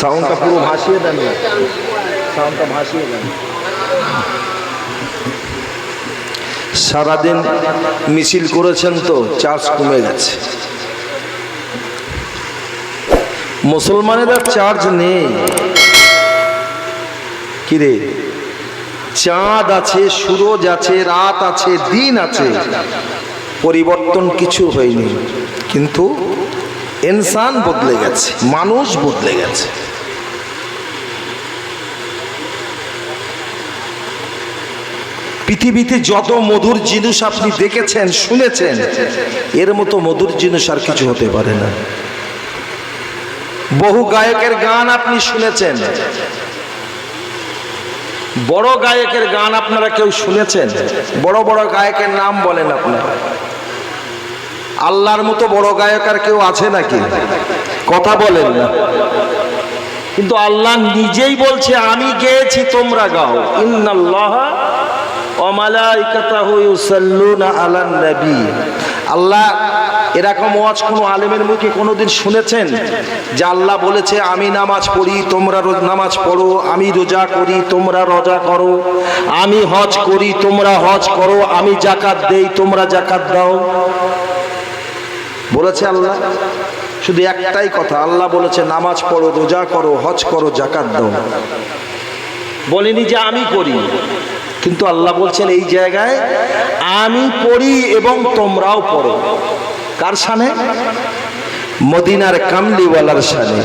সাউন্ডটা পুরো ভাসিয়ে দেন, সাউন্ডটা ভাসিয়ে দেন। সারাদিন মিছিল করেছেন তো চার্জ কমে গেছে। মুসলমানের আর চার্জ নেই। কিরে, চাঁদ আছে, সূরজ আছে, রাত আছে, দিন আছে, পরিবর্তন কিছু হয়নি, কিন্তু ইনসান বদলে গেছে, মানুষ বদলে গেছে। পৃথিবীতে যত মধুর জিনিস আপনি দেখেছেন, শুনেছেন, এর মতো মধুর জিনিস আর কিছু হতে পারে না। বহু গায়কের গান আপনি শুনেছেন, বড় গায়কের গান আপনারা কেউ শুনেছেন? বড় বড় গায়কের নাম বলেন আপনারা। আল্লাহর মতো বড় গায়ক আর কেউ আছে নাকি? কথা বলেন না। কিন্তু আল্লাহ নিজেই বলছে, আমি গেয়েছি, তোমরা গাও। ইন্নাল্লাহা ওয়া মালাইকাতাহু ইউসাল্লুনা আলান নবী। আল্লাহ এরকম ওয়াজ কোন আলেমের মুখে কোনোদিন শুনেছেন যে আল্লাহ বলেছে আমি নামাজ পড়ি, তোমরা নামাজ পড়ো, আমি রোজা করি, তোমরা রোজা করো, আমি হজ করি, তোমরা হজ করো, আমি যাকাত দেই, তোমরা যাকাত দাও? বলেছে আল্লাহ? শুধু একটাই কথা, আল্লাহ বলেছে নামাজ পড়ো, রোজা করো, হজ করো, যাকাত দাও। বলেনি যে আমি করি। কিন্তু আল্লাহ বলছেন এই জায়গায় আমি পড়ি এবং তোমরাও পড়ো। কার শানে? মদিনার কামলিওয়ালার শানে।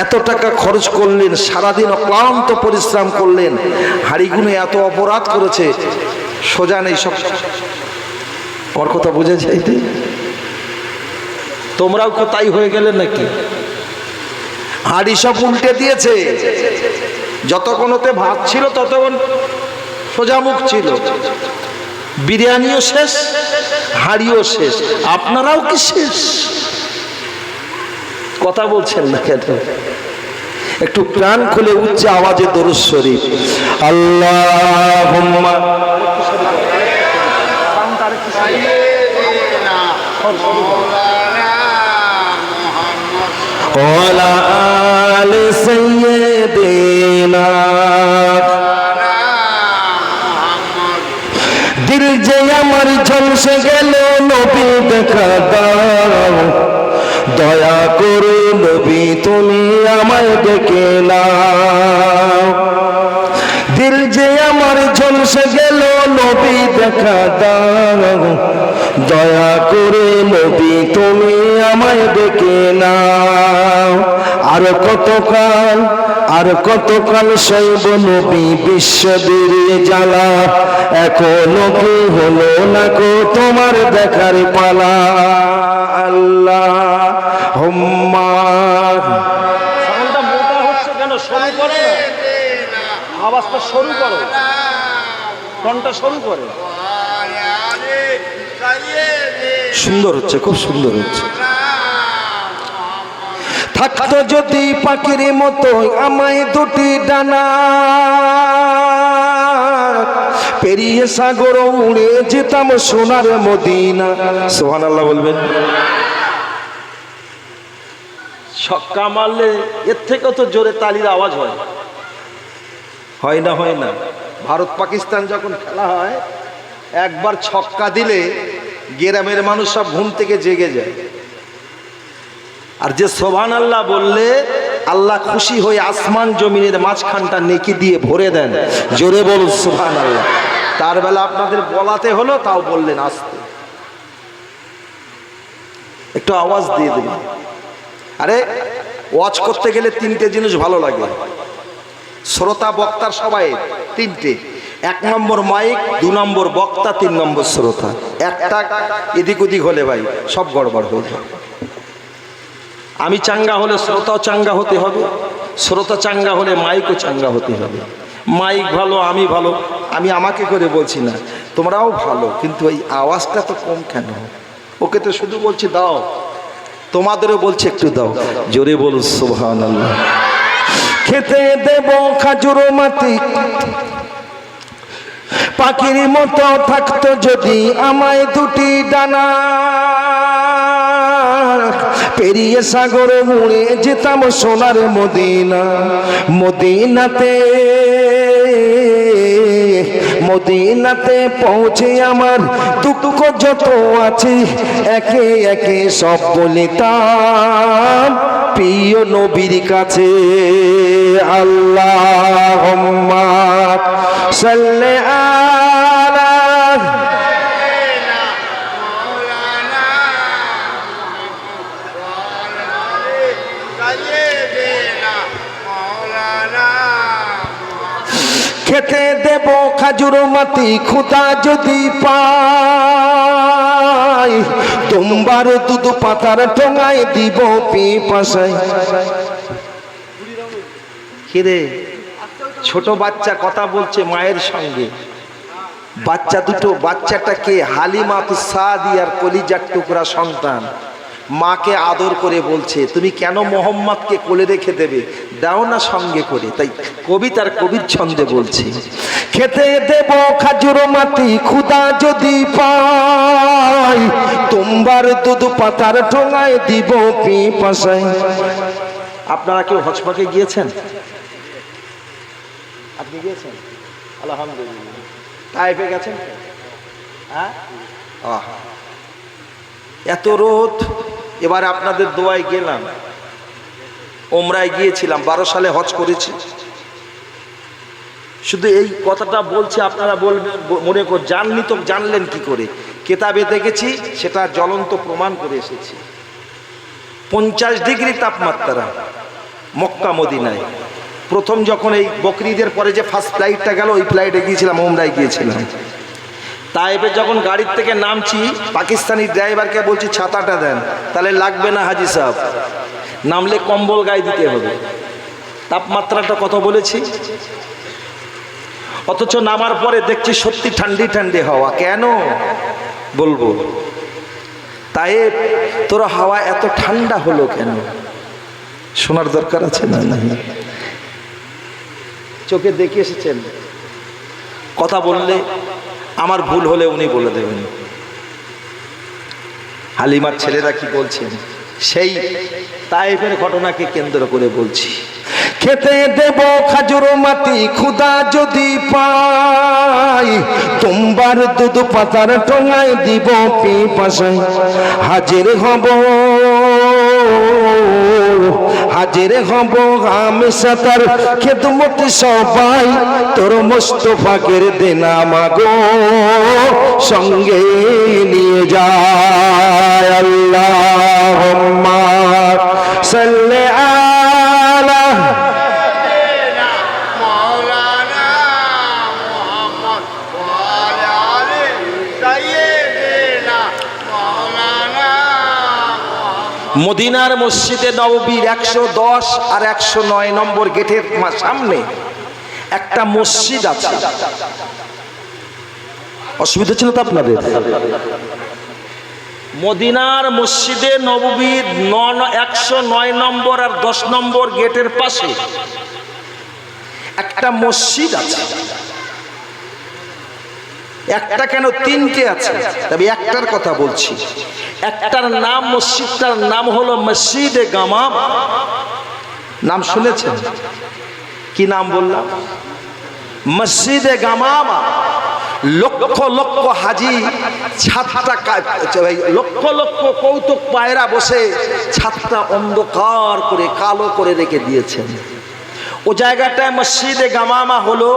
এত টাকা খরচ করলেন, সারাদিন অক্লান্ত পরিশ্রম করলেন, হাড়িগুনে এত অপরাধ করেছে, সোজা নেই সব। আমার কথা বুঝে যাইতে? তোমরাও তাই হয়ে গেলে নাকি? হাড়ি সব উল্টে দিয়েছে। যতক্ষণ ওতে ভাত ছিল ততক্ষণ সোজা মুখ ছিল, বিরিয়ানিও শেষ, হাড়িও শেষ, আপনারাও কি শেষ? কথা বলছেন না কেন? একটু প্রাণ খুলে উচ্চ আওয়াজে দরুদ শরীফ। আল্লাহুম্মা ওয়ালা আলি সাইয়্যিদিনা। দিল যে আমার ঝলসে গেল, নবী দেখা দাও, দয়া করে নবী তুমি আমায় ডেকে নাও। দিল যে আমার ঝলসে গেল, নবী দেখা দাও, দয়া করে নবী তুমি আমায় ডেকে নাও। আর কতকাল, আর কতকাল সইব নবী বিশ্বদের জ্বালা, এখনো কি হলো না গো তোমার দেখার পালা। আল্লাহুম্মা। সাউন্ডটা মোটা হচ্ছে কেন? সরু করো না, আওয়াজটা সরু করো, টনটা সরু করো। সুন্দর হচ্ছে, খুব সুন্দর হচ্ছে। থাকতো যদি পাখির মতো আমায় দুটি ডানা, পেরিয়ে সাগর উড়ে যেতাম সোনার মদিনা। সুবহানাল্লাহ বলবেন। ছক্কা মারলে এর থেকেও তো জোরে তালির আওয়াজ হয়, হয় না? হয় না? ভারত পাকিস্তান যখন খেলা হয়, একবার ছক্কা দিলে গ্রামের মানুষ সব ঘুম থেকে জেগে যায়। আর যে সুবহানাল্লাহ বললে আল্লাহ খুশি হয়ে আসমান জমিনের মাঝখানটা নেকি দিয়ে ভরে দেন। জোরে বলুন সুবহানাল্লাহ। তার বেলা আপনাদের বলাতে হলো, তাও বললেন আস্তে, একটু আওয়াজ দিয়ে দিলেন। আরে ওয়াজ করতে গেলে তিনটে জিনিস ভালো লাগে, শ্রোতা বক্তার সবাই তিনটে। 1 নম্বর মাইক, 2 নম্বর বক্তা, 3 নম্বর শ্রোতা। একটা এদিক ওদিক হলে ভাই সব গড়বড় হয়ে যায়। আমি চাঙ্গা হলে শ্রোতাও চাঙ্গা হতে হবে, শ্রোতা চাঙ্গা হলে মাইকও চাঙ্গা হতে হবে। মাইক ভালো, আমি ভালো, আমি আমাকে করে বলছি না, তোমরাও ভালো, কিন্তু এই আওয়াজটা তো কম কেন? ওকে তো শুধু বলছি দাও, তোমাদেরও বলছি একটু দাও। জোরে বলো সুবহানাল্লাহ। খেতে দেব খাজুর মাটি, পাখির মতো থাকতো যদি আমায় দুটি ডানা, পেরিয়ে সাগর উড়ে যেতাম সোনার মদিনা। মদিনাতে পৌঁছে আমার দুঃখ যত আছে একে একে সব বলিতাম প্রিয় নবীর কাছে। আল্লাহুম্মা সাল্লি আলা খেতে দেব খাজুর মাটি খুদা যদি পাই, তোমার দুধ পাতার ঠোঙায় দিব পিপাসায়। কিরে ছোট বাচ্চা কথা বলছে মায়ের সঙ্গে, বাচ্চা দুটো, বাচ্চাটা কে? হালিমাতুস সাদিয়ার কলিজার টুকরা সন্তান, মাকে আদর করে বলছে তুমি কেন মোহাম্মদকে কোলে রেখে দেবে, দাও না সঙ্গে করে। তাই কবিতার কবির ছন্দে বলছি, খেতে দেব খাজুর মাটি খুদা যদি পাই, তোমার দুধ পাতার ঠোঙায় দিব পিপাসায়। আপনারা কেউ হজ পাকে গিয়েছেন? আপনি গিয়েছেন? আলহামদুলিল্লাহ। তাইফে গেছেন? হ্যাঁ, এত রোদ। এবার আপনাদের দোয়ায় গেলাম, ওমরায় গিয়েছিলাম, 12 সালে হজ করেছি। শুধু এই কথাটা বলছি, আপনারা বলবেন মনে কর জাননি তো, জানলেন কি করে? কেতাবে দেখেছি, সেটা জ্বলন্ত প্রমাণ করে এসেছি। 50 ডিগ্রি তাপমাত্রা মক্কা মদিনায়। প্রথম যখন এই বকরিদের পরে যে ফার্স্ট ফ্লাইটটা গেল, ওই ফ্লাইটে গিয়েছিলাম, ওমরায় গিয়েছিলাম। তাইবে যখন গাড়ির থেকে নামছি, পাকিস্তানি ড্রাইভারকে বলছি ছাতাটা দেন, তাহলে লাগবে না হাজি সাহেব, নামলে কম্বল গায়ে দিতে হবে। তাপমাত্রাটা কত বলেছি, অথচ নামার পরে দেখছি সত্যি ঠান্ডি ঠান্ডি হাওয়া। কেন বলবো, তাই তোর হাওয়া এত ঠান্ডা হলো কেন? শোনার দরকার আছে না? চোখে দেখে এসেছেন, কথা বললে আমার ভুল হলে উনি বলে দেবেন। হালিমার ছেলেরা কি বলছেন, সেই তাইফের ঘটনাকে কেন্দ্র করে বলছি। খেতে দেব খাজুর মাটি খুদা যদি পাই, তোমার দুধ পাতার ঠোঙায় দিব পিপাসায়। হাজির হব হামেশা তার খেদমত সবাই, তোর মুস্তাফাকের দেনা মাগো সঙ্গে নিয়ে যায়। আল্লাহুম্মা সাল্লি আলা মদিনার মসজিদে নববীর 110 আর 109 নম্বর গেটের সামনে একটা মসজিদ আছে। অসুবিধা ছিল তো আপনাদের? মদিনার মসজিদে নববীর 109 নম্বর আর 10 নম্বর গেটের পাশে একটা মসজিদ আছে। একটা কেন, তিনটে আছে, তবে একটার কথা বলছি। একটার নাম, মসজিদটার নাম হলো মসজিদে গামাম। নাম শুনেছেন? কি নাম বললাম? মসজিদে গামাম। লক্ষ লক্ষ হাজি ছাদটা, লক্ষ লক্ষ কৌতুক পায়রা বসে ছাদটা অন্ধকার করে কালো করে রেখে দিয়েছেন। ও জায়গাটায় মসজিদে গামামা হলো,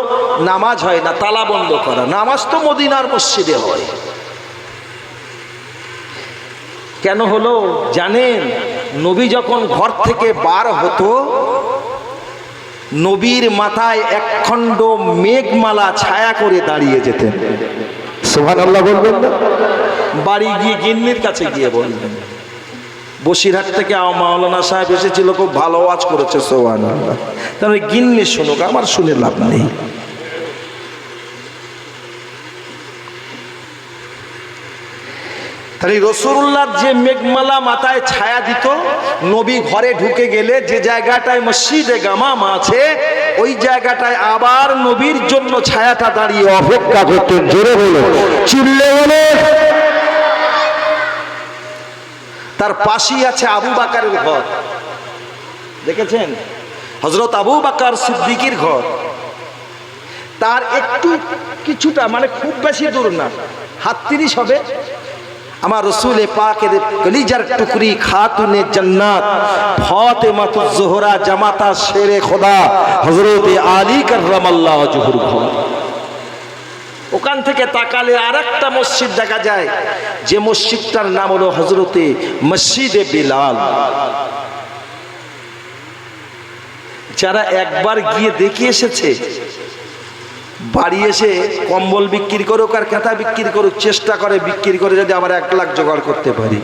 নামাজ হয় না, তালা বন্ধ করা। নামাজ তো মদিনার মসজিদে হয়। কেন হলো জানেন? নবী যখন ঘর থেকে বার হতো, নবীর মাথায় একখণ্ড মেঘমালা ছায়া করে দাঁড়িয়ে যেতেন। সুবহানাল্লাহ বলবেন না? বাড়ি গিয়ে গিন্নির কাছে গিয়ে বলবেন, বসিরহাট থেকে মাওলানা সাহেব এসেছিল, খুব ভালো ওয়াজ করেছে, সুবহানাল্লাহ। তাহলে গিন্নি শুনুক, আমার শুনে লাভ নেই। তাহলে রাসূলুল্লাহর যে মেঘমালা মাথায় ছায়া দিত, নবী ঘরে ঢুকে গেলে যে জায়গাটায় মসজিদে গামাম আছে, ওই জায়গাটায় আবার নবীর জন্য ছায়াটা দাঁড়িয়ে অপেক্ষা করতেন। জোরে বলো, চিল্লে বলো। তা তার পাশেই আছে আবু বাকারের ঘর, দেখেছেন? হযরত আবু বকর সিদ্দিকের ঘর। তার একটু কিছুটা, মানে খুব বেশি দূর না, হাত 30 হবে, আমার রসুল পাকের কলিজার টুকরি খাতুনে জান্নাত ফাতেমাতুজ জোহরা জামাতা শেরে খোদা হযরত আলী কাররামাল্লাহু ওয়াজহুর ঘর। ওখান থেকে তাকালে আরেকটা মসজিদ দেখা যায়, যে মসজিদটার নাম হলো হযরতে মসজিদে বিলাল। যারা একবার গিয়ে দেখে এসেছে, বাড়ি এসে কম্বল বিক্রি করুক আর কাঁথা বিক্রি করুক, চেষ্টা করে বিক্রি করে যদি আবার 1 লাখ জোগাড় করতে পারি।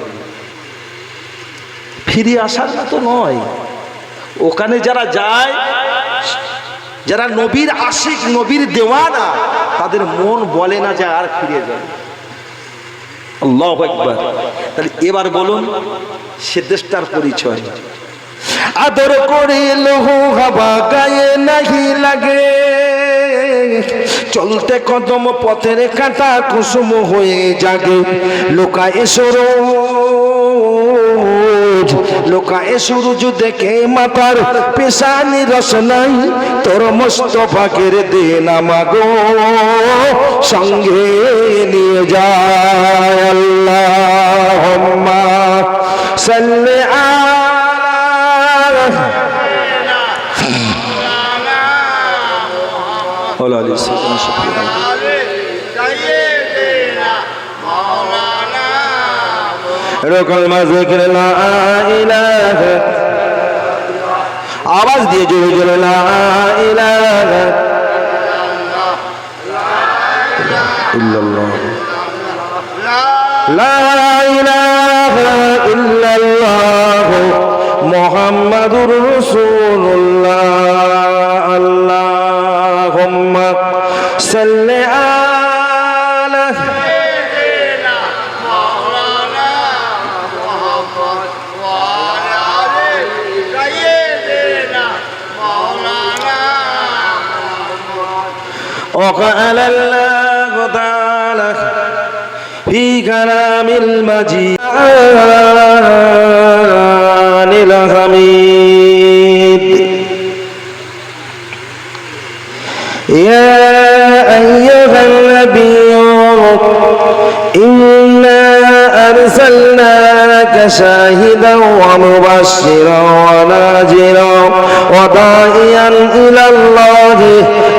ফিরে আসার মতো নয়। ওখানে যারা যায়, যারা নবীর আশিক, নবীর দেওয়ানা, তাদের মন বলে না যে আর ফিরে যায়। আল্লাহু আকবার। তাহলে এবার বলুন সে দেশটার পরিচয়। আদর করে লহু হাওয়া গায়ে নাহি লাগে, চলতে কদম পথের কাঁটা কুসুম হয়ে জাগে। লোকায় সরোজ, লোকায় সূরজ দেখে মাতার পেশানি রসনাই, তোর মোস্তফাকের দেন আমাগো সঙ্গে নিয়ে যায়। আল্লাহুম্মা সাল্লি আওয়াজ দিয়ে জোরে জোরে লা ইলাহা ইল্লাল্লাহ, লা ইলাহা ইল্লাল্লাহ মুহাম্মাদুর রাসূলুল্লাহ। আল্লাহুম্মা সাল্লি আলা সাইয়্যিদিনা মাওলানা মুহাম্মদ ওয়া আলা আলি সাইয়্যিদিনা মাওলানা মুহাম্মদ। وقال الله تعالى في كلام المجيد الحميد يا أيها النبي إنا أرسلناك شاهدا ومبشرا ونذيرا وداعيا إلى الله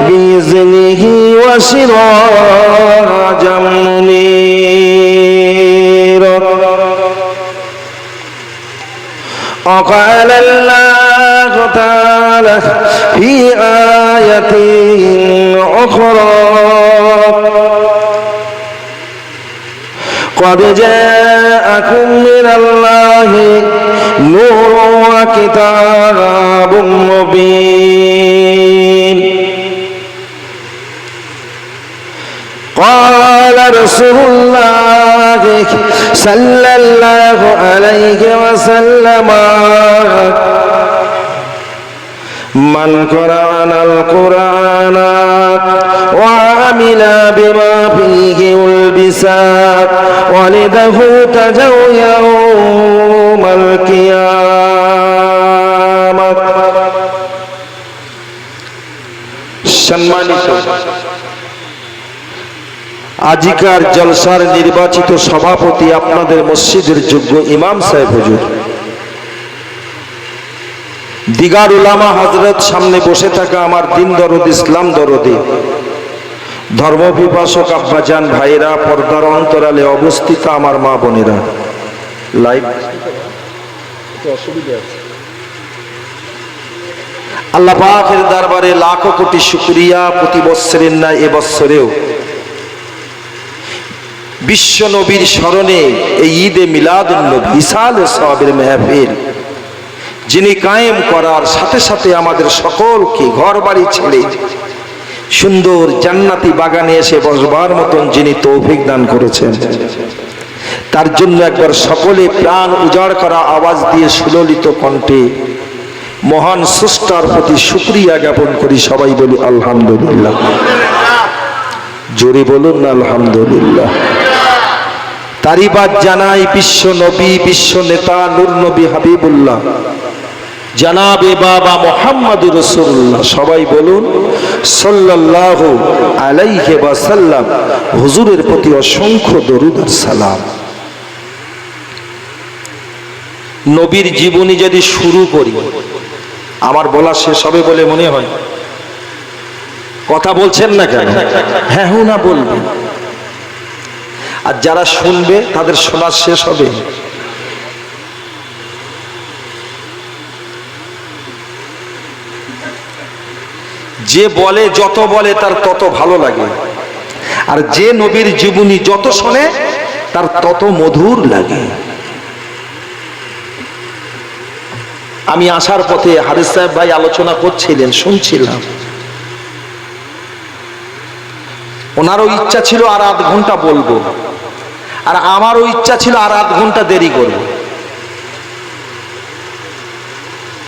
بإذنه وسراجا منيرا. وقال الله تعالى في آية أخرى قد جاءكم من الله نور وكتاب مبين. قال رسول الله صلى الله عليه وسلم من قرأنا القرآن وعمل بما فيه ألبسا ولده تجو يوم القيامة. সম্মানিত আজিকার জলসার নির্বাচিত সভাপতি, আপনাদের মসজিদের যোগ্য ইমাম সাহেব হুজুর, দিগার উলামা হযরত, সামনে বসে থাকা আমার দিন দরদ, ইসলাম দরদি, ধর্মপিপাসক আব্বাজান ভাইরা, পর্দার অন্তরালে অবস্থিত আমার মা বোনেরা, লাইভ আল্লাহ পাকের দরবারে লাখো কোটি শুকরিয়া। প্রতি বছরের ন্যায় এবছরেও বিশ্ব নবীর স্মরণে এই ঈদে মিলাদুন নবী বিশাল সওয়াবের মাহফিল যিনি কায়েম করার সাথে সাথে আমাদের সকলকে ঘর বাড়ি ছেড়ে সুন্দর জান্নাতি বাগানে এসে বসবার মতন যিনি তৌফিক দান করেছেন, তার জন্য একবার সকলে প্রাণ উজাড় করা আওয়াজ দিয়ে সুললিত কণ্ঠে মহান স্রষ্টার প্রতি শুকরিয়া জ্ঞাপন করি। সবাই বলি আলহামদুলিল্লাহ। জোরে বলুন না আলহামদুলিল্লাহ। তারিবাদ জানাই বিশ্ব নবী, বিশ্ব নেতা নূর নবী হাবিবুল্লাহ জানাবে বাবা মুহাম্মদুর রাসূলুল্লাহ। সবাই বলুন সাল্লাল্লাহু আলাইহি ওয়াসাল্লাম। হুজুরের প্রতি অসংখ্য দরুদ আর সালাম। নবীর জীবনী যদি শুরু করি, আমার বলা শেষ হবে বলে মনে হয়? কথা বলছেন না কেন? হ্যাঁ হু না বলবেন। আর যারা শুনবে তাদের শোনা শেষ হবে। যে বলে যত বলে তার তত ভালো লাগে, আর যে নবীর জীবনী যত শোনে তার তত মধুর লাগে। আমি আসার পথে হারিস সাহেব ভাই আলোচনা করছিলেন, শুনছিলাম। ওনারও ইচ্ছা ছিল আর আধ ঘন্টা বলবো, আর আমারও ইচ্ছা ছিল আর আধ ঘন্টা দেরি করব,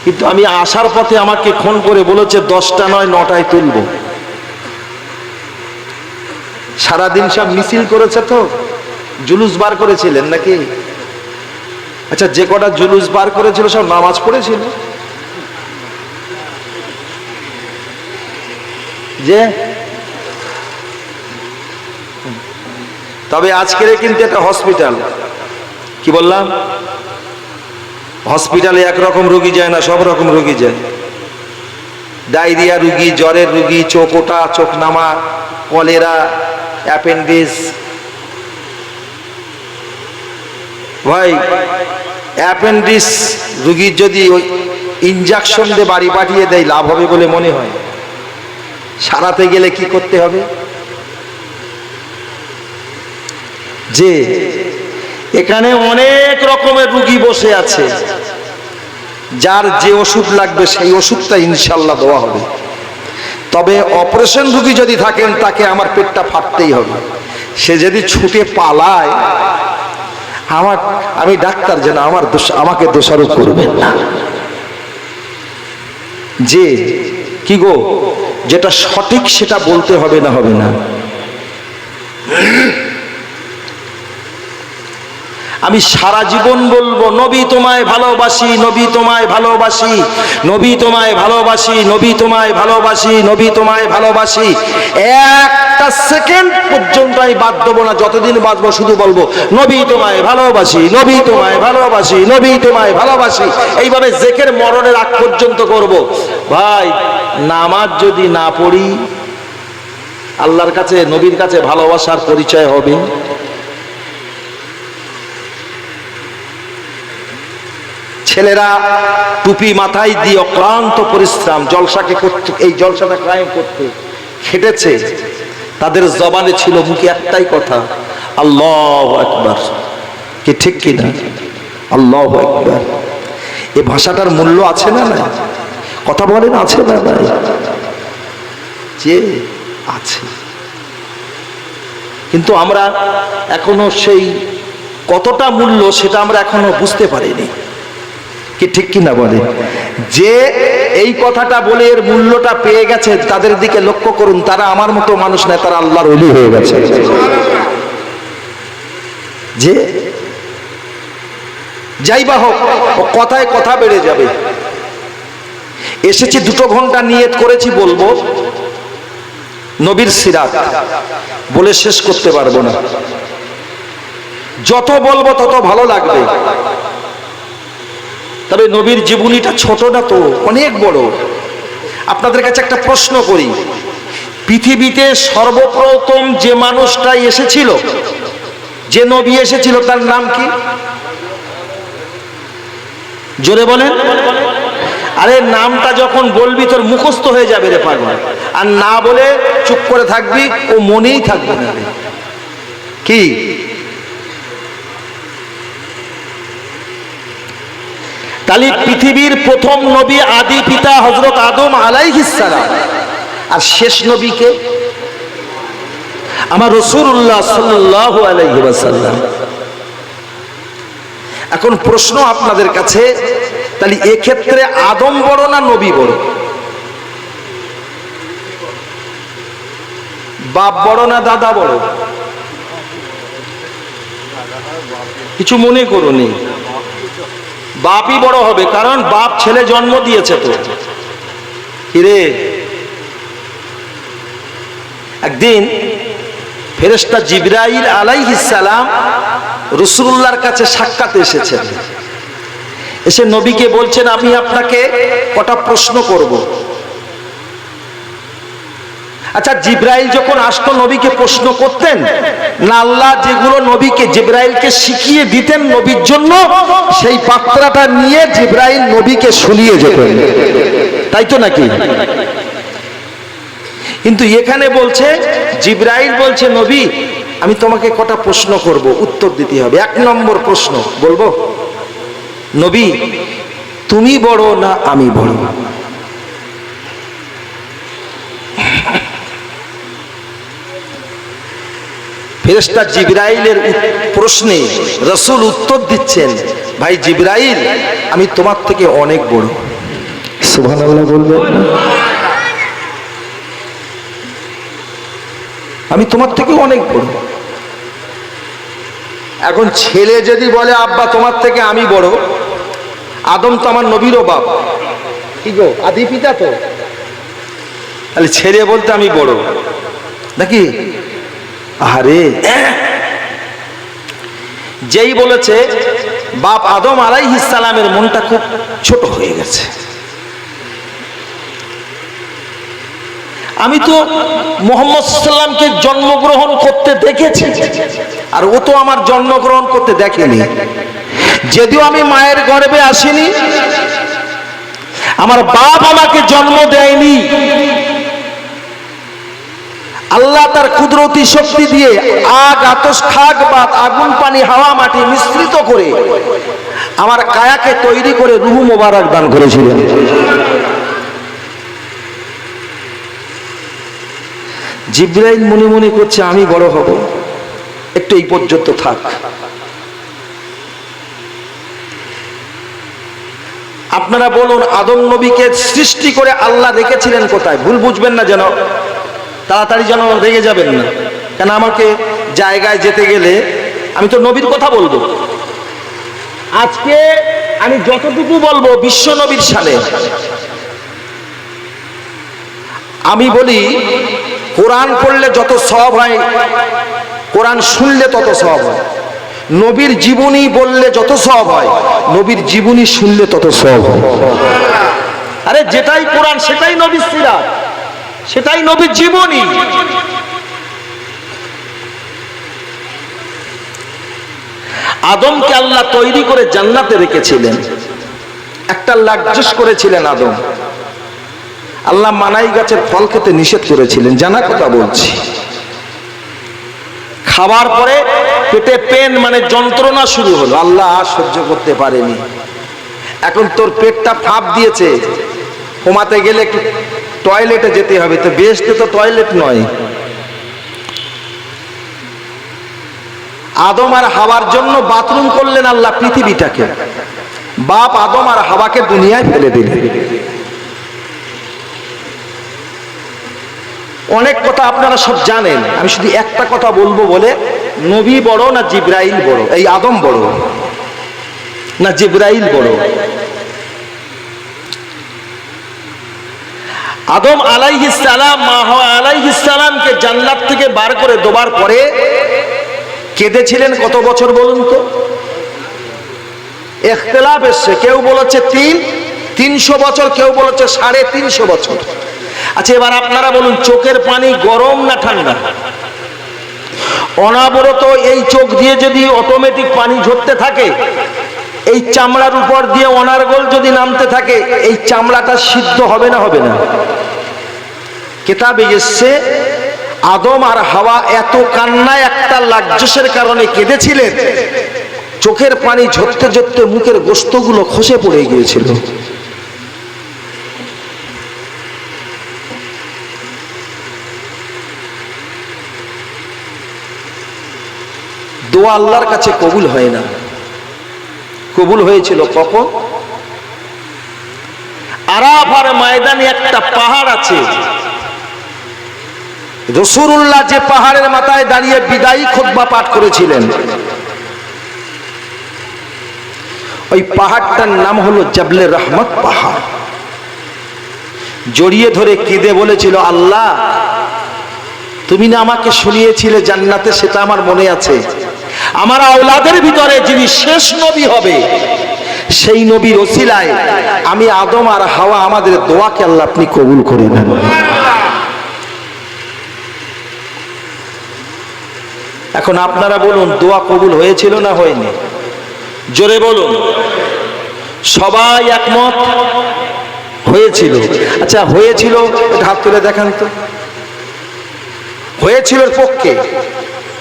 কিন্তু আমি আসার পথে আমাকে ফোন করে বলেছে 10টা নয় 9টায় তুলব। সারাদিন সব মিছিল করেছে, তো জুলুস বার করেছিলেন নাকি? আচ্ছা, যে কটা জুলুস বার করেছিল সব নামাজ পড়েছিল? যে তবে আজকের কিন্তু একটা হসপিটাল, কি বললাম, হসপিটালে একরকম রোগী যায় না, সব রকম রোগী যায়। ডায়রিয়া রোগী, জ্বরের রোগী, চোখ ওঠা, চোখ নামা, কলেরা, অ্যাপেন্ডিক্স। ভাই, অ্যাপেন্ডিক্স রোগীর যদি ওই ইনজেকশন দিয়ে বাড়ি পাঠিয়ে দেয় লাভ হবে বলে মনে হয়? সারাতে গেলে কি করতে হবে? যে এখানে অনেক রকমের রোগী বসে আছে, যার যে ওষুধ লাগবে সেই ওষুধটা ইনশাল্লাহ দেওয়া হবে। তবে অপারেশন রোগী যদি থাকেন তাকে আমার পেটটা ফাটতেই হবে। সে যদি ছুটে পালায়, আমি ডাক্তার যেন আমাকে দোষারোপ করবেন না। যে কি গো, যেটা সঠিক সেটা বলতে হবে না, হবে না? আমি সারা জীবন বলবো নবী তোমায় ভালোবাসি, নবী তোমায় ভালোবাসি, নবী তোমায় ভালোবাসি, নবী তোমায় ভালোবাসি, নবী তোমায় ভালোবাসি। একটা সেকেন্ড পর্যন্ত আমি বাদ দেবো না, যতদিন বাঁচবো শুধু বলবো নবী তোমায় ভালোবাসি, নবী তোমায় ভালোবাসি, নবী তোমায় ভালোবাসি। এইভাবে জেকের মরণের আগ পর্যন্ত করব। ভাই, নামাজ যদি না পড়ি, আল্লাহর কাছে নবীর কাছে ভালোবাসার পরিচয় হবে? ছেলেরা টুপি মাথায় দিয়ে অক্লান্ত পরিশ্রম জলসাকে করতে, এই জলসাটা কায়েম করতে খেটেছে। তাদের জবানে ছিল, মুখে একটাই কথা, আল্লাহু আকবার। কি ঠিক কিনা? আল্লাহু আকবার। এই ভাষাটার মূল্য আছে না নাই? কথা বলেন, আছে না নাই? যে আছে। কিন্তু আমরা এখনো সেই কতটা মূল্য সেটা আমরা এখনো বুঝতে পারিনি। কি ঠিক কিনা বলে? যে এই কথাটা বলে এর মূল্যটা পেয়ে গেছে তাদের দিকে লক্ষ্য করুন, তারা আমার মতো মানুষ নয়, তারা আল্লাহর ওলি হয়ে গেছে। যে যাই বা হোক, কথায় কথা বেড়ে যাবে। এসেছি 2 ঘন্টা নিয়ত করেছি বলবো নবীর সিরাত, বলে শেষ করতে পারবো না। যত বলবো তত ভালো লাগবে। তবে নবীর জীবনীটা ছোট না, তো অনেক বড়। আপনাদের কাছে একটা প্রশ্ন করি, পৃথিবীতে সর্বপ্রথম যে মানুষটা এসেছিল, যে নবী এসেছিল, তার নাম কি? জোরে বলেন। আরে নামটা যখন বলবি তোর মুখস্থ হয়ে যাবে রে পাগল, আর না বলে চুপ করে থাকবি, ও মনেই থাকবে না। কি? তাহলে পৃথিবীর প্রথম নবী আদি পিতা হযরত আদম আলাইহিস সালাম, আর শেষ নবীকে আমার রাসূলুল্লাহ সাল্লাল্লাহু আলাইহি ওয়াসাল্লাম। এখন প্রশ্ন আপনাদের কাছে, তাহলে এক্ষেত্রে আদম বড় না নবী বড়? বাপ বড় না দাদা বড়? কিছু মনে করুনি, বাপই বড় হবে, কারণ বাপ ছেলে জন্ম দিয়েছে। তো কিরে, একদিন ফেরেশতা জিবরাইল আলাইহিস সালাম রাসূলুল্লাহর কাছে সাক্ষাতে এসেছেন। এসে নবীকে বলছেন, আমি আপনাকে কটা প্রশ্ন করব। আচ্ছা, জিবরাইল যখন আসতো নবীকে প্রশ্ন করতেন না, আল্লাহ যেগুলো নবীকে জিবরাইলকে শিখিয়ে দিতেন নবীর জন্য, সেই পাত্রটা নিয়ে জিবরাইল নবীকে শুনিয়ে যেতেন, তাই তো নাকি? কিন্তু এখানে বলছে, জিবরাইল বলছে, নবী আমি তোমাকে কটা প্রশ্ন করব, উত্তর দিতে হবে। 1 নম্বর প্রশ্ন বলবো, নবী তুমি বড় না আমি বড়? ফেরেশতা জিবরাইলের প্রশ্নে রাসূল উত্তর দিচ্ছেন, ভাই জিবরাইল আমি তোমার থেকে অনেক বড়। সুবহানাল্লাহ বলবেন? আমি তোমার থেকে অনেক বড়। এখন ছেলে যদি বলে, আব্বা তোমার থেকে আমি বড়, আদম তো আমার নবীরও বাপ, কি গো, আদি পিতা তো, তাহলে ছেলে বলতে আমি বড় নাকি? আরে যেই বলেছে, বাপ আদম আলাইহিস সালামের মনটা খুব ছোট হয়ে গেছে। আমি তো মুহাম্মদ সাল্লামকে জন্মগ্রহণ করতে দেখেছি, আর ও তো আমার জন্মগ্রহণ করতে দেখেনি। যদিও আমি মায়ের গর্ভে আসিনি, আমার বাপ আমাকে জন্ম দেয়নি, আল্লাহ তার কুদরতি শক্তি দিয়ে আগ, আতশ, খাক, বাত, আগুন, পানি, হাওয়া, মাটি মিশ্রিত করে আমার কায়াকে তৈরি করে রূহ মোবারক দান করেছিলেন। জিবরাইল মনে মনে করছে, আমি বড় হব, একটু এই পর্যন্ত থাক। আপনারা বলুন, আদম নবীকে সৃষ্টি করে আল্লাহ রেখেছিলেন কোথায়? ভুল বুঝবেন না যেন, তাড়াতাড়ি যেন রেগে যাবেন না, কেন আমাকে জায়গায় যেতে গেলে আমি তো নবীর কথা বলবো। আজকে আমি যতটুকু বলবো বিশ্ব নবীর সানে। আমি বলি, কোরআন পড়লে যত সওয়াব হয়, কোরআন শুনলে তত সওয়াব হয়। নবীর জীবনী বললে যত সওয়াব হয়, নবীর জীবনী শুনলে তত সওয়াব হয়। আরে যেটাই কোরআন সেটাই নবীর সিরাত, সেটাই নবীর জীবনী। আদমকে আল্লাহ তৈরি করে জান্নাতে রেখেছিলেন, একটা লাক্সাস করেছিলেন আদম। আল্লাহ মানাই গাছের ফল খেতে নিষেধ করেছিলেন, জানা কথা বলছি। খাবার পরে পেটে পেন মানে যন্ত্রণা শুরু হলো, আল্লাহ আর সহ্য করতে পারেনি। এখন তোর পেটটা ফাঁপ দিয়েছে, ঘুমাতে গেলে একটু টয়লেটে যেতে হবে, তো বেহেশতে তো টয়লেট নয়। আদম আর হাওয়ার জন্য বাথরুম করলেন আল্লাহ পৃথিবীটাকে। বাপ আদম আর হাওয়াকে দুনিয়ায় ফেলে দিলেন। অনেক কথা আপনারা সব জানেন, আমি শুধু একটা কথা বলবো বলে, নবী বড় না জিবরাইল বড়? এই আদম বড় না জিবরাইল বড়? আদম আলাইহিস সালাম, মা হাওয়া আলাইহিস সালামকে জান্নাত থেকে বার করে দেওয়ার পরে কেঁদেছিলেন কত বছর বলুন তো? ইখতিলাফ এসছে, কেউ বলেছে 300 বছর, কেউ বলেছে 350 বছর। আচ্ছা, এবার আপনারা বলুন, চোখের পানি গরম না ঠান্ডা? অনাবরত এই চোখ দিয়ে যদি অটোমেটিক পানি ঝরতে থাকে, এই চামড়ার উপর দিয়ে অনার্গল যদি নামতে থাকে, এই চামড়াটা সিদ্ধ হবে না হবে না? কিতাবে এসছে, আদম আর হাওয়া এত কান্নায় একটা লাক্সাসের কারণে কেঁদেছিলেন, চোখের পানি ঝরতে ঝরতে মুখের গোস্তগুলো খসে পড়ে গিয়েছিল। দোয়া আল্লাহর কাছে কবুল হয় না। কবুল হয়েছিল কখন? আরাফার ময়দানে একটা পাহাড় আছে, রাসূলুল্লাহ যে পাহাড়ের মাথায় দাঁড়িয়ে বিদায়ী খুতবা পাঠ করেছিলেন, ওই পাহাড়টার নাম হলো জাবলে রহমত পাহাড়। জড়িয়ে ধরে কেঁদে বলেছিল, আল্লাহ তুমি না আমাকে শুনিয়েছিলে জান্নাতে, সেটা আমার মনে আছে। আমার আওলাদের ভিতরে যিনি শেষ নবী হবে, সেই নবীর ওসিলায় আমি আদম আর হাওয়া, আমাদের দোয়াকে আল্লাহ আপনি কবুল করে নেন। এখন আপনারা বলুন, দোয়া কবুল হয়েছিল না হয়নি? জোরে বলুন। সবাই একমত হয়েছিল। আচ্ছা হয়েছিল, হাত তুলে দেখান তো। হয়েছিল পক্ষে,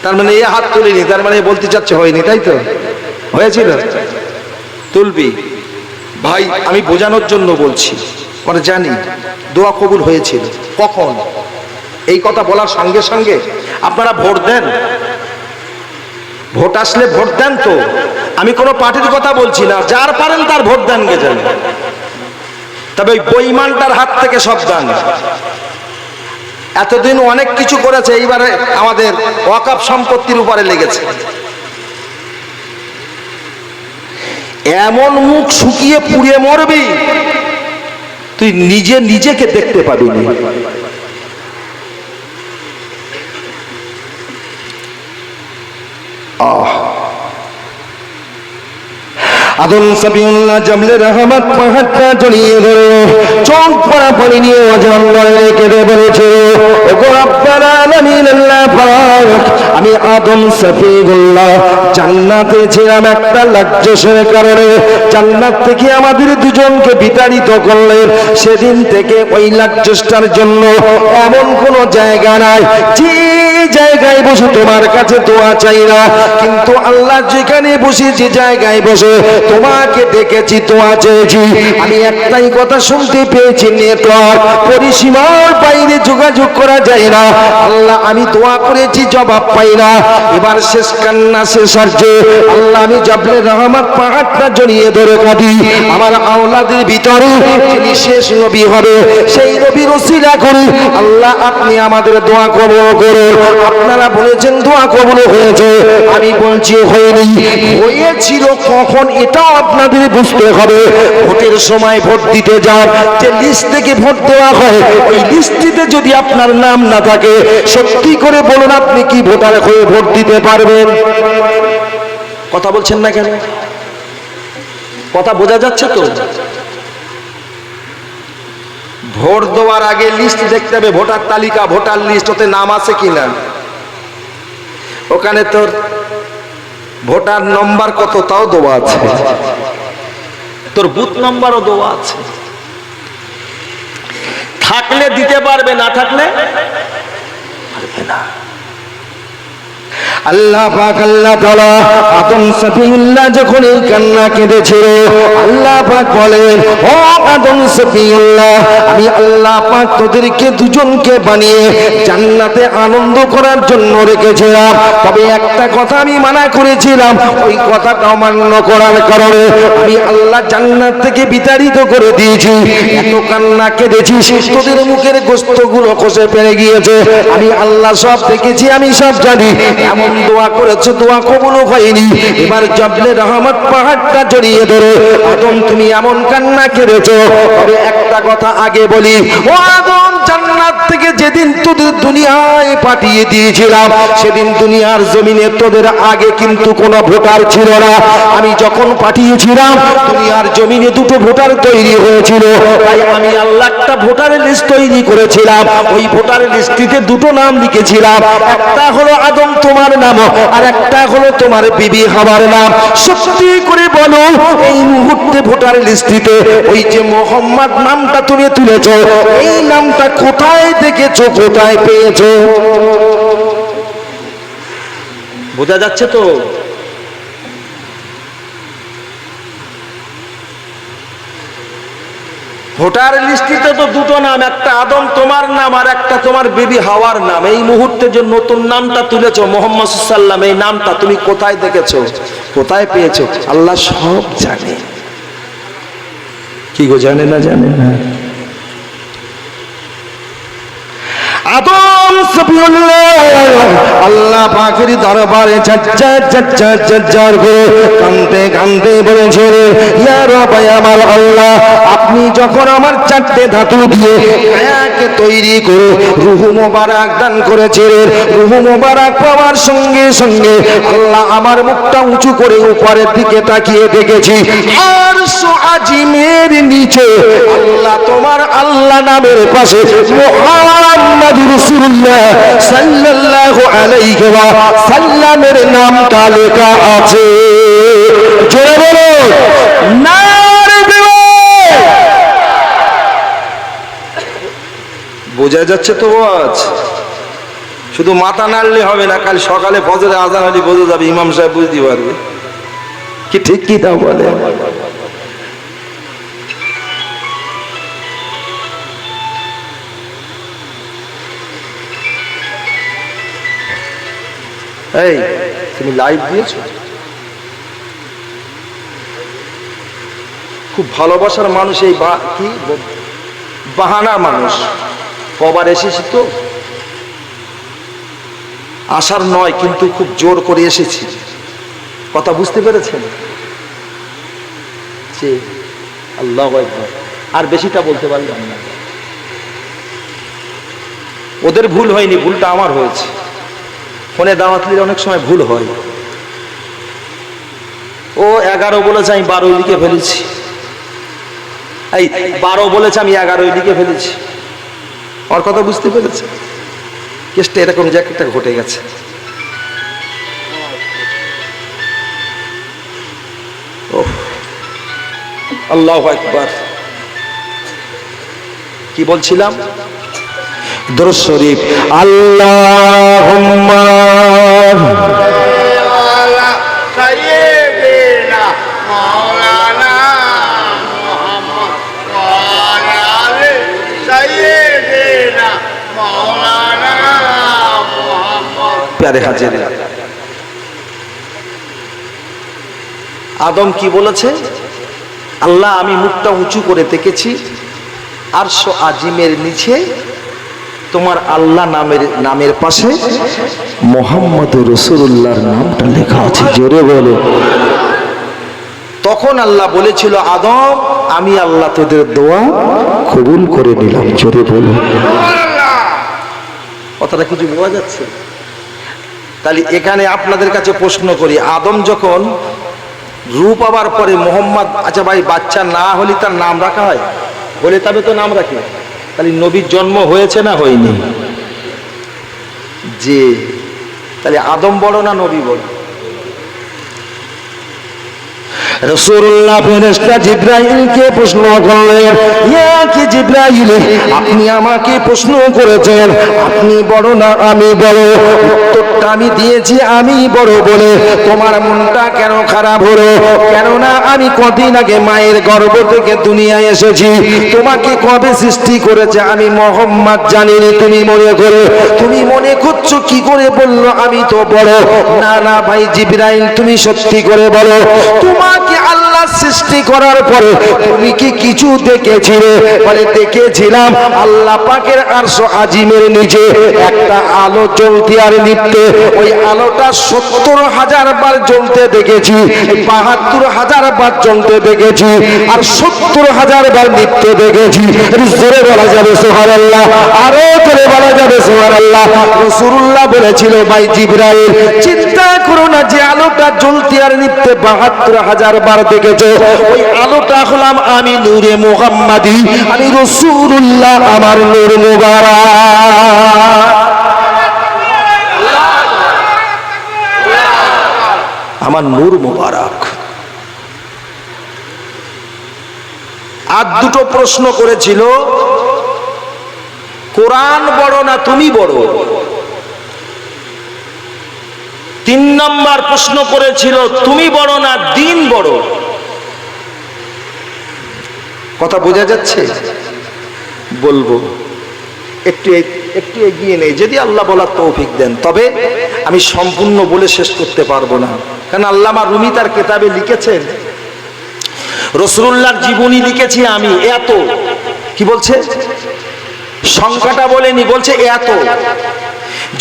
তার মানে এ হাত তুলিনি, তার মানে বলতে চাচ্ছে হয়নি, তাই তো? হয়েছিল তুলবি ভাই, আমি বোঝানোর জন্য বলছি, মানে জানি দোয়া কবুল হয়েছিল। কখন? এই কথা বলার সঙ্গে সঙ্গে আপনারা ভোট দেন, ভোট আসলে ভোট দেন তো। আমি কোনো পার্টির কথা বলছি না, যার পারেন তার ভোট দেন গে যান, তবে ওই বেঈমানটার হাত থেকে সাবধান। এতদিন অনেক কিছু করেছে, এইবারে আমাদের ওয়াকফ সম্পত্তির উপরে লেগেছে। এমন মুখ শুকিয়ে পুড়িয়ে মরবি, তুই নিজেকে দেখতে পাবি না। আদম সাবিউল্লাহ জাবলে রহমত পাহাড়টা জড়িয়ে ধরে চোখ পড়া পড়ে নিয়ে ওজন কেঁদে বলেছে, ওগো রব্বুল আলামিন, আল্লাহ পাক, আমি আদম সাফিউল্লাহ জান্নাতে ছিলাম একটা লাজ্জাসের কারণে, জান্নাত থেকে আমাদের দুজনকে বিতাড়িত করলেন। সেদিন থেকে ওই লাজ্জাসটার জন্য এমন কোনো জায়গা নাই যে জায়গায় বসে তোমার কাছে দোয়া চাই না, কিন্তু আল্লাহ যেখানে বসে যে জায়গায় বসে তোমাকে ডেকেছি, দোয়া চেয়েছি, আমি একটাই কথা শুনতে পেয়েছি, নেটওয়ার্ক পরিসীমার বাইরে যোগাযোগ করা যায় না। আল্লাহ আমি দোয়া করেছি, জবাব পাই না। এবার শেষ কান্না শেষ হচ্ছে, আল্লাহ আমি জাবলে রহমত পাহাড়টা জড়িয়ে ধরে কাঁদি, আমার আওলাদের ভিতরে যিনি শেষ নবী হবে, সেই নবীর ওসিলা করি আল্লাহ আপনি আমাদের দোয়া কবুল করুন। আপনারা বলেছেন দোয়া কবুল হয়েছে, আমি বলছি হয়নি। হয়েছিল কখন এটাও আপনাদের বুঝতে হবে। ভোটের সময় ভোট দিতে যান, যে লিস্ট থেকে ভোট দেওয়া হয়, ওই লিস্টটিতে যদি আপনার নাম না থাকে, সত্যি করে বলুন আপনি কি ভোটার হয়ে ভোট দিতে পারবেন? কথা বলছেন না কেন? কথা বোঝা যাচ্ছে তো? ভোট দেওয়ার আগে লিস্ট দেখতে হবে, ভোটার তালিকা, ভোটার লিস্ট, ওতে নাম আছে কিনা। ওখানে তোর ভোটার নম্বর কত তাও দেওয়া আছে, তোর বুথ নম্বরও দেওয়া আছে। থাকলে দিতে পারবে, না থাকলে পারবে না। আল্লাহ পাক আল্লাহ তাআলা আদম সাফিউল্লাহ যখন এই কান্না কেঁদেছিল, আল্লাহ পাক বলেন, ও আদম সাফিউল্লাহ, আমি আল্লাহ পাক তোদেরকে দুজনকে বানিয়ে জান্নাতে আনন্দ করার জন্য রেখেছিলাম, তবে একটা কথা আমি মানা করেছিলাম, ওই কথাটা অমান্য করার কারণে আমি আল্লাহ জান্নাত থেকে বিতাড়িত করে দিয়েছি। এত কান্না কেঁদেছিস, তোদের মুখের গোশতগুলো খসে পড়ে গিয়েছে, আমি আল্লাহ সব দেখেছি, আমি সব জানি। এমন দোয়া করেছে, দোয়া কবুল হয়নি। এবার জাবলে রহমত পাহাড়টা জড়িয়ে ধরে, আদম তুমি এমন কান্না কেঁদেছো, তবে একটা কথা আগে বলি, ও আদম, জান্নাত থেকে যেদিন তোদের দুনিয়ায় পাঠিয়ে দিয়েছিলাম, সেদিন দুনিয়ার জমিনে তোদের আগে কিন্তু কোনো ভোটার ছিল না। আমি যখন পাঠিয়েছিলাম, দুনিয়ার জমিনে দুটো ভোটার তৈরি হয়েছিল, তাই আমি আল্লাহ একটা ভোটারের লিস্ট তৈরি করেছিলাম। ওই ভোটারের লিস্টটিতে দুটো নাম লিখেছিলাম, একটা হলো আদম তোমার নাম, আর একটা হলো তোমার বিবি হাওয়ার নাম। সত্যি করে বলো, এই মুহূর্তে ভোটার লিস্টটিতে ওই যে মোহাম্মদ নামটা তুমি তুলেছো, এই নামটা কোথায় দেখেছো, কোথায় পেয়েছো? বোঝা যাচ্ছে তো? ভোটার লিস্টিতে তো দুটো নাম, একটা আদম তোমার নাম আর একটা তোমার বিবি হাওয়ার নাম। এই মুহূর্তে যে নতুন নামটা তুলেছো মুহাম্মদ সাল্লাল্লাহু আলাইহি ওয়াসাল্লাম, এই নামটা তুমি কোথায় দেখেছো, কোথায় পেয়েছো? আল্লাহ সব জানে। কি গো, জানে না? জানে না? আদম আল্লাহ পাকের দরবারে ঝরঝর করে কাঁদতে কাঁদতে বলেছে, ইয়া রব আমার আল্লাহ, আপনি যখন আমার চারটে ধাতু দিয়ে কায়াকে তৈরি করে রূহ মোবারক দান করেছিলেন, রূহ মোবারক পাওয়ার সঙ্গে সঙ্গে আল্লাহ আমার মুখটা উঁচু করে উপরের দিকে তাকিয়ে দেখেছি, আরশ আজিমের নিচে আল্লাহ তোমার আল্লাহ নামের পাশে মুহাম্মাদুর রাসূলুল্লাহ সাল্লাল্লাহু আলাইহি ওয়া সাল্লামের নামটা লেখা আছে। জোরে বলো নারে দিও। বোঝা যাচ্ছে তো আজ শুধু মাথা নাড়লে হবে না, কাল সকালে ফজরে আজান হলে বোঝা যাবে, ইমাম সাহেব বুঝতে পারবে কি ঠিক কি তা বলে। এই তুমি লাইভ দিয়েছো, খুব ভালোবাসার মানুষ, এই কি বাহানা মানুষ, কবার এসেছি তো আসার নয়, কিন্তু খুব জোর করে এসেছি, কথা বুঝতে পেরেছেন? যে আল্লাহু আকবার, আর বেশিটা বলতে পারলাম না। ওদের ভুল হয়নি, ভুলটা আমার হয়েছে। ফোনে দাওয়াত দিলে অনেক সময় ভুল হয়। ও 11 বলেছে, আমি 12 লিখে ফেলেছি, এই 12 বলেছে, আমি 11 লিখে ফেলেছি। ওর কথা বুঝতে পেরেছে? কেসটা এরকম যে একটা ঘটে গেছে। আল্লাহু আকবার। কি বলছিলাম? দরুদ শরীফ। আল্লাহুম্মা আলা সাইয়্যিদিনা মাওলানা মুহাম্মদ ওয়া আলা আলি সাইয়্যিদিনা মাওলানা মুহাম্মদ। প্যারে হাজির, আদম কি বলেছে? আল্লাহ আমি মুখটা উঁচু করে দেখেছি, আরশ আজিমের নিচে তোমার আল্লাহ নামের পাশে মুহাম্মদুর রাসূলুল্লাহর নামটা লেখা আছে। জোরে বলো। তখন আল্লাহ বলেছিল, আদম আমি আল্লাহ তোদের দোয়া কবুল করে নিলাম। জোরে বলো। কথাটা কিছু বোঝা যাচ্ছে? তাহলে এখানে আপনাদের কাছে প্রশ্ন করি, আদম যখন রূপ পাওয়ার পরে মোহাম্মদ, আচ্ছা ভাই বাচ্চা না হলে তার নাম রাখা হয়? বলে তবে তো নাম রাখে। তাহলে নবীর জন্ম হয়েছে না হয়নি? যে তাহলে আদম বড় না নবী বড়? রাসূলুল্লাহ ফেরেশতা জিবরাইলকে প্রশ্ন করলেন, ইয়া কি জিবরাইল, আপনি আমাকে প্রশ্ন করেছেন আপনি বড় না আমি বড়? উত্তরটা আমি দিয়েছি আমি বড় বলে। তোমার মনটা কেন খারাপ হলো? কেননা আমি কদিন আগে মায়ের গর্ভ থেকে দুনিয়ায় এসেছি। তোমাকে কবে সৃষ্টি করেছে আমি মুহাম্মদ জানিনি। তুমি মনে করছো কি করে বললো আমি তো বড়? না না ভাই জিবরাইল, তুমি সত্যি করে বলো, তোমাকে আল্লাহ সৃষ্টি করার পরে তুমি কি কিছু দেখেছিলে? বলে দেখেছিলাম আল্লাহ পাকের আরশ আজিমের নিচে একটা আলো জ্বলতে আর নিভতে। ওই আলোটা 70,000 বার জ্বলতে দেখেছি, 72,000 বার জ্বলতে দেখেছি, আর 70,000 বার নিভতে দেখেছি। জোরে বলা যাবে সুবহানাল্লাহ, আরো জোরে বলা যাবে সুবহানাল্লাহ। রাসূলুল্লাহ বলেছিল, ভাই জিবরাইল চিন্তা করো না, যে আলোটা জ্বলতে আর নিভতে 72,000 বার দেখেছো, ওই আলোটা হলাম আমি, নূরে মুহাম্মাদি, আমি রাসূলুল্লাহ, আমার নূর মুবারক, আমার নূর মুবারক। আর দুটো প্রশ্ন করেছিল, কোরআন বড় না তুমি বড়? 3 নম্বর প্রশ্ন করেছিল, তুমি বড় না দিন বড়? কথা বোঝা যাচ্ছে? বলবো একটু এগিয়ে নেই, যদি আল্লাহ বলার তৌফিক দেন। তবে আমি সম্পূর্ণ বলে শেষ করতে পারবো না, কারণ আল্লামা রুমি তার কিতাবে লিখেছেন, রাসূলুল্লাহর জীবনী লিখেছি আমি। এত কি বলছে, সংখ্যাটা বলেনি, বলছে এত।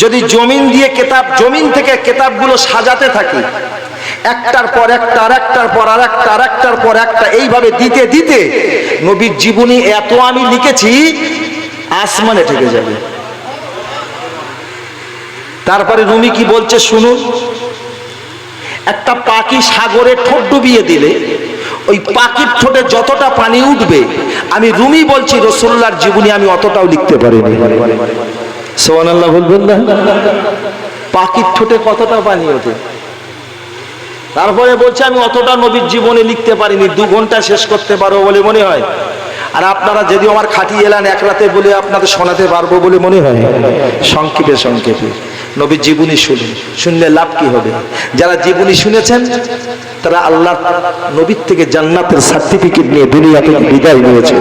যদি জমিন দিয়ে কেতাব, জমিন থেকে কেতাবগুলো সাজাতে থাকি, একটার পর একটা, আর একটার পর আর একটা, আর একটার পর একটা, এইভাবে দিতে দিতে নবীর জীবনী এত আমি লিখেছি আসমানে ঠেকে যাবে। তারপরে রুমি কি বলছে শুনুন, একটা পাখি সাগরে ঠোঁট ডুবিয়ে দিলে ওই পাখির ঠোঁটে যতটা পানি উঠবে, আমি রুমি বলছি রাসূলুল্লাহর জীবনী আমি অতটাও লিখতে পারিনি। সুবহানাল্লাহ বলবেন না? পাখির ঠোঁটে কতটা পানি ওঠে, তারপরে বলছে আমি অতটা নবীর জীবনে লিখতে পারিনি। 2 ঘন্টা শেষ করতে পারবো বলে মনে হয়, আর আপনারা যদি আমার খাটি এলান এক রাতে বলে আপনাদের শোনাতে পারবো বলে মনে হয়? সংক্ষেপে সংক্ষেপে নবীর জীবনী শুনুন, শুনলে লাভ কি হবে? যারা জীবনী শুনেছেন তারা আল্লাহ নবীর থেকে জান্নাতের সার্টিফিকেট নিয়ে দুনিয়া থেকে বিদায় নিয়েছে।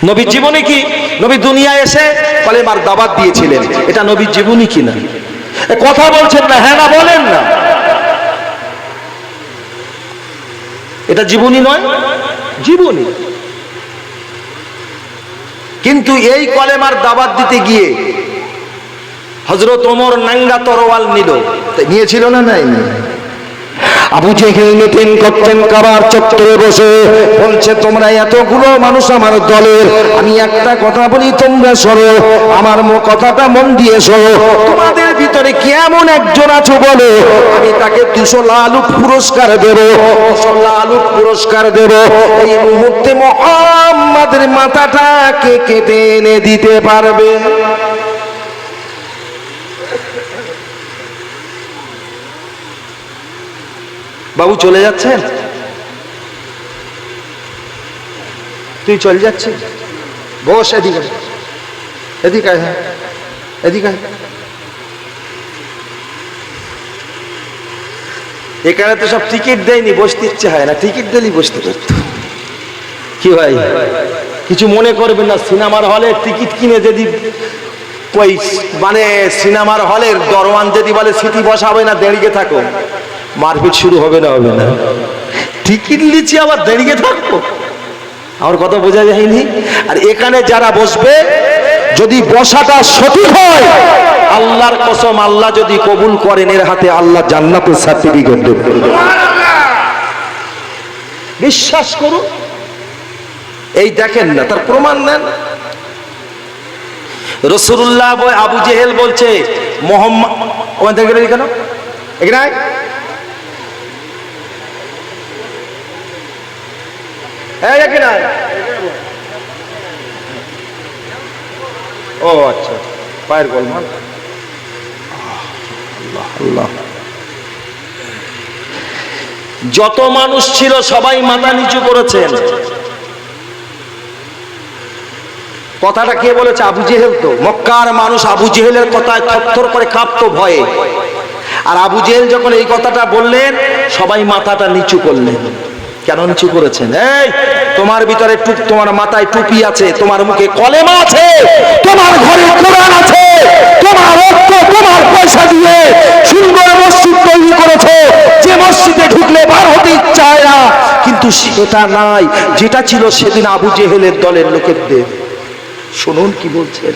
নবীর জীবনী কি? নবী দুনিয়ায় এসে কলেমার দাওয়াত দিয়েছিলেন, এটা নবীর জীবনী কি না? কথা বলছেন না, হ্যাঁ না বলেন না? এটা জীবনী নয়? জীবনী। কিন্তু এই কলেমার দাওয়াত দিতে গিয়ে হযরত ওমর নাঙ্গা তরোয়াল নিয়েছিল না? নাই। আবু জেহেল মিটিং করছেন কাবার চত্বরে বসে, বলছে তোমরা এতগুলো মানুষ আমার দলের, আমি একটা কথা বলি তোমরা শোনো, আমার কথাটা মন দিয়ে শোনো। তোমাদের ভিতরে কেমন একজন আছো বলো, আমি তাকে 200 লালুট পুরস্কার দেব, 200 লালুট পুরস্কার দেব। এই মুহূর্তে মুহাম্মাদের মাথাটাকে কেটে এনে দিতে পারবে। বাবু চলে যাচ্ছেন? তুই চলে যাচ্ছিস? বস এদিকে, এদিকে আয়, হ্যাঁ এদিকে আয়। এখানে তো সব টিকিট দেয়নি, বসতে ইচ্ছে হয় না, টিকিট দিলেই বসতে পারত। কি ভাই কিছু মনে করবেন না, সিনেমার হলে টিকিট কিনে যদি ওই মানে সিনেমার হলের দরওয়ান যদি বলে সিটি বসাবে না, দাঁড়িয়ে থাকো, মারপিট শুরু হবে না? হবে না? টিকিট নিচ্ছি আবার দাঁড়িয়ে থাকবো? আমার কথা বোঝা যায়নি? আর এখানে যারা বসবে, যদি বসাটা সঠিক হয়, আল্লাহর কসম, আল্লাহ যদি কবুল করেন, এর হাতে আল্লাহ জান্নাতের সার্টিফিকেট দেবে। বিশ্বাস করুন। এই দেখেন না, তার প্রমাণ নেন। রাসূলুল্লাহ আবু জেহেল বলছে মোহাম্মদ, ওখান থেকে কেন এখানে ও আচ্ছা, পায়ের গোলমাল। যত মানুষ ছিল সবাই মাথা নিচু করেছেন। কথাটা কে বলেছে? আবু জেহেল। তো মক্কার মানুষ আবু জেহেলের কথায় থরথর করে কাঁপতো ভয়ে। আর আবু জেহেল যখন এই কথাটা বললেন, সবাই মাথাটা নিচু করলেন। কেন নিচু করেছেন? এই তোমার ভিতরে তোমার মাথায় টুপি আছে, তোমার মুখে কলেমা আছে, তোমার ঘরে কোরআন আছে, তোমার রক্ত তোমার পয়সা দিয়ে সুন্দর মসজিদ তৈরি করেছে, যে মসজিদে ঢুকলে বার হতে ইচ্ছা হয় না, কিন্তু সেটা নাই যেটা ছিল সেদিন আবু জেহেলের দলের লোকেদের। শুনুন কি বলছেন।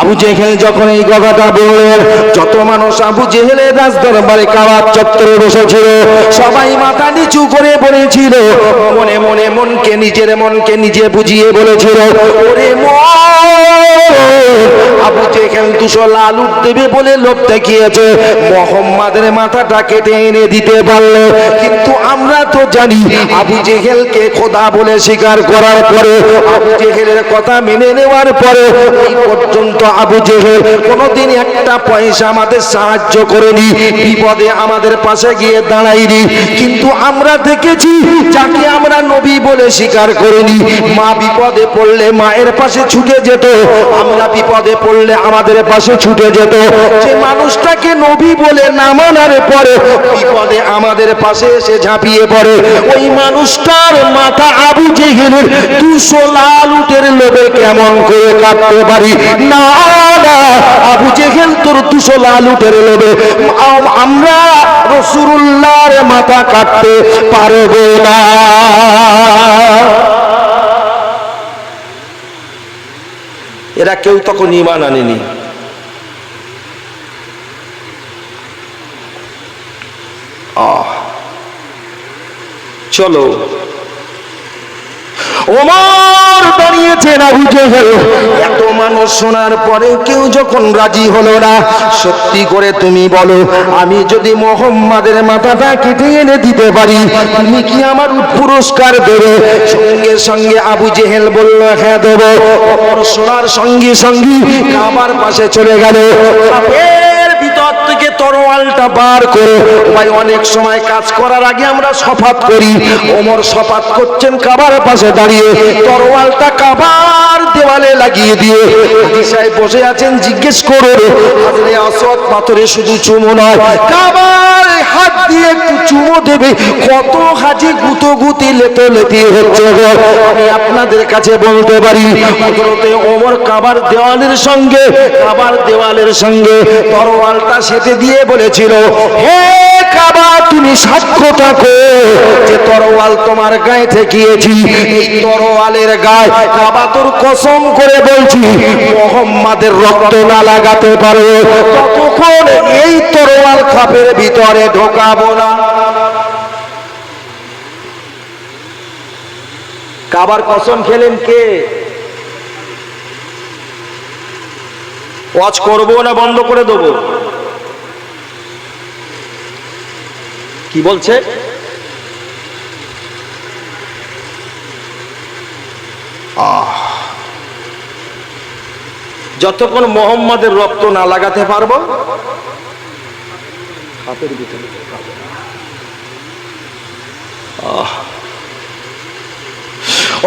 আবু জেহেল যখন এই কথাটা বললেন, যত মানুষ আবু জেহেলের রাজদরবারে কাবার চত্বরে বসেছিল, সবাই মাথা নিচু করে বলেছিল, মনে মনে নিজের মনকে নিজে বুঝিয়ে বলেছিল, ওরে আবু জেহেল 200 লালুট দেবে বলে লোভ দেখিয়েছে, মুহাম্মাদের মাথাটা কেটে এনে দিতে পারলো। কিন্তু আমরা তো জানি আবু জেহেলকে খোদা বলে স্বীকার করার পরে, আবু জেহেলের কথা মেনে নেওয়ার পরে এই পর্যন্ত আবু জেহেল কোনোদিন একটা পয়সা আমাদের সাহায্য করেনি, বিপদে আমাদের পাশে গিয়ে দাঁড়ায়নি। কিন্তু আমরা দেখেছি যাকে আমরা নবী বলে স্বীকার করিনি, মা বিপদে পড়লে মায়ের পাশে ছুটে যেত, আমরা বিপদে পড়লে আমাদের পাশে ছুটে যেত। যে মানুষটাকে নবী বলে না মানার পরে বিপদে আমাদের পাশে এসে ঝাঁপিয়ে পড়ে, ওই মানুষটার মাথা আবু জেহেলের 200 লালুটের লোভে কেমন করে কাটতে পারি? না না, আবু জেহেল তোর 200 লালুটের লোভে আমরা রাসূলুল্লাহর মাথা কাটতে পারবো না। এরা কেউ তখন ঈমান আনেনি। চলো, ওমর দাঁড়িয়েছেন, আবু জেহেল। এত মানুষ শোনার পরে কেউ যখন রাজি হলো না, সত্যি করে তুমি বলো, আমি যদি মোহাম্মদের মাথাটা কেটে এনে দিতে পারি, তুমি কি আমার পুরস্কার দেবে? সঙ্গে সঙ্গে আবু জেহেল বলল, হ্যাঁ দেব। ওমর শোনার সঙ্গে সঙ্গে কাবার পাশে চলে গেল, কাফের ভিতর থেকে তরোয়ালটা বার করে। ভাই, অনেক সময় কাজ করার আগে আমরা শপথ করি। ওমর শপথ করছেন কাবার পাশে দাঁড়িয়ে, তরোয়ালটা কাবার দেওয়ালে লাগিয়ে দিয়ে হাজী সাহেব বসে আছেন। জিজ্ঞেস করো, হাজরে আসওয়াদ পাথরে শুধু চুমো নয়, কাবার হাত দিয়ে একটু চুমো দেবে, কত হাজি গুতোগুতি লেতলেতি হচ্ছে গো। আমি আপনাদের কাছে বলতে পারি, হযরতে ওমর কাবার দেওয়ালের সঙ্গে তরোয়ালটা সেটে দিয়ে বলেছিল, হে কাবা, তুমি সাক্ষ্য থাকো যে তরোয়াল তোমার গায়ে ঠেকিয়েছি, এই তরোয়ালের গায়ে কাবা তোর কসম করে বলছি, মুহাম্মাদের রক্ত না লাগাতে পারো ততক্ষণ এই তরোয়াল খাপের ভিতরে ঢোকাবো না। কাবার কসম খেলেন কে? ওয়াজ করবো না বন্ধ করে দেবো? কি বলছে? যতক্ষণ মোহাম্মদের রক্ত না লাগাতে পারবো হাতের ভিতরে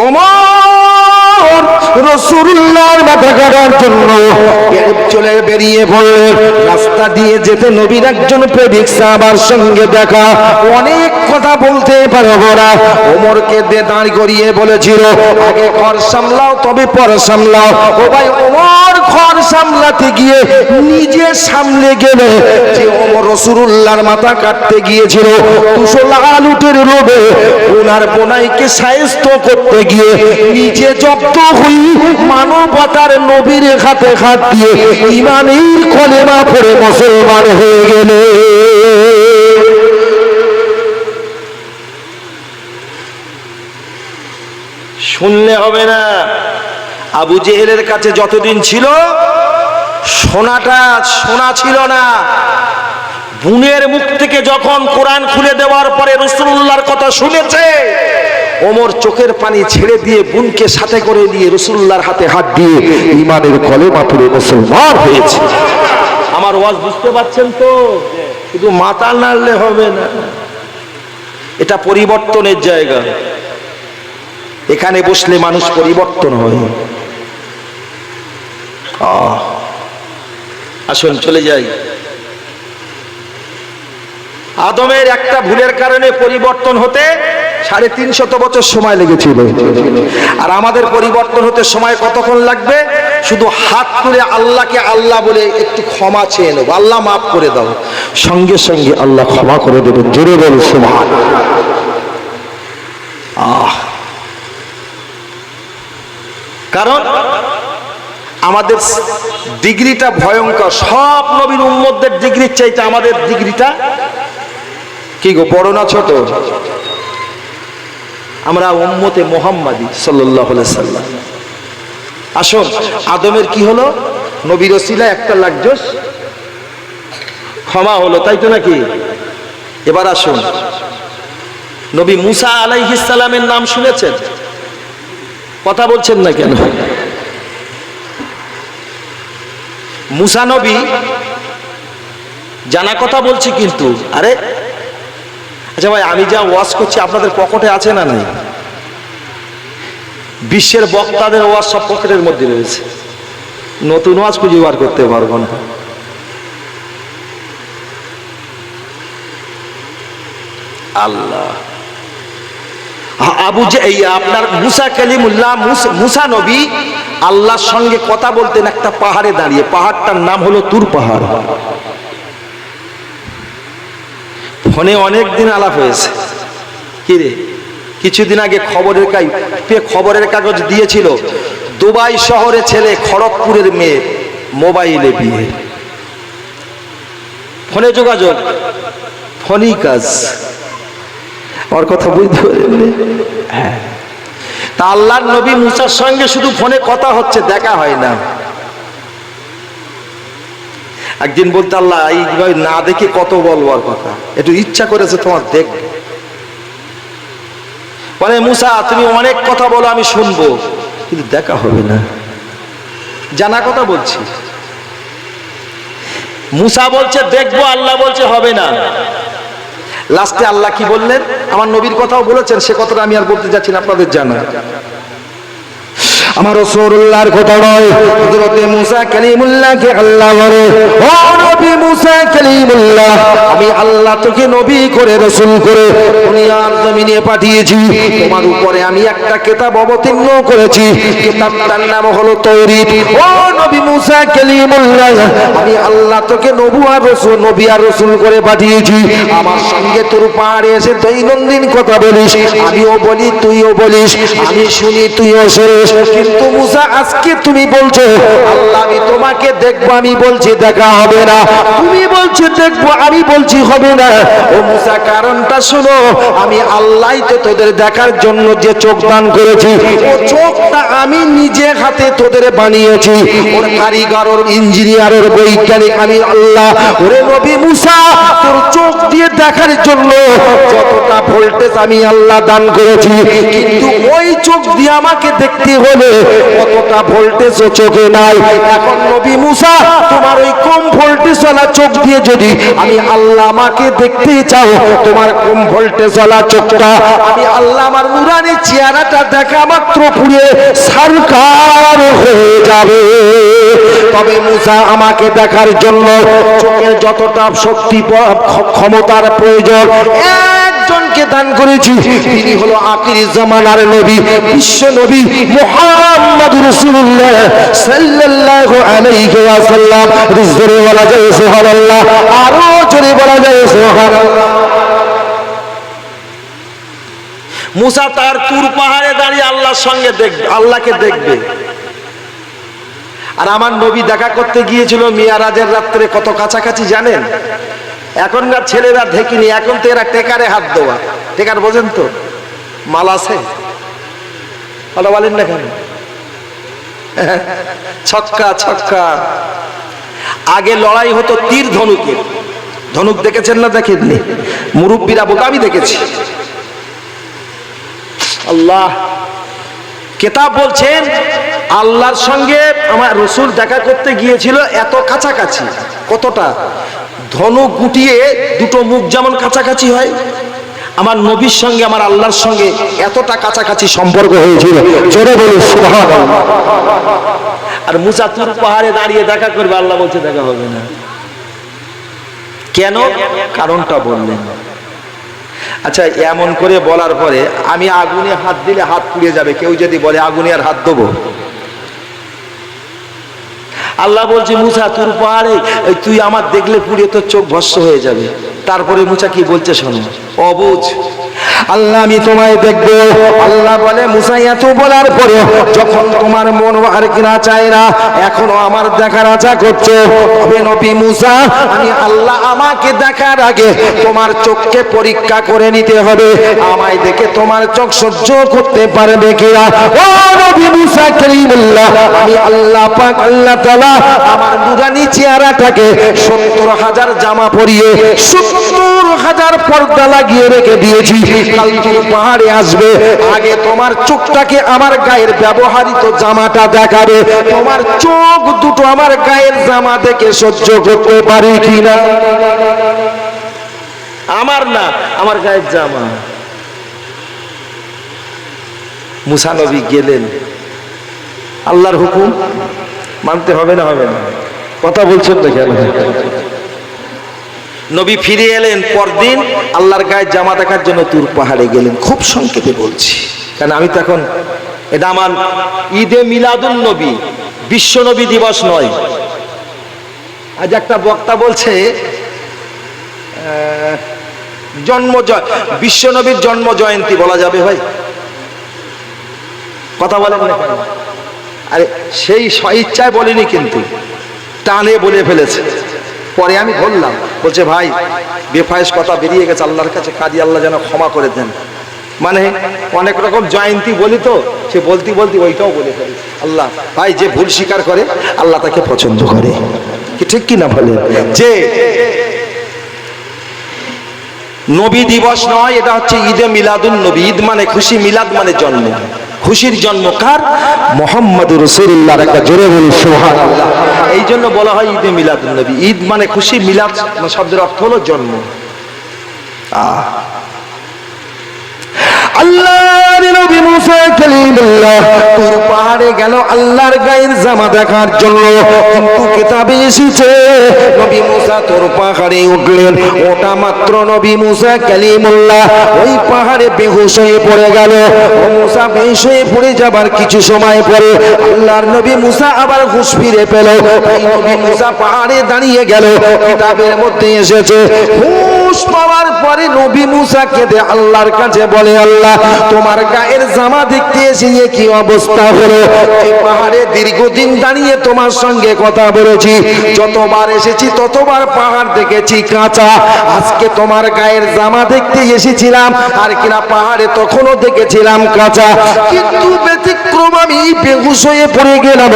ওমর রাসূলুল্লাহর মাথা কাটার জন্য চলে বেরিয়ে পড়লেন। রাস্তা দিয়ে যেতে নবীর একজন প্রেমিক সাহাবার সঙ্গে দেখা, অনেক কথা বলতে পারবো না। ওমরকে দাঁড় করিয়ে বলেছিল, আগে ঘর সামলাও তবে পর সামলাও। ও ভাই, ওমর ঘর সামলাতে গিয়ে নিজে সামলে গেল যে ওমর রাসূলুল্লাহর মাথা কাটতে গিয়েছিল 200 লাল উটের লোভে, ওনার বোনাইকে সায়স্ত করতে গিয়ে নিজে জব্দ হই মানবতার নবীর হাতে হাত দিয়ে ঈমানের কলেমা পড়ে মুসলমান হয়ে গেল। শুনলে হবে না, আবু জেহেলের কাছে যতদিন ছিল সোনাটা সোনা ছিল না। বুনের মুখ থেকে যখন কোরআন খুলে দেওয়ার পরে রাসূলুল্লাহর কথা শুনেছে, ওমর চোখের পানি ছেড়ে দিয়ে বোনকে সাথে করে নিয়ে রাসূলুল্লাহর হাতে হাত দিয়ে ঈমানের কলেমা পড়ে মুসলমান হয়েছে। আমার ওয়াজ বুঝতে পারছেন তো? শুধু মাথা নাড়লে হবে না, এটা পরিবর্তনের জায়গা। এখানে বসলে মানুষ পরিবর্তন হয়। আসুন চলে যাই। আদমের একটা ভুলের কারণে পরিবর্তন হতে 350 বছর সময় লেগেছিল, আর আমাদের পরিবর্তন হতে সময় কতক্ষণ লাগবে? শুধু হাত তুলে আল্লাহকে আল্লাহ বলে একটু ক্ষমা চেয়ে নেব, আল্লাহ মাফ করে দাও, সঙ্গে সঙ্গে আল্লাহ ক্ষমা করে দেবেন। জোরে বল সুবহানাল্লাহ। কারণ আমাদের ডিগ্রিটা ভয়ঙ্কর। সব নবীর উম্মতদের ডিগ্রির চাইতে আমাদের ডিগ্রিটা কি গো, বড় না ছোট? আমরা উম্মতে মুহাম্মাদি সাল্লাল্লাহু আলাইহি সাল্লাম। আসুন, আদমের কি হলো? নবীর ওসিলায় একটা লাখজোশ ক্ষমা হলো, তাই তো নাকি? এবার আসুন, নবী মুসা আলাইহিস সালামের নাম শুনেছেন? কথা বলছেন না কেন? মুসা নবী জানা কথা বলছি কিন্তু, আরে আচ্ছা ভাই, আমি যা ওয়াজ করছি আপনাদের পকেটে আছে না নাই? বিশ্বের বক্তাদের ওয়াজ সব পকেটের মধ্যে রয়েছে, নতুন ওয়াজ খুঁজে বার করতে পারবো না। আল্লাহ, আবু যে এই আপনার মুসা কালিমুল্লাহ, মুসা নবী আল্লাহর সঙ্গে কথা বলতেন একটা পাহাড়ে দাঁড়িয়ে। পাহাড়টার নাম হলো তুর পাহাড়। ফোনে অনেক দিন আলাপ হয়েছে। কি রে, কিছুদিন আগে খবরের কাগজ দিয়েছিল দুবাই শহরে ছেলে, খড়গপুরের মেয়ে, মোবাইলে বিয়ে, ফোনে যোগাযোগ, ফোনই কাজ। আমার কথা বুঝতে পারেন? হ্যাঁ। তা আল্লাহর নবী মুসার সঙ্গে শুধু ফোনে কথা হচ্ছে, দেখা হয় না। একদিন বলতে, আল্লাহ এইভাবে না দেখে কত বলবার কথা, একটু ইচ্ছা করেছে তোমার দেখ। বলে মুসা তুমি অনেক কথা বলো, আমি শুনবো, কিন্তু দেখা হবে না। জানা কথা বলছি। মুসা বলছে দেখবো, আল্লাহ বলছে হবে না। লাস্টে আল্লাহ কি বললেন, আমার নবীর কথাও বলেছেন, সে কথাটা আমি আর বলতে যাচ্ছি না, আপনাদের জানা। আমার রাসূলুল্লাহর কথা নয়, হযরত মুসা কালিমুল্লাহকে আল্লাহ বলে, ও নবী মুসা কালিমুল্লাহ, আমি আল্লাহ তোকে নবী করে রাসূল করে দুনিয়ার জমিনে পাঠিয়েছি। তোমার উপরে আমি একটা কিতাব অবতীর্ণ করেছি, কিতাবটার নাম হলো তাওরীত। ও নবী মুসা কালিমুল্লাহ, আমি আল্লাহ তোকে নবী আর রাসূল করে পাঠিয়েছি। আমার সঙ্গে তোর পাহাড়ে এসে দৈনন্দিন কথা বলিস, আমিও বলি তুইও বলিস, আমি শুনি তুইও শুনিস। কিন্তু মুসা আজকে তুমি বলছো আল্লাহ আমি তোমাকে দেখবো, আমি বলছি দেখা হবে না। তুমি বলছো দেখবো, আমি বলছি হবে না। ও মুসা কারণটা শোনো, আমি আল্লাহ তো তোদের দেখার জন্য যে চোখ দান করেছি, ও চোখটা আমি নিজে হাতে তোদের বানিয়েছি। ওর কারিগর, ওর ইঞ্জিনিয়ার, ওর বৈজ্ঞানিক আমি আল্লাহ। ওরে নবী মুসা, তোর চোখ দিয়ে দেখার জন্য যতটা ভোল্টেজ আমি আল্লাহ দান করেছি, কিন্তু ওই চোখ দিয়ে আমাকে দেখতে হলে কতটা ভোল্টেজ ও চোখে নাই। এখন নবী মুসা, তোমার ওই কম ভোল্টেজ ওয়ালা চোখ দিয়ে যদি আমি আল্লাহ আমাকে দেখতে চাও, তোমার কম ভোল্টেজ ওয়ালা চোখটা আমি আল্লাহ আমার নুরানি চেহারাটা দেখা মাত্র পুড়ে সারকার হয়ে যাবে। তবে মুসা আমাকে দেখার জন্য চোখের যতটা শক্তি ক্ষমতার প্রয়োজন একজনকে দান করেছি, তিনি হলো আখিরি জামানার নবী, বিশ্ব নবী মুহাম্মদ রাসূলুল্লাহ সাল্লাল্লাহু আলাইহি ওয়াসাল্লাম। জোরে বলা যায় সুবহানাল্লাহ, আরো জোরে বলা যায় সুবহানাল্লাহ। মুসা তার তুর পাহাড়ে দাঁড়িয়ে আল্লাহর সঙ্গে দেখবে, আল্লাহকে দেখবে। আর আমার নবী দেখা করতে গিয়েছিল মিয়ারাজের রাত্রে কত কাছাকাছি জানেন? এখনকার ছেলেরা ঢেকিনি, এখন তো এরা টেকারে হাত দেওয়া। টেকার বোঝেন তো? মাল আছে, ভালো বলেন না কেন? ছক্কা ছক্কা। আগে লড়াই হতো তীর ধনুকের। ধনুক দেখেছেন না দেখেননি? মুরব্বীরা বলতো, আমি দেখেছি। আল্লাহ কিতাব বলছেন আল্লাহর সঙ্গে আমার রাসূল দেখা করতে গিয়েছিল এত কাছাকাছি। কতটা? ধনুক গুটিয়ে দুটো মুখ যেমন কাছাকাছি হয়, আমার নবীর সঙ্গে আমার আল্লাহর সঙ্গে এতটা কাছাকাছি সম্পর্ক হয়েছিল। জোরে বলুন সুবহানাল্লাহ। আর মুসা তুর পাহাড়ে দাঁড়িয়ে দেখা করবে, আল্লাহ বলছে দেখা হবে না। কেন? কারণটা বললেন। আচ্ছা, এমন করে বলার পরে আমি আগুনে হাত দিলে হাত পুড়ে যাবে, কেউ যদি বলে আগুনে আর হাত দেবো? আল্লাহ বলছে মুসা তুর পাহাড়ে তুই আমার দেখলে পুড়ে তোর চোখ ভস্ম হয়ে যাবে। তারপরে মুসা কি বলছে শোনো, অবুঝ আল্লাহ আমি তোমায় দেখবো। আল্লাহ বলে মুসা এত বলার পরে যখন তোমার মন আর কিনা চায় না, এখনো আমার দেখার আশা করছো, তবে নবী মুসা আমি আল্লাহ আমাকে দেখার আগে তোমার চোখকে পরীক্ষা করে নিতে হবে, আমায় দেখে তোমার চোখ সহ্য করতে পারবে কিনা। ও নবী মুসা কালিমুল্লাহ, আমি আল্লাহ পাক আল্লাহ তাআলা আমার নুরানি চেহারাটাকে ৭০,০০০ জামা পরিয়ে ৭০,০০০ পর্দা লাগিয়ে রেখে দিয়েছি। কাল তুর পাহাড়ে আসবে, আগে তোমার চোখটাকে আমার গায়ের ব্যবহৃত জামাটা দেখাবে, তোমার চোখ দুটো আমার গায়ের জামা দেখে সহ্য করতে পারে কিনা। আমার না, আমার গায়ের জামা। মুসা নবী গেলেন, আল্লাহর হুকুম মানতে হবে না? হবে না? কথা বলছেন না কেন? নবী ফিরে এলেন পরদিন, আল্লাহর গায়ের জামা দেখার জন্য তুর পাহাড়ে গেলেন। খুব সংক্ষেপে বলছি, কারণ আমি তো এখন, এটা আমার ঈদে মিলাদুন নবী, বিশ্ব নবী দিবস নয়। আজ একটা বক্তা বলছে বিশ্ব নবীর জন্ম জয়ন্তী বলা যাবে ভাই? কথা বলেন না কেন? আরে সেই স্বইচ্ছায় বলিনি, কিন্তু টানে বলে ফেলেছে। পরে আমি বললাম, বলছে ভাই বেফায়েস কথা বেরিয়ে গেছে, আল্লাহর কাছে কাঁদি, আল্লাহ যেন ক্ষমা করে দেন। মানে অনেক রকম জয়ন্তী বলি তো, সে বলতে বলতে ওইটাও বলে ফেলে। আল্লাহ ভাই, যে ভুল স্বীকার করে আল্লাহ তাকে পছন্দ করে, কি ঠিক কি না বলে? যে নবী দিবস নয়, এটা হচ্ছে ঈদে মিলাদুন নবী। ঈদ মানে খুশি, মিলাদ মানে জন্ম। খুশির জন্ম কার? মুহাম্মদুর রাসূলুল্লাহ। একটা জোরে বলি সুবহানাল্লাহ। এই জন্য বলা হয় ঈদে মিলাদুন নবী। ঈদ মানে খুশি, মিলাদ শব্দের অর্থ হলো জন্ম। আল্লাহর নবী মুসা কালিমুল্লাহ তুর পাহাড়ে গেল আল্লাহর গায়ের জামা দেখার জন্য, কিন্তু কিতাবে এসেছে নবী মুসা তুর পাহাড়ে উঠলেন, ওটা মাত্র নবী মুসা কালিমুল্লাহ ওই পাহাড়ে বেহুশ হয়ে পড়ে গেল। ও মুসা বেহুশ হয়ে পড়ে যাবার কিছু সময় পরে আল্লাহর নবী মুসা আবার হুঁশ ফিরে পেল। এই নবী মুসা পাহাড়ে দাঁড়িয়ে গেল। কিতাবের মধ্যে এসেছে হুঁশ পাওয়ার পরে নবী মুসা কেঁদে আল্লাহর কাছে বলে, আল্লাহ তোমার গায়ের জামা দেখতে এসে কি অবস্থা হলো? এই পাহাড়ে দীর্ঘদিন দাঁড়িয়ে তোমার সঙ্গে কথা বলেছি, যতবার এসেছি ততবার পাহাড় দেখেছি কাঁচা। আজকে তোমার গায়ের জামা দেখতে এসেছিলাম, আর কিনা পাহাড়ে তখনও দেখেছিলাম কাঁচা, কিন্তু ব্যতিক্রম আমি বেহুশ হয়ে পড়ে গেলাম।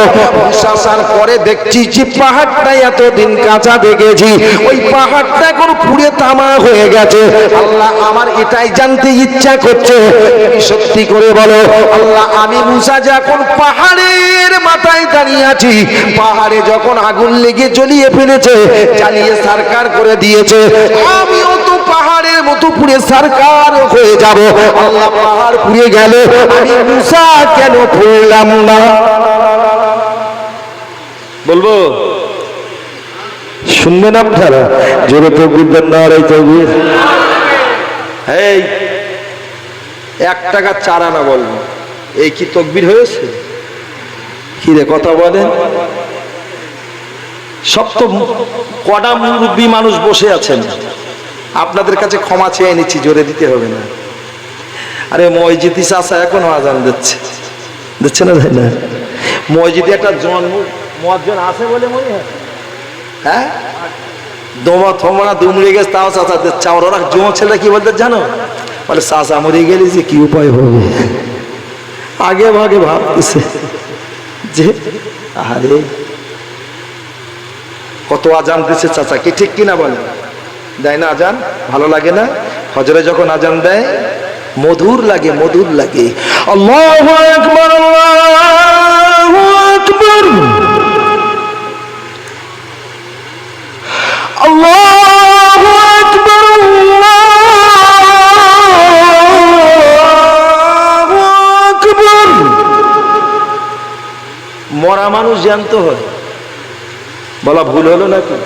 আসার পরে দেখছি যে পাহাড়টা এতদিন কাঁচা দেখেছি, ওই পাহাড়টা এখন পুড়ে তামা হয়ে গেছে। আল্লাহ আমার এটাই জানতে ইচ্ছা করছে, সত্যি করে বলো আল্লাহ, আমি মুসা যখন পাহাড়ের মাথায় দাঁড়িয়ে আছি, পাহাড়ে যখন আগুন লেগে জ্বলিয়ে ফেলেছে, জ্বালিয়ে সারকার করে দিয়েছে, আমিও তো পাহাড়ের মতো পুড়ে সারকার হয়ে যাব। আল্লাহ পাহাড় পুড়ে গেল, আমি মুসা কেন পুড়লাম না? বলবো শুনবেন আপনারা? জোরে তকবীর দেন না? এই তকবীর। এই 1 টাকা 4 আনা বলবো, এই কি তকবীর হয়েছে? কি রে কথা বলেন? সব তো কড়া মুরব্বী মানুষ বসে আছেন, আপনাদের কাছে ক্ষমা চেয়ে নিচ্ছি, জোরে দিতে হবে না। আরে মসজিদি চাচা এখনো আজান দিচ্ছে না, তাই না? মসজিদে একটা জন্ম মুয়াজ্জিন আছে বলে মনে হয়, হ্যাঁ দমা থমা দুমড়ে গেছে, তাও চাচা দিচ্ছে। আর ওরা জমা ছেলে কি বলতে জানো? বলে চাচা মরে গেলে যে কি উপায় হবে, আগে ভাগে ভাবতেছে যে আরে কত আজান দিচ্ছে চাচা, কি ঠিক কিনা বলে? দেয় না আজান? ভালো লাগে না? ফজরে যখন আজান দেয় মধুর লাগে, মধুর লাগে। আল্লাহু আকবার, আল্লাহু আকবার, আল্লাহু আকবার, আল্লাহু আকবার। মরা মানুষ জ্যান্ত হয়, বলা ভুল হলো নাকি?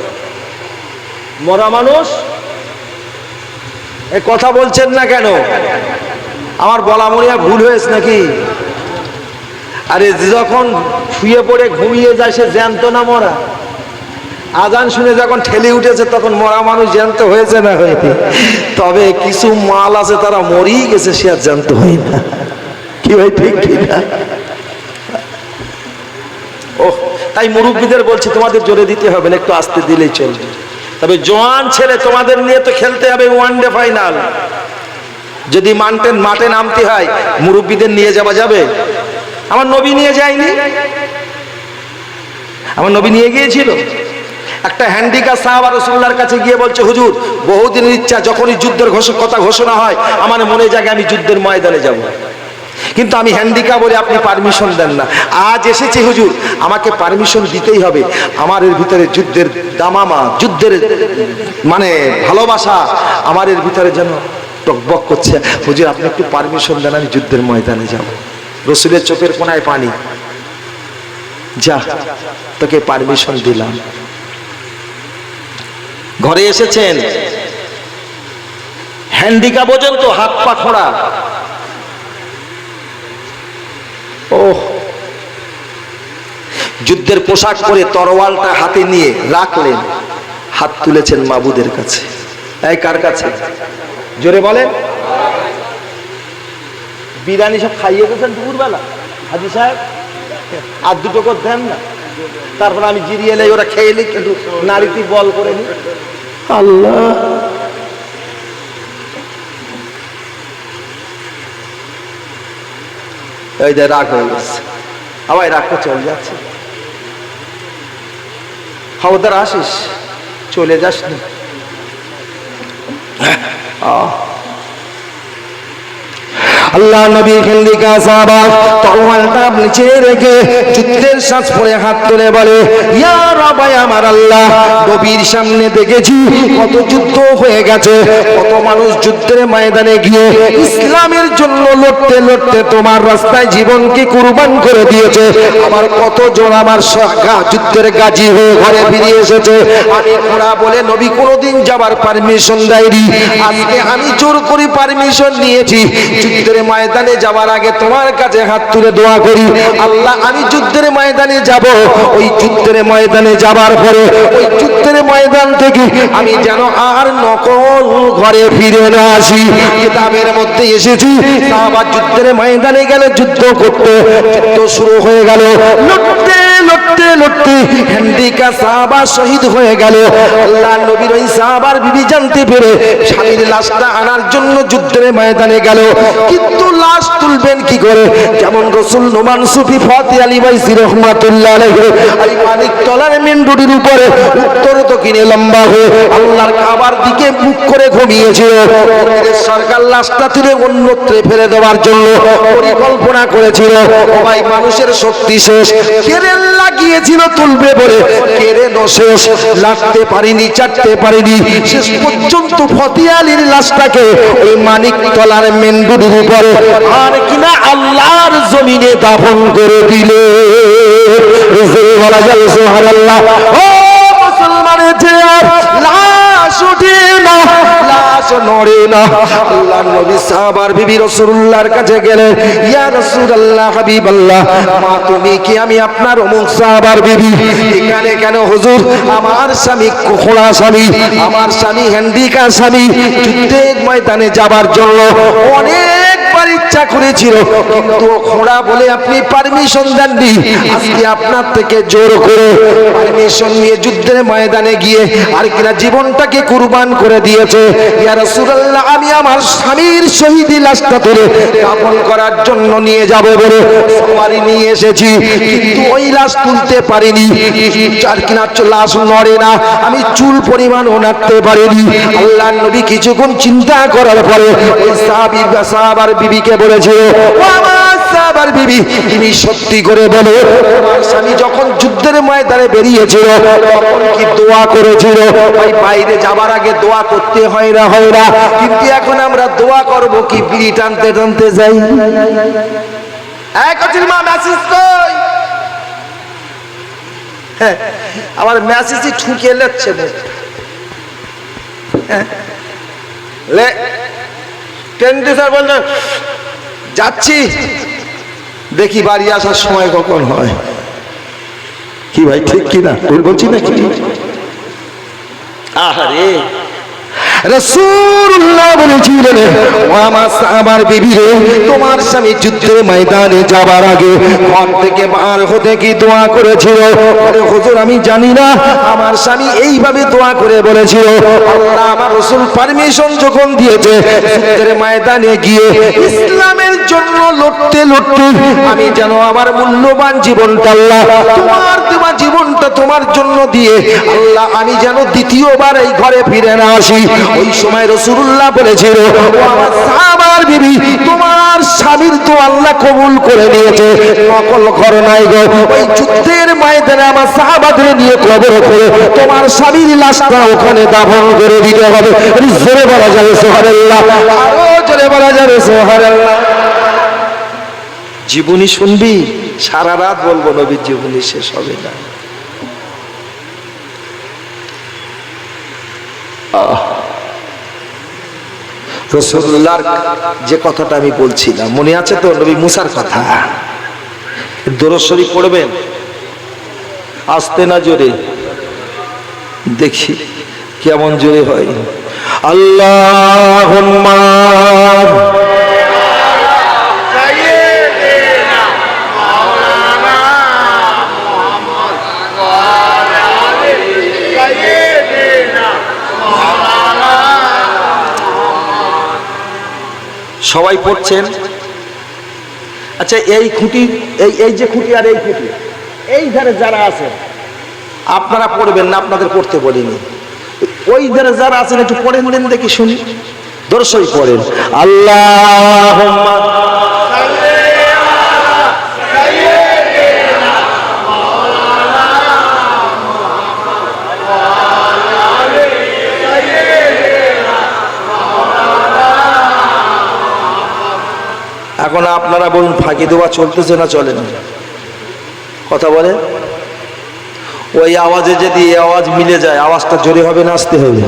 মরা মানুষ এই কথা বলছেন না কেন? আমার বলা মনে হয় ভুল হয়েছে নাকি? আরে যখন শুয়ে পড়ে ঘুমিয়ে যায় সে জ্যান্ত না মরা? আজান শুনে যখন ঠেলে উঠেছে তখন মরা মানুষ জ্যান্ত হয়েছে না হয়নি? তবে কিছু মাল আছে তারা মরেই গেছে, সে আর জ্যান্ত হয় না। কি ভাই ঠিক কি না? ওহ, তাই মুরব্বীদের বলছি তোমাদের জোরে দিতে হবে না, একটু আস্তে দিলেই চলবে। তবে জোয়ান ছেলে তোমাদের নিয়ে তো খেলতে হবে ওয়ানডে ফাইনাল। যদি মাঠে নামতে হয় মুরব্বীদের নিয়ে যাওয়া যাবে? আমার নবী নিয়ে যায়নি, আমার নবী নিয়ে গিয়েছিল। একটা হ্যান্ডিক্যাপ সাহাবা রাসূলুল্লাহর কাছে গিয়ে বলছে, হুজুর বহুদিনের ইচ্ছা, যখনই যুদ্ধের কথা ঘোষণা হয় আমার মনে জাগে আমি যুদ্ধের ময়দানে যাব, কিন্তু আমি হ্যান্ডিক্যাপ বলে আপনি পারমিশন দেন না। আজ এসেছি হুজুর, আমাকে পারমিশন দিতেই হবে। আমার এর ভিতরে যুদ্ধের দামামা, যুদ্ধের মানে ভালোবাসা আমার এর ভিতরে যেন টকবক করছে। হুজুর আপনি একটু পারমিশন দেন, আমি যুদ্ধের ময়দানে যাব। রসুলের চোখের কোনায় পানি, যা তোকে পারমিশন দিলাম। ঘরে এসেছেন, হ্যান্ডিক্যাপ পর্যন্ত হাত পা খোঁড়া। ওহ, যুদ্ধের পোশাক পরে তরোয়ালটা হাতে নিয়ে রাখলেন, হাত তুলেছেন মাবুদের কাছে। এই কার কাছে? জোরে বলেন। বিরিয়ানি সব খাইয়ে দিয়েছেন দুপুরবেলা হাজি সাহেব? আর দুটো করে দেন না, তারপর আমি জিরিয়ে নেই, ওরা খেয়ে নিই, কিন্তু নারীটি বল করে নি। আল্লাহ, এই যে রাগ হয়ে গেছে, আবার রাগটা চলে যাচ্ছে। খবরদার আসিস, চলে যাস না। আল্লাহ নবী হিন্দিকা সাহাবা তলোয়ারটা নিচে রেখে যুদ্ধের শ্বাস পড়ে হাত তুলে বলে, ইয়া রাব্বাই আমার আল্লাহ, নবীর সামনে দেখেছি কত যুদ্ধ হয়ে গেছে, কত মানুষ যুদ্ধের ময়দানে গিয়ে ইসলামের জন্য লড়তে লড়তে তোমার রাস্তায় জীবনকে কুরবান করে দিয়েছে, আবার কতজন আমার যুদ্ধের গাজী হয়ে ঘরে ফিরে এসেছে। আমি খোড়া বলে নবী কোনোদিন যাবার পারমিশন দেয়নি, আজকে আমি জোর করে পারমিশন নিয়েছি। যুদ্ধের ময়দানে যাওয়ার আগে তোমার কাছে হাত তুলে দোয়া করি, আল্লাহ আমি যুদ্ধের ময়দানে যাব, ওই যুদ্ধের ময়দানে যাবার পরে ওই যুদ্ধের ময়দান থেকে আমি যেন আর নকল ঘরে ফিরে না আসি। কিতাবের মধ্যে এসেছি সাহাবা যুদ্ধের ময়দানে গেলে যুদ্ধ করতে, যুদ্ধ শুরু হয়ে গেল, লড়তে লড়তে লড়তে হিন্দিকা সাহাবা শহীদ হয়ে গেল। আল্লাহ নবীর ওই সাহাবার বিবি জানতে পেরে স্বামীর লাশটা আনার জন্য যুদ্ধের ময়দানে গেল, কিন্তু লাশ তুলবেন কি করে? যেমন রাসূল নোমান সুফি ফতি আলী বাইসি রহমাতুল্লাহ আলাইহি এই মানিক তলার মেন্ডুটির উপরে উত্তর দক্ষিণে লম্বা হয়ে আল্লাহর কাবার দিকে মুখ করে ঘুমিয়েছিল। সরকার লাশটা তুলে অন্যত্রে ফেলে দেওয়ার জন্য পরিকল্পনা করেছিল। ভাই মানুষের শক্তি শেষ, কেড়ে লাগিয়েছিল তুলবে বলে, কেড়ে শেষ, লাগতে পারিনি, চাটতে পারিনি, শেষ পর্যন্ত ফতি আলীর লাশটাকে ওই মানিক তলার মেন্ডুটির উপরে আর কিনা আল্লাহর জমিনে দাফন করে দিলে। বলা যায় সুবহানাল্লাহ। ও মুসলমানের চেয়ার লাশ ওঠে না, লাশ নড়ে না। আল্লাহর নবী সাহাবার বিবি রাসূলুল্লাহর কাছে গেলেন, ইয়া রাসূলুল্লাহ হাবিবাল্লাহ, মা তুমি কি আমি আপনার অমুক সাহাবার বিবি? এখানে কেন হুজুর? আমার স্বামী খোড়া স্বামী, আমার স্বামী হিন্দিকা স্বামী যুদ্ধের ময়দানে যাবার জন্য অনেকবার ইচ্ছা করেছিল, কিন্তু খোড়া বলে আপনি পারমিশন দেননি। আজকে আপনার থেকে জোর করে পারমিশন নিয়ে যুদ্ধের ময়দানে গিয়ে আর কিনা জীবনটাকে কুরবান করে দিয়েছে। ইয়া রাসূলুল্লাহ, আমি আমার স্বামীর শহীদ লাশটা তুলে দাফন করার জন্য নিয়ে যাব বলে সবারই নিয়ে এসেছি, কিন্তু ওই লাশ তুলতে পারিনি, আর কিনা লাশ নড়ে না, আমি চুল পরিমাণও নাড়তে পারিনি। আল্লাহর নবী কিছুক্ষণ চিন্তা করার পরে ওই সাহাবার বিবিকে বলেছিল, ও আমার সাহাবার বিবি, তুমি সত্যি করে বলো তোমার স্বামী যখন যুদ্ধের ময়দানে বেরিয়েছিল তখন কি দোয়া করেছিল? ভাই বাইরে যাবার আগে দোয়া করতে হয় না, হয় না, কিন্তু এখন আমরা দোয়া করব কি বিড়ি টানতে টানতে যাই? মা মেসেজ কই? আমার মেসেজই ঠুকে লেচ্ছে যাচ্ছি, দেখি বাড়ি আসার সময় কখন হয়। কি ভাই ঠিক কিনা বলছি নাকি? আহারে রাসূলুল্লাহ বলেছিলেন, ও আমার সাহাবার বিবি রে, তোমার স্বামী যুদ্ধের ময়দানে যাবার আগে ঘর থেকে বার হতে কি দোয়া করেছিল? আরে হুজুর আমি জানি না, আমার স্বামী এইভাবে দোয়া করে বলেছিল, আল্লাহ আমার রাসূল পারমিশন যখন দিয়েছে যুদ্ধের ময়দানে গিয়ে ইসলামের জন্য লড়তে লড়তে আমি যেন আমার মূল্যবান জীবনটা আল্লাহ তোমার দেওয়া জীবনটা তোমার জন্য দিয়ে আল্লাহ আমি যেন দ্বিতীয়বার এই ঘরে ফিরে না আসি। ওই সময় রাসূলুল্লাহ বলেছিল, ও আমার সাহাবার বিবি, তোমার স্বামীর তো আল্লাহ কবুল করে নিয়েছে, নকল ঘর নাই গো। ওই যুদ্ধের ময়দানে আমার সাহাবাদের নিয়ে কবর করে তোমার স্বামীর লাশটা ওখানে দাফন করে দিতে হবে। জোরে বলা যাবে সুবহানাল্লাহ, আরো জোরে বলা যাবে সুবহানাল্লাহ। জীবনী শুনবি, সারা রাত বলবো, নবীর জীবনী শেষ হবে না। রাসূলুল্লাহর যে কথাটা আমি বলছিলাম মনে আছে তো? নবী মুসার কথা। দরুদ শরীফ পড়বেন, আস্তে না জোরে, দেখি কেমন জোরে হয়। আল্লাহুম্মা সাইয়্যিদিনা মাওলানা সবাই পড়ছেন? আচ্ছা, এই খুঁটি, এই যে খুঁটি আর এই খুঁটি, এই ধারে যারা আছেন আপনারা পড়বেন না, আপনাদের পড়তে বলিনি। ওই ধারে যারা আছেন একটু পড়েন দেন দেখি শুনি, দর্শক পড়েন। আল্লাহুম্মা এখন আপনারা বলুন, ফাঁকি দেওয়া চলতেছে না চলে না? কথা বলে। ওই আওয়াজে যদি এই আওয়াজ মিলে যায়, আওয়াজটা জোরে হবে না আসতে হবে?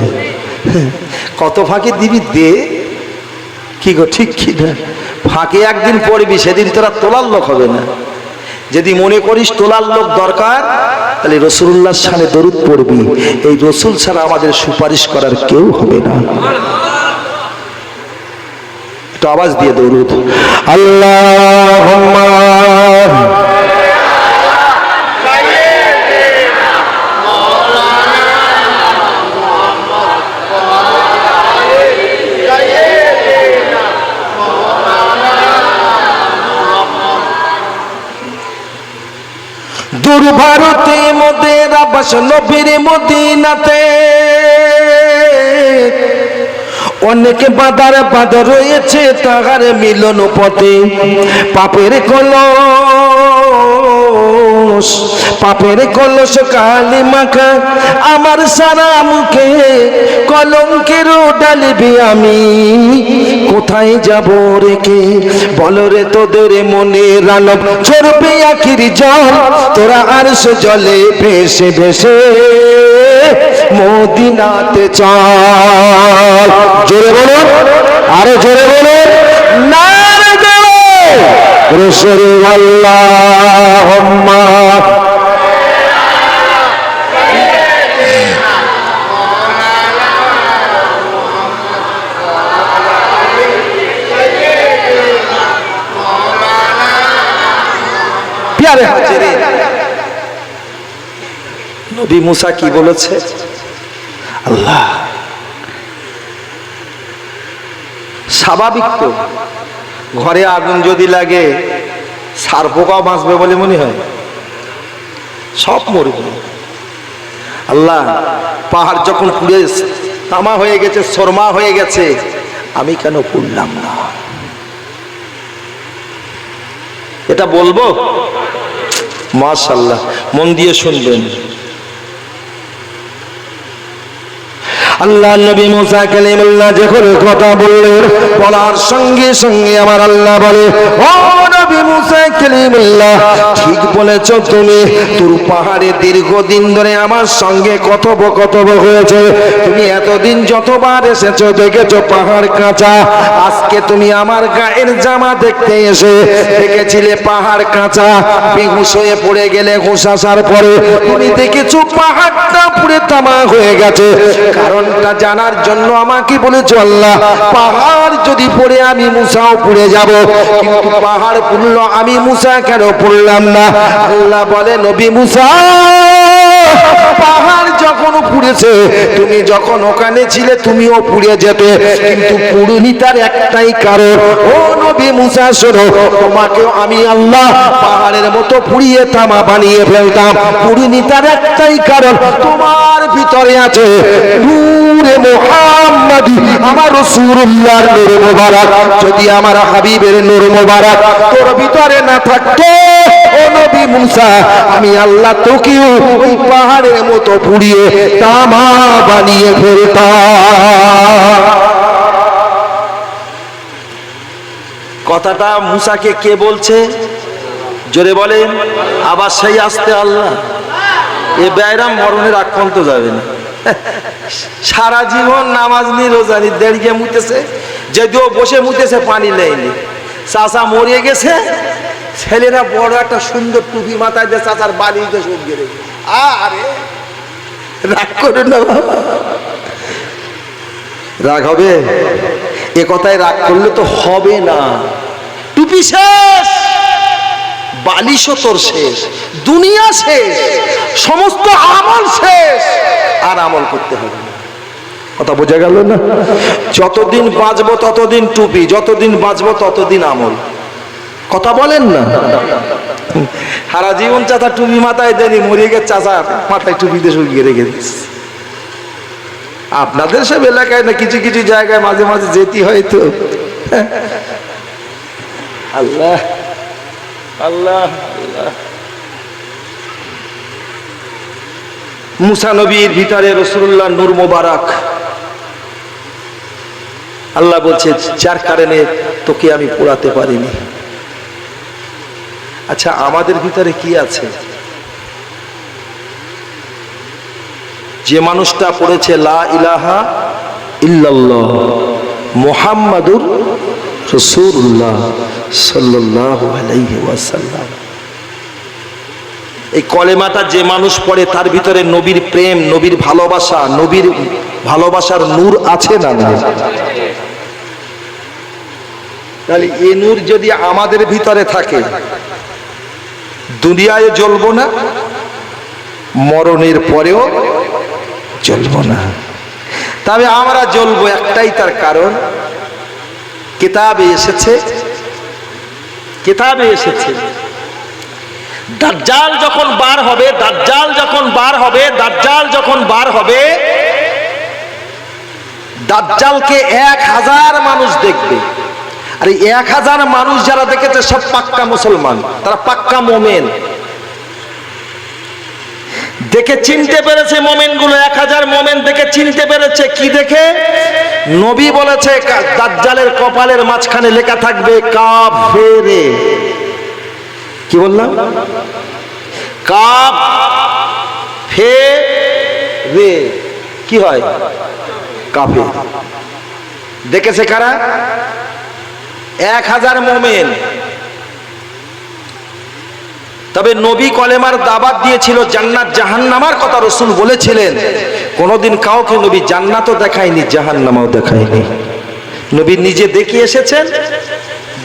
কত ফাঁকি দিবি দে, কি গো ঠিক কি না? ফাঁকে একদিন পড়বি, সেদিন তোরা তোলার লোক হবে না। যদি মনে করিস তোলার লোক দরকার, তাহলে রসুল্লাহর সামনে দরুদ পড়বি। এই রসুল ছাড়া আমাদের সুপারিশ করার কেউ হবে না। একটু আওয়াজ দিয়ে দরুদ। আল্লাহুম্মা দূর ভারতে মোদের আবাস নবীর মদিনাতে, অনেক বাধার বাধা রয়েছে তাহার মিলন পথে। পাপের কলস, পাপের কলস কালি মাখা আমার সারা মুখে, কলঙ্কের ডালবি আমি কোথায় যাব রেখে? বলো রে তোদের মনে রানব ঝরবে আখির জল, তোরা আরশ জলে ভেসে ভেসে মদিনাতে চল। জোরে বলো, আরো জোরে বলো, নারে দেও রসুল আল্লাহুম্মা। প্যারে হাজিরিন, নবী মুসা কি বলেছে? আল্লাহ, স্বাভাবিক তো ঘরে আগুন যদি লাগে সার পোকাও বাঁচবে বলে মনে হয়? সব মরবে। আল্লাহ, পাহাড় যখন পুড়ে তামা হয়ে গেছে, শর্মা হয়ে গেছে, আমি কেন পুড়লাম না? এটা বলবো? মাশাআল্লাহ, মন দিয়ে শুনবেন। আল্লাহ নবী মুসা কালিমুল্লাহ যখন কথা বললেন, বলার সঙ্গে সঙ্গে আমার আল্লাহ বলে, ও নবী মুসা কালিমুল্লাহ, ঠিক বলেছো তুমি। তোর পাহাড়ে দীর্ঘদিন ধরে আমার সঙ্গে কথোপকথন হয়েছে। তুমি এতদিন যতবার এসেছো দেখেছো পাহাড় কাঁচা। আজকে তুমি আমার গায়ের জামা দেখতে এসে দেখেছিলে পাহাড় কাঁচা, বেহুশ হয়ে পড়ে গেলে হুঁশ আসার পরে তুমি দেখেছো পাহাড়টা পুড়ে তামা হয়ে গেছে। কারণ জানার জন্য আমাকে বলেছো আল্লাহ, পাহাড় যদি পড়ে আমি মুসাও পুড়ে যাব, কিন্তু পাহাড় পুড়লো আমি মুসা কেন পুড়লাম না? আল্লাহ বলে, নবী মুসা, পাহাড় যখন পুড়েছে তুমি যখন ওখানে ছিলে তুমিও পুড়ে যেতে, কিন্তু পুড়ুনি তার একটাই কারণ। ও নবী মুসা শোনো, তোমাকেও আমি আল্লাহ পাহাড়ের মতো পুড়িয়ে তামা বানিয়ে ফেলতাম। পুড়ুনি তার একটাই কারণ, তোমার ভিতরে আছে নূরে মুহাম্মাদি, আমার রাসূলুল্লাহর নূর মোবারক। যদি আমার হাবিবের নূর মোবারক তোর ভিতরে না থাকতো, ও নবী মুসা, আমি আল্লাহ তোকেও ওই পাহাড়ের মতো পুড়িয়ে তামা বানিয়ে ফেলতাম। কথাটা মুসাকে কে বলছে? জোরে বলেন। আবার সেই আসতে আল্লাহ। এ ব্যায়রাম মরণের আগ পর্যন্ত যাবে না। সারা জীবন নামাজ নি রোজা নি দেড়কে মুতেছে, যদিও বসে মুতেছে পানি নেয়নি। চাচা মরে গেছে, ছেলেরা বড় একটা সুন্দর টুপি মাথায় দিয়ে চাচার বাড়িতে সঙ্গে রেখে। আরে রাগ করে না বাবা, রাগ হবে? এ কথায় রাগ করলে তো হবে না। টুপি শেষ, বালিশও তোর শেষ, দুনিয়া শেষ, সমস্ত আমল শেষ, আর আমল করতে হবে না। কথা বোঝা গেল না? যতদিন বাঁচবো ততদিন টুপি, যতদিন বাঁচবো ততদিন আমল। কথা বলেন না? সারা জীবন চাচা টুপি মাথায় দেনি, মরিয়ে গেছে চাচা মাথায় টুপি দিয়ে শুকিয়ে রেখে দিস। আপনাদের সব এলাকায় না কিছু কিছু জায়গায় মাঝে মাঝে যেতে হয় তো। আল্লাহ আল্লাহ আল্লাহ। মুসা নবীর ভিতরে রাসূলুল্লাহ নূর মোবারক। আল্লাহ বলছে যার কারণে তোকে আমি পোড়াতে পারিনি। আচ্ছা আমাদের ভিতরে কি আছে? যে মানুষটা পড়েছে লা ইলাহা ইল্লাল্লাহ মুহাম্মাদুর রাসূলুল্লাহ সাল্লাল্লাহু আলাইহি ওয়াসাল্লাম, এই কলেমাটা যে মানুষ পড়ে তার ভিতরে নবীর প্রেম, নবীর ভালোবাসা, নবীর ভালোবাসার নূর আছে না? তাহলে এই নূর যদি আমাদের ভিতরে থাকে, দুনিয়ায় জ্বলবো না, মরণের পরেও জ্বলবো না। তবে আমরা জ্বলবো একটাই তার কারণ, কিতাবে এসেছে, কিতাবে এসেছে দাজ্জাল যখন বার হবে, দাজ্জাল যখন বার হবে, দাজ্জাল যখন বার হবে, দাজ্জালকে 1000 মানুষ দেখবে। আর এই 1000 মানুষ যারা দেখেছে সব পাক্কা মুসলমান, তারা পাক্কা মোমেন। দেখে চিনতে পেরেছে মোমেন গুলো, 1000 মোমেন দেখে চিনতে পেরেছে। কি দেখে? নবী বলেছে দাজ্জালের কপালের মাঝখানে লেখা থাকবে কাফেরে। কি বললাম? কাফেরে। কি হয়? কাফের। দেখেছে কারা? 1000 মোমেন। তবে নবী কলেমার দাওয়াত দিয়েছিল, জান্নাত জাহান্নামের কথা রাসূল বলেছিলেন। কোনদিন কাউকে নবী জান্নাতও দেখায়নি, জাহান্নামও দেখায়নি। নবী নিজে দেখিয়ে এসেছেন,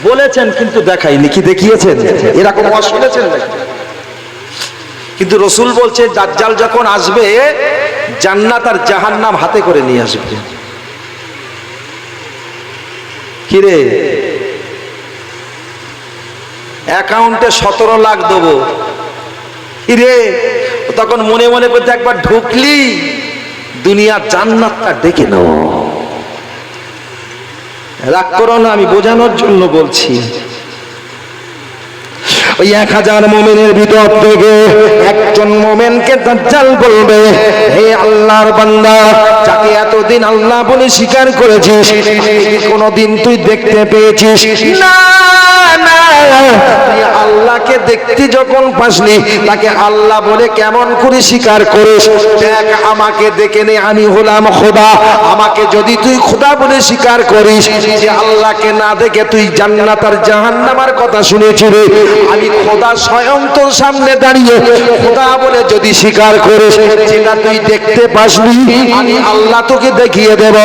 বলেছেন কিন্তু দেখায়নি। কি দেখিয়েছেন? এরকম শুনেছেন নাকি? কিন্তু রাসূল বলছে দাজ্জাল যখন আসবে জান্নাত আর জাহান্নাম হাতে করে নিয়ে আসবে। কি রে? অ্যাকাউন্টে 17 লাখ দেবো। রে তখন মনে মনে করতে একবার ঢুকলি দুনিয়ার জান্নাতটা দেখে নাও। রাগ করো না, আমি বোঝানোর জন্য বলছি। ওই 1000 মোমেনের ভিতর থেকে একজন মোমেনকে দাজ্জাল বলবে, হে আল্লাহর বান্দা, যাকে এতদিন আল্লাহ বলে স্বীকার করেছিস, কোনদিন তুই দেখতে পেয়েছিস? না না, তুই আল্লাহকে দেখতে যখন পাসনি, তাকে আল্লাহ বলে কেমন করে স্বীকার করিস? দেখ আমাকে দেখে নে, আমি হলাম খোদা। আমাকে যদি তুই খোদা বলে স্বীকার করিস, যে আল্লাহকে না দেখে তুই জান্নাত আর জাহান্নামের কথা শুনেছিলি, আমি খোদা স্বয়ং তোর সামনে দাঁড়িয়ে খোদা বলে যদি স্বীকার করিস, যেটা তুই দেখতে পাসনি, আমি আল্লাহ তোকে দেখিয়ে দেব।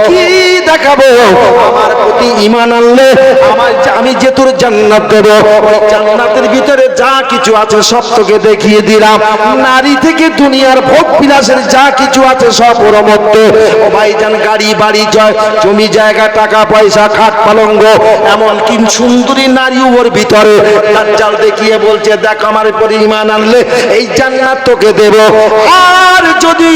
কি দেখাবো? আমার প্রতি ঈমান আনলে আমি যে তোর জান্নাত দেব। ওই জান্নাতের ভিতরে যা কিছু আছে সব তোকে দেখিয়ে দিলাম। নারী থেকে দুনিয়ার ভোগ বিলাসের যা কিছু আছে সব ওর মধ্যে। ও ভাইজান, গাড়ি বাড়ি, জমি জায়গা, টাকা পয়সা, খাট পালঙ্গ, এমনকি সুন্দরী নারী ওর ভিতরে। দাজ্জাল দেখিয়ে বলছে, দেখ আমার উপর ঈমান আনলে এই জান্নাত তোকে দেব। আর যদি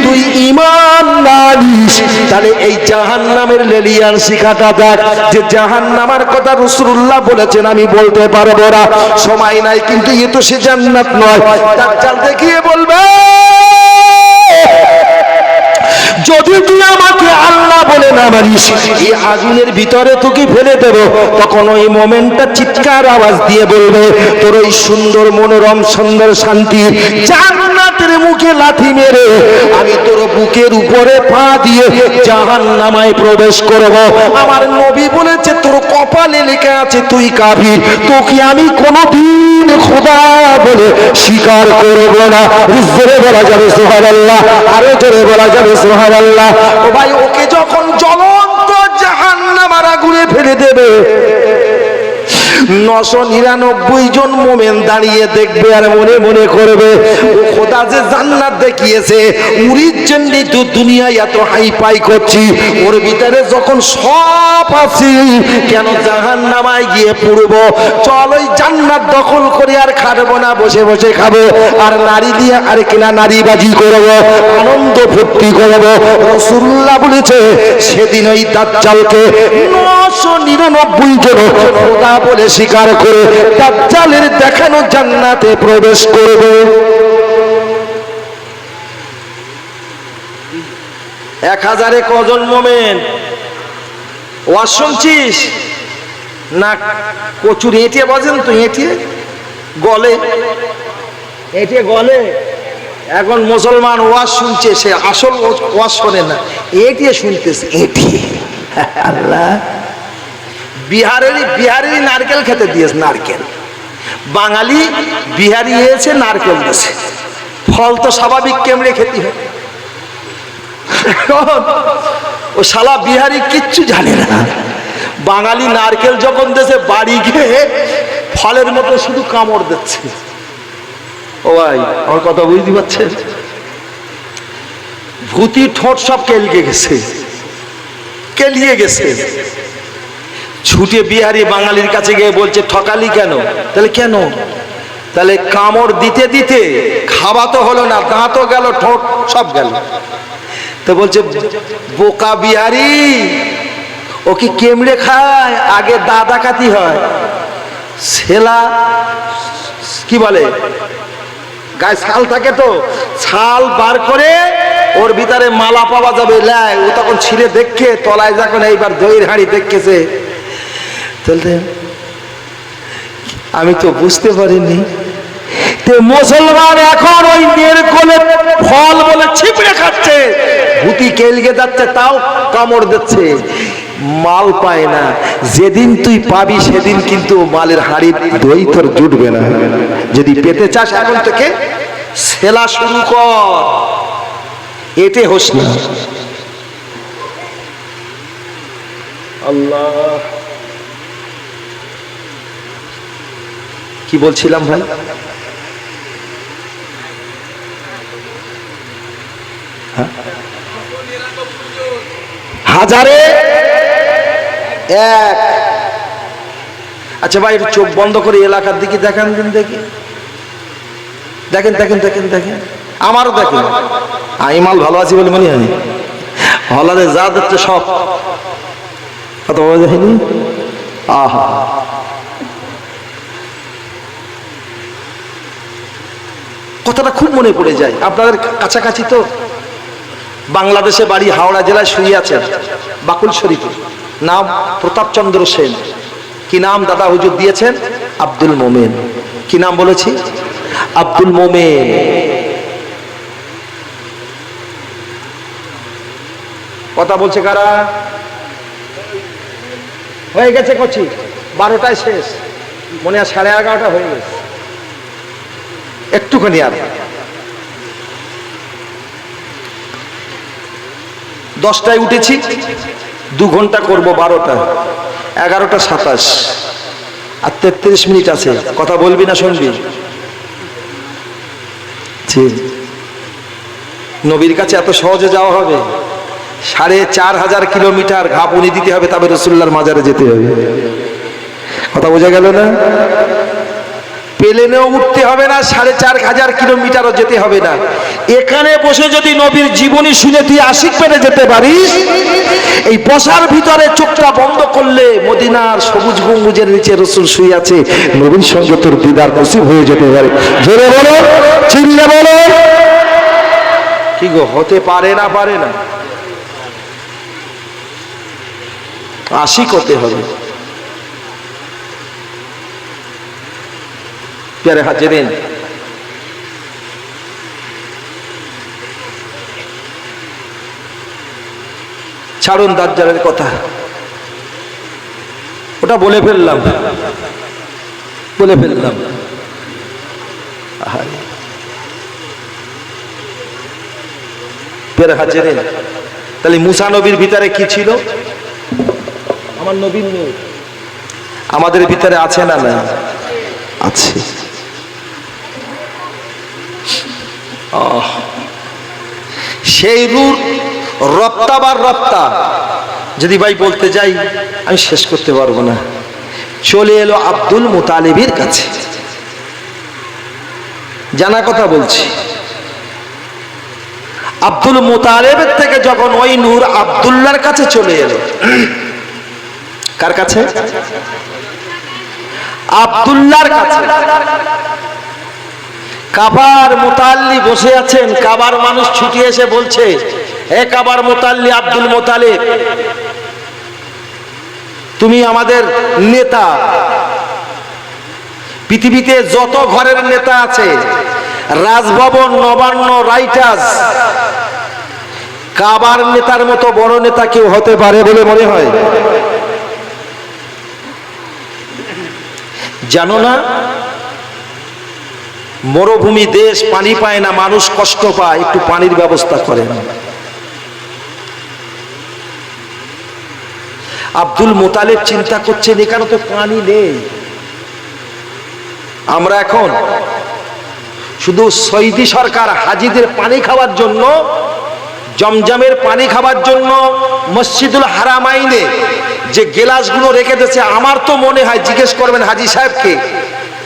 তুই ঈমান না আনিস, তাহলে এই জাহান্নামের লেলিয়ান শিখাটা দেখ। যে জাহান্নামের কথা রাসূলুল্লাহ বলেছেন আমি বলতে পারবো না, সময় নাই, কিন্তু এ তো সে জান্নাত নয়। দাজ্জাল দেখিয়ে বলবে, যদি তুই আমাকে আল্লাহ বলে না মানিস, এই আগুনের ভিতরে তোকে ফেলে দেব। তখন ওই মোমেন্টটা চিৎকার আওয়াজ দিয়ে বলবে, তোর ওই সুন্দর মনোরম সুন্দর শান্তি জান্নাতের মুখে লাথি মেরে আমি তোর বুকের উপরে পা দিয়ে জাহান্নামায় প্রবেশ করব। আমার নবী বলেছে, তোর কপালে লেখা আছে তুই কাফির, তোকে আমি কোনদিন খোদা বলে স্বীকার করব না। জোরে বলা যাবে সুবহানাল্লাহ, আরো জোরে বলা যাবে সুবহানাল্লাহ। ও ভাই, ওকে যখন জ্বলন্ত জাহান্নামের আগুনে ফেলে দেবে, 999 জন মোমেন দাঁড়িয়ে দেখবে আর মনে মনে করবে ও খোদা যে জান্নাত দেখিয়েছে উরির জন্যই তো দুনিয়ায় এত হাই পাই করছি, ওর ভিতরে যখন সব আছে কেন জাহান্নামায় গিয়ে পড়ব? চল ওই জান্নাত দখল করে আর খাবো না, বসে বসে খাবো আর নারী দিয়ে আর কিনা নারীবাজি করবো, আনন্দ ফুর্তি করবো। রাসূলুল্লাহ বলেছে সেদিন ওই দাজ্জালকে 999 জন খোদা বলে স্বীকার করে দাজ্জালের দেখানো জান্নাতে প্রবেশ করবে। 1000-এ কজন মোমেন? ওয়াজ শুনছিস না? কচুর এঁটিয়ে বাজেন তো, এঁটিয়ে গলে, এঁটিয়ে গলে। এখন মুসলমান ওয়াজ শুনছে, সে আসল ওয়াজ শোনে না, এঁটিয়ে শুনতেছে, এঁটিয়ে। আল্লাহ, বিহারেরই নারকেল খেতে দিয়েছে, নারকেল। বাঙালি বিহারি এসে নারকেল দিয়েছে, ফল তো স্বাভাবিক কেমড়ে খেতে হয়। ও শালা বিহারি কিচ্ছু জানে না, বাঙালি নারকেল যখন দেশে বাড়ি গিয়ে ফলের মতো শুধু কামড় দিচ্ছে। ও ভাই, আমার কথা বুঝতে পারছেন? ভূতি ঠোঁট সব কেলিয়ে গেছে, কেলিয়ে গেছে। ছুটে বিহারি বাঙালির কাছে গিয়ে বলছে ঠকালি কেন? তাহলে কেন? তাহলে কামড় দিতে দিতে খাওয়া তো হলো না, দাঁতও গেল, ঠোঁট সব গেল। তো বলছে বোকা বিহারি, ও কি কেমড়ে খায়? আগে দাদা কাতি হয়, ছেলা কি বলে, গায়ে ছাল থাকে তো, ছাল বার করে ওর ভিতরে মালা পাওয়া যাবে। লাই ও তখন ছিঁড়ে দেখে তলায় যখন এইবার দইয়ের হাঁড়ি দেখেছে, আমি তো বুঝতে পারিনি। মুসলমান এখন ওই মেয়ের কোলে ফল বলে ছিপড়ে খাচ্ছে, ভূতি কেলগে যাচ্ছে, তাও কামড় দিচ্ছে, মাল পায় না। যেদিন তুই পাবি সেদিন কিন্তু মালের হাড়ির দই তোর জুটবে না। যদি পেতে চাস এখন থেকে সেলা শুরু কর, এতে হোস না। আল্লাহ, কি বলছিলাম ভাই? হাজারে এক। আচ্ছা ভাই, একটু চোখ বন্ধ করে এলাকার দিকে দেখান দিন, দেখি, দেখেন দেখেন দেখেন দেখেন, আমারও দেখেন। আমি মাল ভালো আছি বলে মনে হয়, হলারে যা দেখছে সব কত বড় দেখেনি। আহা, কথাটা খুব মনে পড়ে যায়। আপনাদের কাছাকাছি তো, বাংলাদেশে বাড়ি, হাওড়া জেলায় শুয়ে আছেন বাকুল শরীফে, নাম প্রতাপচন্দ্র সেন। কি নাম দাদা হুজুর দিয়েছেন? আব্দুল মোমেন। কি নাম বলেছি? আব্দুল মোমেন। কথা বলছে কারা? হয়ে গেছে কচি, 12টায় শেষ, মনে হয় 11:30 হয়ে গেছে, একটুখানি আর। 10টায় উঠেছি, 2 ঘন্টা করব, 12টা, 11:27 আর 33 মিনিট আছে। কথা বলবি না শুনবি? নবীর কাছে এত সহজে যাওয়া হবে? 4500 কিলোমিটার ঘাপুনি দিতে হবে, তবে রাসূলুল্লাহর মাজারে যেতে হবে। কথা বোঝা গেল না? প্লেনেও উঠতে হবে না, 4500 কিলোমিটারও যেতে হবে না। এখানে বসে যদি নবীর জীবনী শুনে তুই আশিক পেতে যেতে পারিস, এই বসার ভিতরে চোখটা বন্ধ করলে মদিনার সবুজ গম্বুজের নিচে রাসূল শুয়ে আছে, নবীর সঙ্গে তোর দিদার নসিব হয়ে যেতে পারে। জোরে বলো, চিল্লে বলো। কি গো, হতে পারে না? পারে না? আশিক হতে হবে। প্যারে হাজিরিন, ছাড়ুন দাজ্জালের কথা, ওটা বলে ফেললাম। প্যারে হাজিরিন, তাহলে মুসা নবীর ভিতরে কি ছিল? আমার নবীর নূর। আমাদের ভিতরে আছে না না আছে। সেই রূর রপ্তাবার রপ্তা যদি ভাই বলতে যাই আমি শেষ করতে পারবো না। চলে এলো আব্দুল মুতালিবের কাছে, জানা কথা বলছি। আব্দুল মুতালিবের থেকে যখন ওই নূর আব্দুল্লাহর কাছে চলে এলো, কার কাছে? আব্দুল্লাহর কাছে। কাবার মুতাল্লি বসে আছেন, কাবার মানুষ ছুটি এসে বলছে, হে কাবার মুতাল্লি আব্দুল মুতালিব, তুমি আমাদের নেতা। পৃথিবীতে যত ঘরের নেতা আছে, রাজভবন, নবান্ন, রাইটার্স, কাবার নেতার মতো বড় নেতা কেউ হতে পারে বলে মনে হয়? জানো না, মরুভূমি দেশ, পানি পায় না, মানুষ কষ্ট পায়, একটু পানির ব্যবস্থা করেন। আব্দুল মুতালিব চিন্তা করছেন এখানে তো পানি নেই। আমরা এখন শুধু সৌদি সরকার হাজিদের পানি খাওয়ার জন্য, জমজমের পানি খাওয়ার জন্য মসজিদুল হারামাইনে যে গেলাসগুলো রেখে দিয়েছে, আমার তো মনে হয়, জিজ্ঞেস করবেন হাজি সাহেবকে,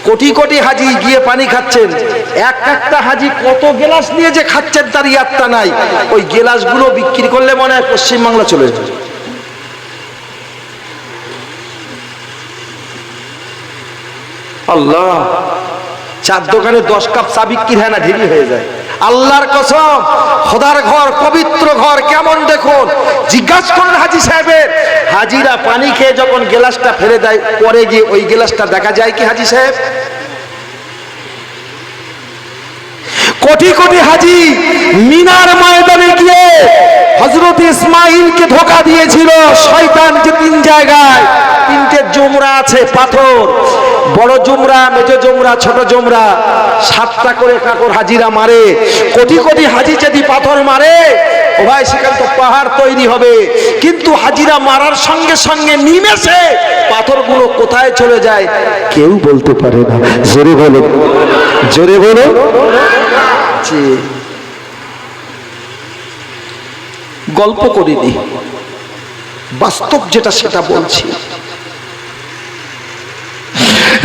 কোটি কোটি হাজি গিয়ে পানি খাচ্ছেন, একটা হাজি কত গেলাস নিয়ে যে খাচ্ছেন তার ইয়াত্তা নাই। ওই গেলাসগুলো বিক্রি করলে মনে হয় পশ্চিমবাংলা চলে যাবে। আল্লাহ, চার দোকানে 10 কাপ চা বিক্রি হয় না, ঢিলি হয়ে যায়। আল্লাহর কসম, খোদার ঘর, পবিত্র ঘর কেমন দেখুন। জিজ্ঞাসা করেন হাজি সাহেবের, হাজিরা পানি খেয়ে যখন গেলাসটা ফেলে দেয়, পরে গিয়ে ওই গেলাসটা দেখা যায় কি হাজি সাহেব? কোটি কোটি হাজি মিনার ময়দানে গিয়ে হযরত ইসমাঈলকে ধোঁকা দিয়েছিল শয়তান, যে 3 জায়গায় 3টে জুমরা আছে পাথর, বড় জুমরা, মেজ জুমরা, ছোট জুমরা, 7টা করে কাকর হাজিরা মারে। কোটি কোটি হাজি যদি পাথর মারে, ও ভাই সেখানে তো পাহাড় তৈরি হবে, কিন্তু হাজিরা মারার সঙ্গে সঙ্গে নিমেষে পাথরগুলো কোথায় চলে যায় কেউ বলতে পারে না। জোরে বলো, জোরে বলো। গল্প করিনি, বাস্তব যেটা সেটা বলছি।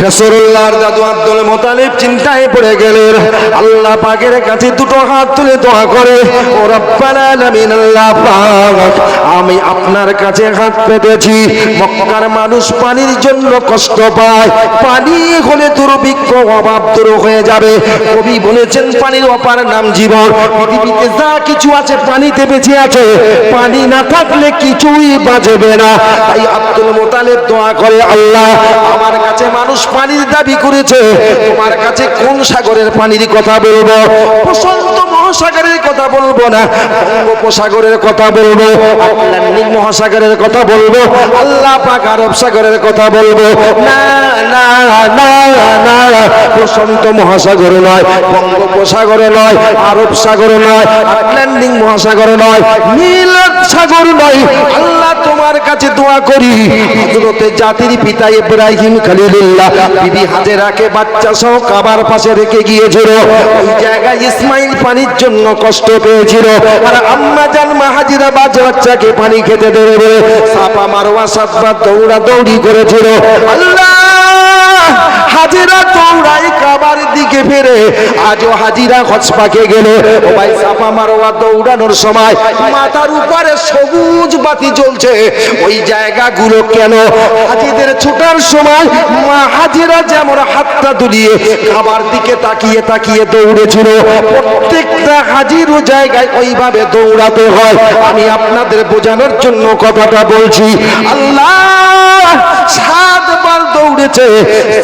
রাসূলুল্লাহর দাদু আব্দুল মুতালিব চিন্তায় পড়ে গেলেন। আল্লাহ পাকের কাছে 2টো হাত তুলে দোয়া করে, ও রব্বাল আলামিন, আল্লাহ পাক, আমি আপনার কাছে হাত পেতেছি। মক্কার মানুষ পানির জন্য কষ্ট পায়, পানি হলে দুর্ভিক্ষ, অভাব দূর হয়ে যাবে। কবি বলেছেন, পানির অপার নাম জীবন। পৃথিবীতে যা কিছু আছে পানিতে বেঁচে আছে, পানি না থাকলে কিছুই বাঁচবে না। তাই আব্দুল মুতালিব দোয়া করে, আল্লাহ, আমার কাছে মানুষ পানির দাবি করেছে, তোমার কাছে কোন সাগরের পানির কথা বলবো? প্রশান্ত মহাসাগরের কথা বলবো না, বঙ্গোপসাগরের কথা বলবো, আটলান্টিক মহাসাগরের কথা বলবো, আল্লাহ পাক আরব সাগরের কথা বলবো না, না, না, না, প্রশান্ত মহাসাগর নয়, বঙ্গোপসাগর নয়, আরব সাগর নয়, আটলান্টিক মহাসাগর নয়, নীল সাগর নয়। আল্লাহ, তোমার কাছে দোয়া করি, হযরতে জাতির পিতা ইব্রাহিম খলিলুল্লাহ বিবি হাজেরাকে বাচ্চা সহ কাবার পাশে রেখে গিয়েছিল। ওই জায়গায় ইসমাইল পানির জন্য কষ্ট পেয়েছিল, আর আম্মা জান মা হাজেরা বাচ্চাকে পানি খেতে দেবে বলে সাফা মারওয়া 7 বার দৌড়া দৌড়ি করেছিল। আল্লাহ, হাজেরা দৌড়াই কাবার দিকে ফিরে, আজও হাজিরা হজ পাকে গেলে, ও ভাই, সাফা মারওয়া দৌড়ানোর সময় মাথার উপরে সবুজ বাতি জ্বলছে। ওই জায়গাগুলো কেন? হাজিদের ছুটার সময় মা হাজিরা যেমন হাতটা দুলিয়ে কাবার দিকে তাকিয়ে তাকিয়ে দৌড়েছিল, প্রত্যেকটা হাজিরও জায়গায় ওইভাবে দৌড়াতে হয়। আমি আপনাদের বোঝানোর জন্য কথাটা বলছি। আল্লাহ 7 বার দৌড়েছে,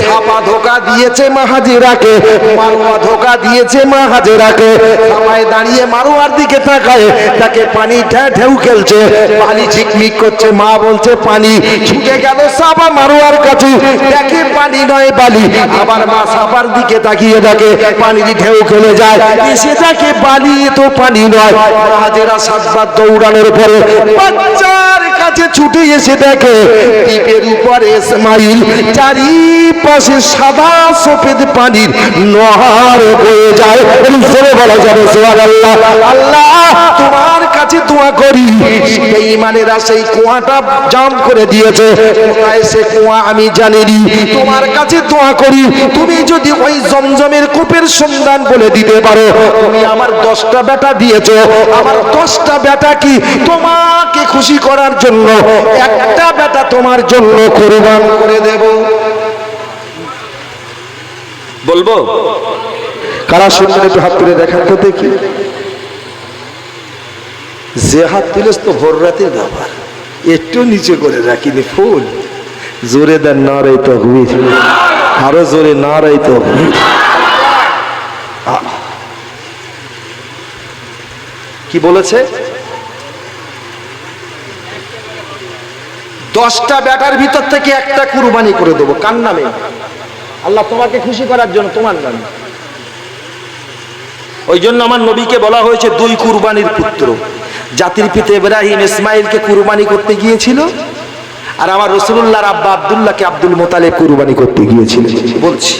সাফা ধোকা দিয়েছে মা হাজিরাকে, মারওয়া ধোকা দিয়েছে মা হাজিরাকে। সাফায় দাঁড়িয়ে মারওয়ার দিকে তাকায়, তাকে পানি ঢেউ খেলছে, পানি ঝিকমিক করছে। মা বলছে পানি, ছুটে গেল সাফা মারওয়ার কাছে, দেখে পানি নয় বালি। আবার মা সাফার দিকে তাকিয়ে দেখে পানির ঢেউ খেলে যায়, এসে দেখে বালি, তো পানি নয়। মা হাজিরা 7 বার দৌড়ানোর পরে বাচ্চার কাছে কাছে ছুটে এসে দেখে দ্বীপের উপরে ইসমাইল, চারিপাশে সাদা সফেদ পানির নহর বয়ে যায়। জোরে বলা যাবে সুবহানাল্লাহ। আল্লাহ তোমার কাছে দোয়া করি, বেঈমানেরা সেই কুয়াটা জাম করে দিয়েছে, কোথায় সে কুয়া আমি জানিনি। তোমার কাছে দোয়া করি, তুমি যদি ওই জমজমের কূপের সন্ধান বলে দিতে পারো। তুমি আমার 10টা বেটা দিয়েছো, আমার 10টা বেটা কি তোমাকে খুশি করার জন্য একটা বেটা তোমার জন্য কুরবান করে দেব। বলবো কারা শুনবেন একটু হাত তুলে দেখান তো দেখি। যে হাত তুলেছ তো ভোর রাতের ব্যাপার, একটু নিচে করে রাখিনি ফুল। জোরে দেন নারায়ে তাকবীর, আরো জোরে নারায়ে তাকবীর। কি বলেছে? 10টা বেটার ভিতর থেকে একটা কুরবানি করে দেবো। কার নামে? আল্লাহ তোমাকে খুশি করার জন্য, তোমার নামে। ওই জন্য আমার নবীকে বলা হয়েছে 2 কুরবানির পুত্র। জাতির পিতা ইব্রাহিম ইসমাইলকে কুরবানি করতে গিয়েছিল, আর আমার রাসূলুল্লাহর আব্বা আব্দুল্লাহকে আব্দুল মুতালিব কুরবানি করতে গিয়েছিল। বলছি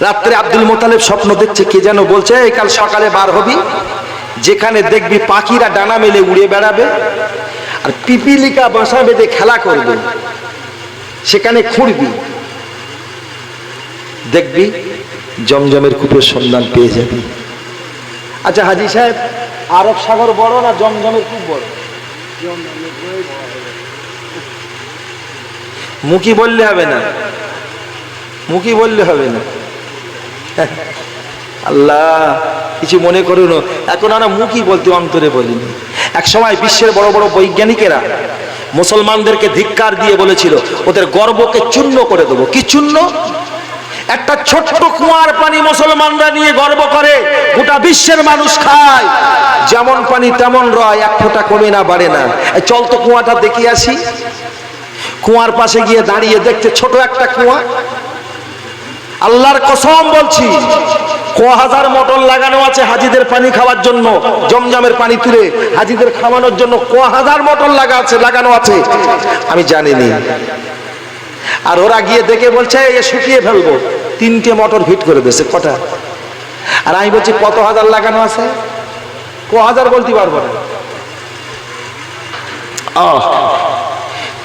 রাত্রে আব্দুল মুতালিব স্বপ্ন দেখছে, কে যেন বলছে এই কাল সকালে বার হবি, যেখানে দেখবি পাখিরা ডানা মেলে উড়ে বেড়াবে আর পিপিলিকা বাসা বেঁধে খেলা করবে, সেখানে খুঁড়বি, দেখবি জমজমের কূপের সন্ধান পেয়ে যাবি। আচ্ছা হাজী সাহেব, আরব সাগর বড় না জমজমের কূপ বড়? মুখী বললে হবে না, মুখী বললে হবে না। আল্লাহ কিছু মনে করুন, এখন আমরা মুখী বলতে অন্তরে বলিনি। এক সময় বিশ্বের বড় বড় বৈজ্ঞানিকেরা মুসলমানদেরকে ধিক্কার দিয়ে বলেছিল ওদের গর্বকে চূর্ণ করে দেবো। কি চূর্ণ? একটা ছোট্ট কুয়ার পানি মুসলমানরা নিয়ে গর্ব করে, গোটা বিশ্বের মানুষ খায়, যেমন পানি তেমন রয়, এক ফোঁটা কমে না বাড়ে না। চল তো কুয়াটা দেখে আসি। কুয়ার পাশে গিয়ে দাঁড়িয়ে দেখতে ছোট একটা কুয়া। আল্লাহর কসম বলছি, 1000 মোটর লাগানো আছে হাজিদের পানি খাওয়ার জন্য। জমজমের পানি তুলে হাজিদের খাওয়ানোর জন্য 1000 মোটর লাগানো আছে, আমি জানিনি। আর ওরা গিয়ে দেখে বলছে এ শুকিয়ে ফেলবো, 3টে মোটর ফিট করে দিয়েছে। কটা? আর আমি বলছি কত হাজার লাগানো আছে? 1000 বলতে পারবো না।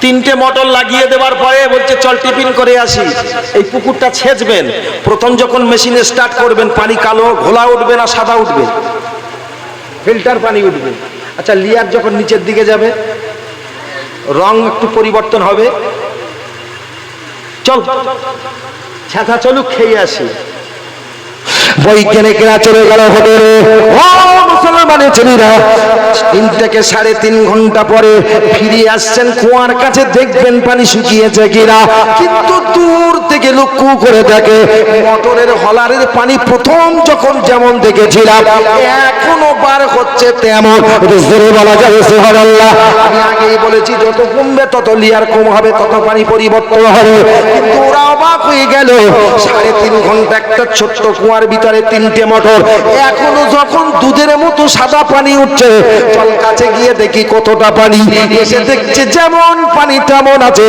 3টে মোটর লাগিয়ে দেওয়ার পরে বলছে চল টিফিন করে আসি। এই পুকুরটা ছেঁচবেন, প্রথম যখন মেশিনে স্টার্ট করবেন পানি কালো ঘোলা উঠবে না সাদা উঠবে? ফিল্টার পানি উঠবে। আচ্ছা লেয়ার যখন নিচের দিকে যাবে রং একটু পরিবর্তন হবে। চল ছাতা চলুক, খেয়ে আসি। বৈজ্ঞানিকরা চলে গেল হোটেলে। ও মুসলমানের ছেলেরা, 3 থেকে 3.5 ঘন্টা পরে ফিরে আসছেন কুয়ার কাছে, দেখবেন পানি শুকিয়েছে কিনা। কিন্তু দূর থেকে লক্ষ্য করে দেখে মোটরের হলারের পানি প্রথম যখন যেমন দেখেছিলাম এখনো বার হচ্ছে তেমন। জোরে বলা যাবে সুবহানাল্লাহ। আমি আগেই বলেছি যত কমবে তত লেয়ার কম হবে, তত পানি পরিবর্তন হবে। কিন্তু ওরা অবাক হয়ে গেল, 3.5 ঘন্টা একটা ছোট্ট কুয়ার ভিতরে 3টে মোটর, এখনো যখন দুধের মতো সাদা পানি উঠছে। চল কাছে গিয়ে দেখি কতটা পানি। এসে দেখছে যেমন পানি তেমন আছে,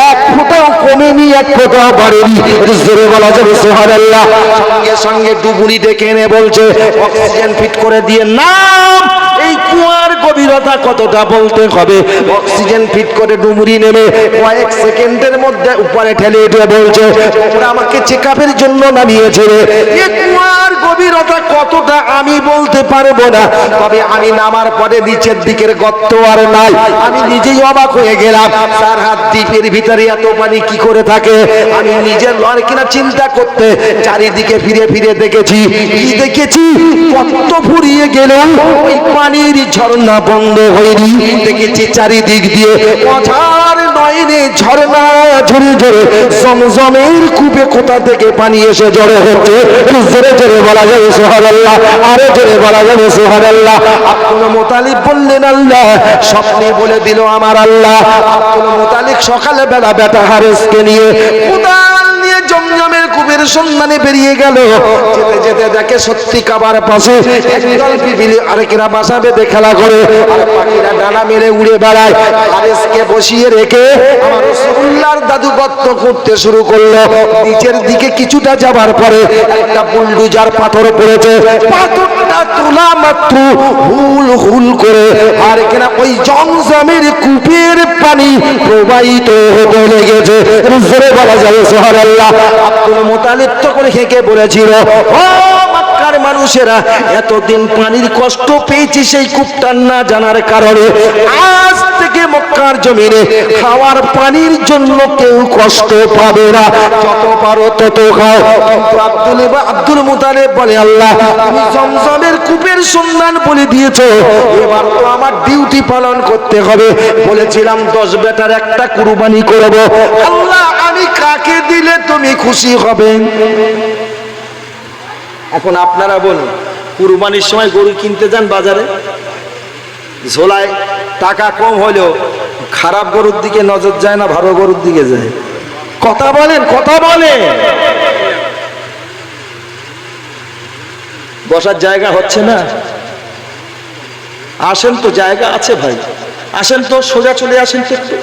এক ফোঁটাও কমেনি, এক ফোঁটাও বাড়েনি। জোরে বলা যাবে সুবহানাল্লাহ। সঙ্গে সঙ্গে ডুবুরি ডেকে এনে বলছে অক্সিজেন ফিট করে দিয়ে নাম। এই কুয়ার গভীরতা কতটা বলতে হবে। অক্সিজেন ফিট করে ডুবুরি নেমে কয়েক সেকেন্ডের মধ্যে উপরে ঠেলে দিয়ে বলছে ওরা আমাকে চেকআপের জন্য নামিয়েছে। এই কুয়ার গভীরতা কতটা আমি বলতে পারবো না, তবে আমি নামার পরে নিচের দিকের গর্ত আর নাই। আমি নিজেই অবাক হয়ে গেলাম, 4 হাত দ্বীপের ভিতরে এত পানি কি করে থাকে। আমি নিজের লর কিনা চিন্তা করতে চারিদিকে ফিরে ফিরে দেখেছি। কি দেখেছি? কত ফুরিয়ে গেলেও ওই পানির ঝর্ণা বন্ধ হয়নি। দেখেছি চারিদিক দিয়ে অঝার নয়নে ঝর্ণা ঝরে ঝরে জমজমের কূপে কোথা থেকে পানি এসে জড়ো হচ্ছে। জোরে জোরে বলা যাবে সুবহানাল্লাহ, আরো জোরে বলা যাবে সুবহানাল্লাহ। আব্দুল মুতালিব বললেন আল্লাহ, স্বপ্নে বলে দিল আমার আল্লাহ। আব্দুল মুতালিব সকালে বেলা বেটা হারেসকে নিয়ে কোদাল নিয়ে জমজমের কূপের কূপের সন্ধানে বেরিয়ে গেল। যেতে যেতে দেখে সত্যি কাবার পাশে একদল পিপিলি আরেকেরা বাসা বেঁধে খেলা করে, আর পাখিরা ডানা মেরে উড়ে বেড়ায়। হারেসকে বসিয়ে রেখে আমার রাসূলুল্লাহর জাদুগত্য করতে শুরু করলো। নিচের দিকে কিছুটা যাবার পরে একটা বুলডোজার পাথর পড়েছে, পাথরটা তোলা মাত্র হুল হুল করে আর এখানে ওই জমজমের কূপের পানি প্রবাহিত হতে লেগেছে। জোরে বলা যাবে সুবহানাল্লাহ। আব্দুল মুতালিব তো করে হেঁকে বলেছিল, ও মক্কার মানুষেরা, এতদিন পানির কষ্ট পেয়েছি সেই কূপটা না জানার কারণে। আজ থেকে মক্কার জমিনে খাওয়ার পানির জন্য কেউ কষ্ট পাবে না, যত পারো তত খাও। কিন্তু আব্দুল মুতালিব বলে, আল্লাহ তুমি জমজমের কূপের সন্ধান বলে দিয়েছো, এবার তো আমার ডিউটি পালন করতে হবে। বলেছিলাম 10 বেটার একটা কুরবানি করব, আল্লাহ আমি কাকে দিলে তুমি খুশি হবে? এখন আপনারা বলুন, কুরবানির সময় গরু কিনতে যান বাজারে, ঝোলায় টাকা কম হলেও খারাপ গরুর দিকে নজর যায় না, ভালো গরুর দিকে যায়? কথা বলেন, কথা বলেন। বসার জায়গা হচ্ছে না? আসেন তো, জায়গা আছে ভাই, আসেন তো, সোজা চলে আসেন তো, একটু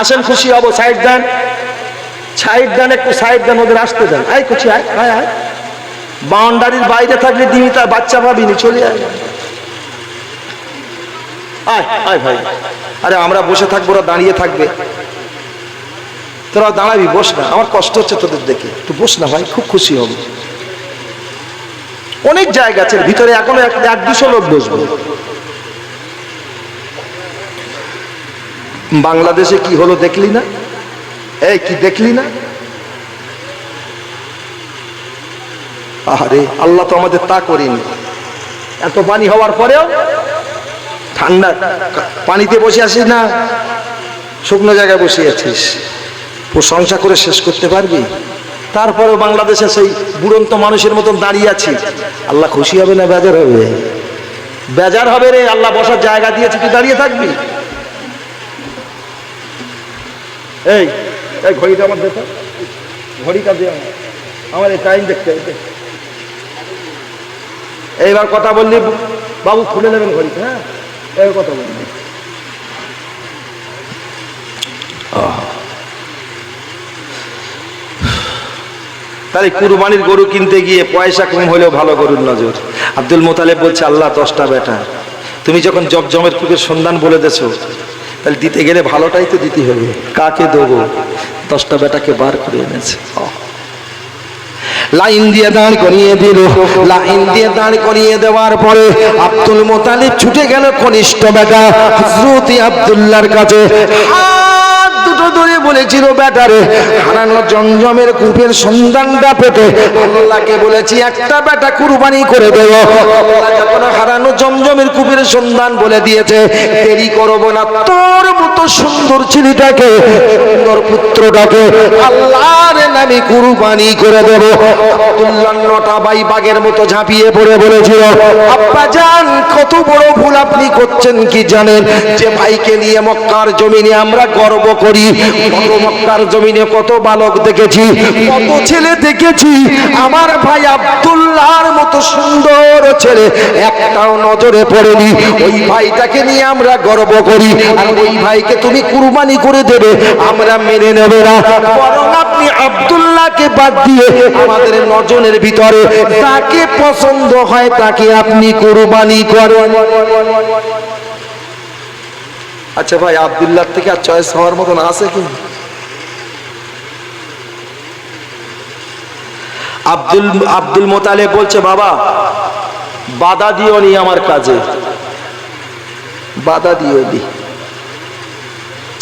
আসেন, খুশি হব। সাইড দেন, সাইড দেন, একটু সাইড দেন, ওদের আসতে দেন। আয় খুশি, আয় আয় আয়। বাউন্ডারির বাইরে থাকলে দিনই তার বাচ্চা ভাবিনি, চলে আয় আয় আয় ভাই। আরে আমরা বসে থাকবো, ওরা দাঁড়িয়ে থাকবে, তোরা দাঁড়াবি, বস না, আমার কষ্ট হচ্ছে তোদের দেখে, একটু বস না ভাই, খুব খুশি হব। অনেক জায়গা আছে ভিতরে, এখনো 1-200 লোক বসবে। বাংলাদেশে কি হলো দেখলি না? এই কি দেখলি না? আরে আল্লাহ তো আমাদের তা করিনি। এত পানি হওয়ার পরেও ঠান্ডা পানিতে বসে আছিস না, শুকনো জায়গায় বসে আছিস, প্রশংসা করে শেষ করতে পারবি? তারপরেও বাংলাদেশে সেই বুড়ন্ত মানুষের মতন দাঁড়িয়ে আছি, আল্লাহ খুশি হবে না বেজার হবে? বেজার হবে রে, আল্লাহ বসার জায়গা দিয়েছে, তুই দাঁড়িয়ে থাকবি? এই এই ঘড়িটা আমার দেখো, ঘড়িটা দিয়ে আমার এই টাইম দেখতে হবে। এইবার কথা বললি বাবু খুলে নেবেন ঘড়িটা, হ্যাঁ এই কথা বললি। তাহলে কুরবানির গরু কিনতে গিয়ে পয়সা কম হলেও ভালো গরুর নজর। আব্দুল মুতালিব বলছে, আল্লাহ 10টা বেটা, তুমি যখন জমজমের কূপের সন্ধান বলে দেছো, তাহলে দিতে গেলে ভালোটাই তো দিতে হবে। কাকে দেবো? 10টা বেটাকে বার করে এনেছে, লাইন দিয়ে দাঁড় করিয়ে দিল। লাইন দিয়ে দাঁড় করিয়ে দেওয়ার পরে আব্দুল মুতালিব ছুটে গেল কনিষ্ঠ বেটা হযরত আব্দুল্লাহর কাছে। হাত দুটো ধরে বলেছিল, বেটারে হারানো জমজমের কূপের সন্ধানটা পেতে আল্লাহকে বলেছি একটা বেটা কুরবানি করে দেব। আল্লাহ যখন হারানো জমজমের কূপের সন্ধান বলে দিয়েছে, দেরি করব না, তোর মতো সুন্দর ছেলেটাকে, সুন্দর পুত্রটাকে আল্লাহর নামে কুরবানি করে দেব। আব্দুল্লাহ 9টা বাঘের মতো ঝাঁপিয়ে পড়ে বলেছিল, আব্বা জান কত বড় ভুল আপনি করছেন কি জানেন? যে ভাইকে নিয়ে মক্কার জমিনে আমরা গর্ব করি, কত মক্কার জমিনে কত বালক দেখেছি, কত ছেলে দেখেছি, আমার ভাই আব্দুল্লাহর মতো সুন্দর ছেলে একটাও নজরে পড়েনি। ওই ভাইটাকে নিয়ে আমরা গর্ব করি, আর ওই ভাইকে তুমি কুরবানি করে দেবে আমরা মেনে নেব না। বরং আপনি আব্দুল্লাহকে বাদ দিয়ে আমাদের নজনের ভিতরে তাকে পছন্দ হয় তাকে আপনি কুরবানি করেন। আচ্ছা ভাই, আব্দুল্লাহ থেকে আর চয়েস হওয়ার মতন আছে কি? আব্দুল মুতালিব বলছে, বাবা বাধা দিও নি আমার কাজে, বাধা দিও নি।